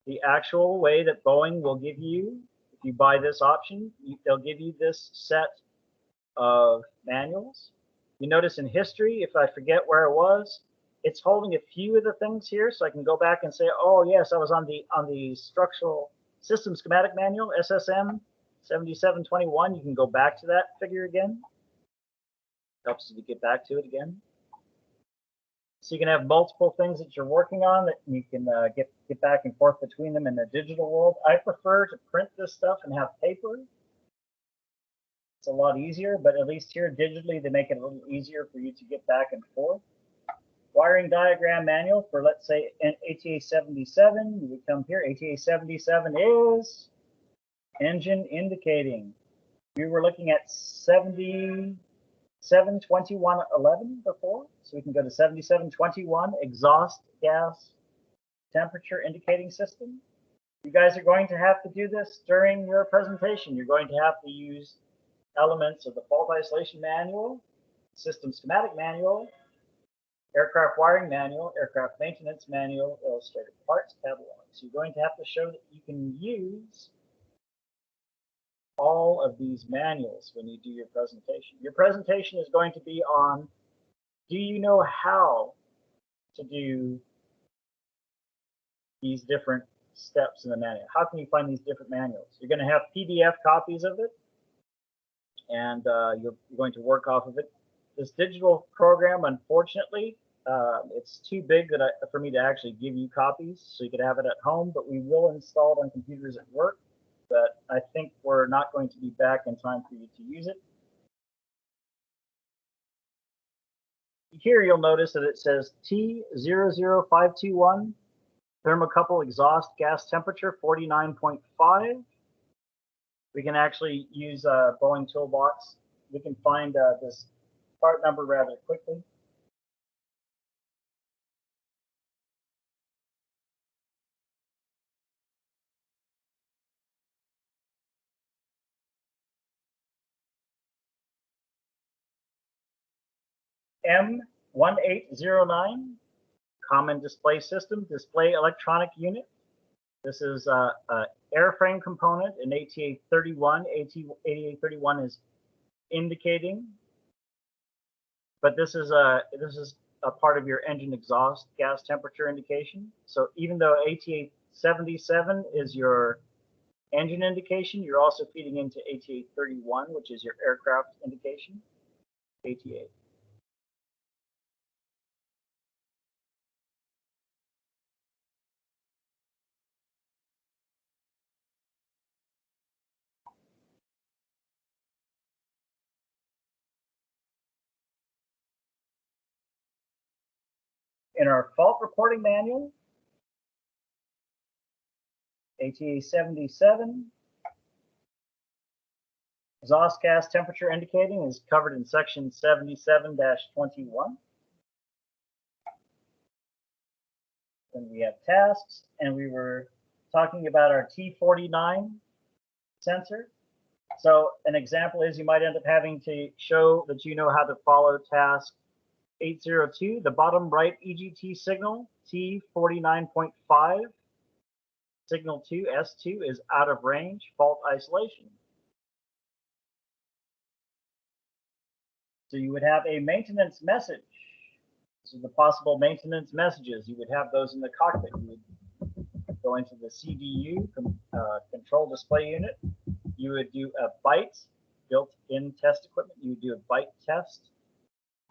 the actual way that Boeing will give you, if you buy this option, they'll give you this set of manuals. You notice in history, if I forget where it was, it's holding a few of the things here, so I can go back and say, oh yes, I was on the Structural System Schematic Manual, SSM 7721. You can go back to that figure again. Helps you to get back to it again. So you can have multiple things that you're working on that you can get back and forth between them in the digital world. I prefer to print this stuff and have paper. It's a lot easier, but at least here digitally they make it a little easier for you to get back and forth. Wiring diagram manual for, let's say, an ATA 77. You would come here. ATA 77 is engine indicating. We were looking at 772111 before, so we can go to 7721 exhaust gas temperature indicating system. You guys are going to have to do this during your presentation. You're going to have to use elements of the fault isolation manual, system schematic manual, aircraft wiring manual, aircraft maintenance manual, illustrated parts catalog. So you're going to have to show that you can use all of these manuals when you do your presentation. Your presentation is going to be on, do you know how to do these different steps in the manual? How can you find these different manuals? You're going to have PDF copies of it, and you're going to work off of it. This digital program, unfortunately, it's too big for me to actually give you copies, so you could have it at home, but we will install it on computers at work. But I think we're not going to be back in time for you to use it. Here you'll notice that it says T00521, thermocouple exhaust gas temperature 49.5. We can actually use Boeing Toolbox. We can find this part number rather quickly. M1809, Common Display System, Display Electronic Unit. This is an airframe component in ATA 31. ATA 31 is indicating, but this is a part of your engine exhaust gas temperature indication. So even though ATA 77 is your engine indication, you're also feeding into ATA 31, which is your aircraft indication, ATA. In our fault reporting manual, ATA 77, exhaust gas temperature indicating is covered in section 77-21. Then we have tasks, and we were talking about our T49 sensor. So an example is you might end up having to show that you know how to follow task 802, the bottom right EGT signal, T49.5, signal 2, S2 is out of range, fault isolation. So you would have a maintenance message. So the possible maintenance messages, you would have those in the cockpit. You would go into the CDU, control display unit. You would do a byte built-in test equipment. You would do a bite test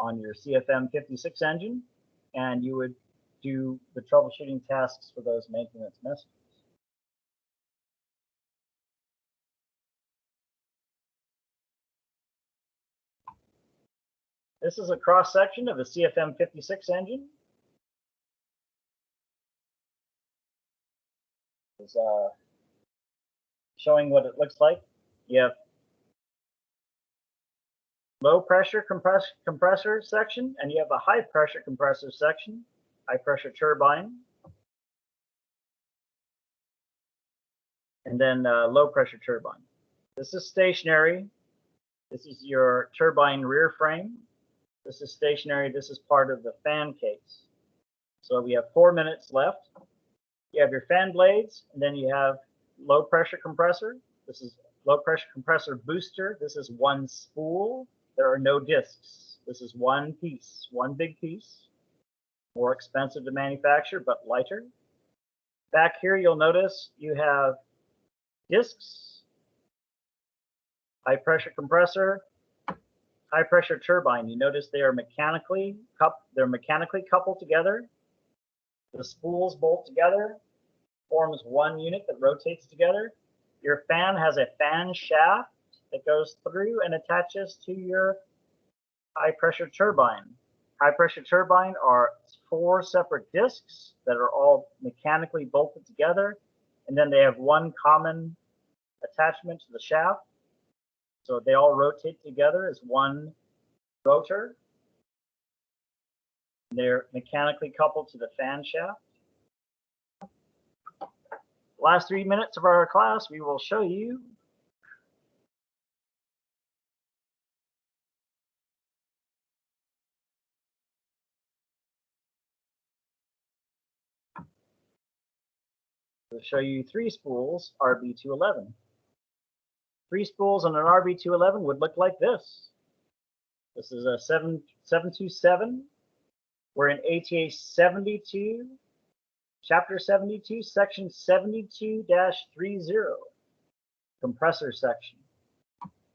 on your CFM 56 engine, and you would do the troubleshooting tasks for those maintenance messages. This is a cross-section of a CFM 56 engine. It's showing what it looks like. You have low pressure compressor section, and you have a high pressure compressor section, high pressure turbine, and then low pressure turbine. This is stationary. This is your turbine rear frame. This is stationary. This is part of the fan case. So we have 4 minutes left. You have your fan blades, and then you have low pressure compressor. This is low pressure compressor booster. This is one spool. There are no discs. This is one piece, one big piece. More expensive to manufacture, but lighter. Back here, you'll notice you have discs, high pressure compressor, high pressure turbine. You notice they are mechanically coupled together. The spools bolt together, forms one unit that rotates together. Your fan has a fan shaft that goes through and attaches to your high pressure turbine. High pressure turbine are 4 separate discs that are all mechanically bolted together, and then they have one common attachment to the shaft. So they all rotate together as one rotor. They're mechanically coupled to the fan shaft. Last 3 minutes of our class, we will show you three spools RB211. 3 spools on an RB211 would look like this. This is a 727. We're in ATA 72, Chapter 72, Section 72-30, compressor section.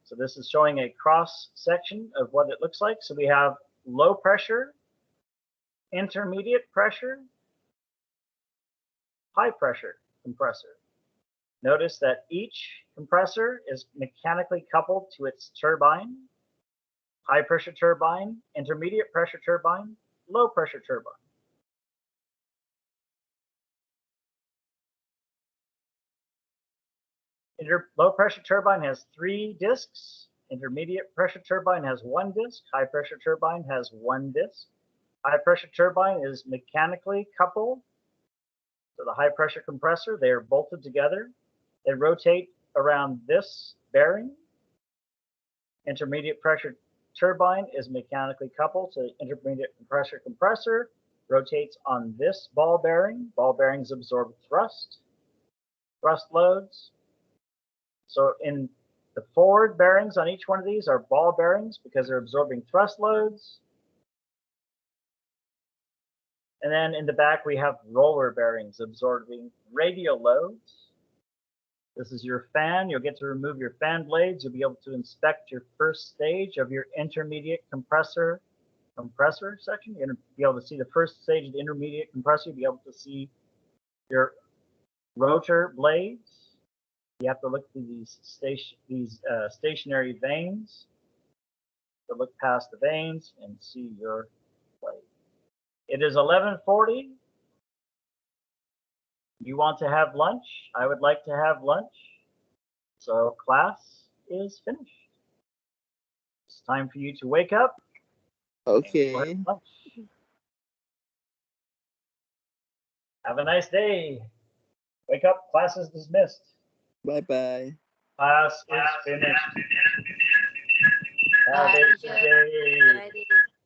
So this is showing a cross section of what it looks like. So we have low pressure, intermediate pressure, high pressure compressor. Notice that each compressor is mechanically coupled to its turbine. High pressure turbine, intermediate pressure turbine, low pressure turbine. Low pressure turbine has 3 discs. Intermediate pressure turbine has 1 disc. High pressure turbine has 1 disc. High pressure turbine is mechanically coupled to the high pressure compressor. They are bolted together. They rotate around this bearing. Intermediate pressure turbine is mechanically coupled to the intermediate pressure compressor. Rotates on this ball bearing. Ball bearings absorb thrust loads. So in the forward bearings on each one of these are ball bearings because they're absorbing thrust loads. And then in the back, we have roller bearings absorbing radial loads. This is your fan. You'll get to remove your fan blades. You'll be able to inspect your first stage of your intermediate compressor section. You're going to be able to see the first stage of the intermediate compressor. You'll be able to see your rotor blades. You have to look through these stationary vanes. To look past the vanes and see your blade. It is 11:40. You want to have lunch? I would like to have lunch. So class is finished. It's time for you to wake up. Okay. Have a nice day. Wake up. Class is dismissed. Bye-bye. Class is finished. Have a good day.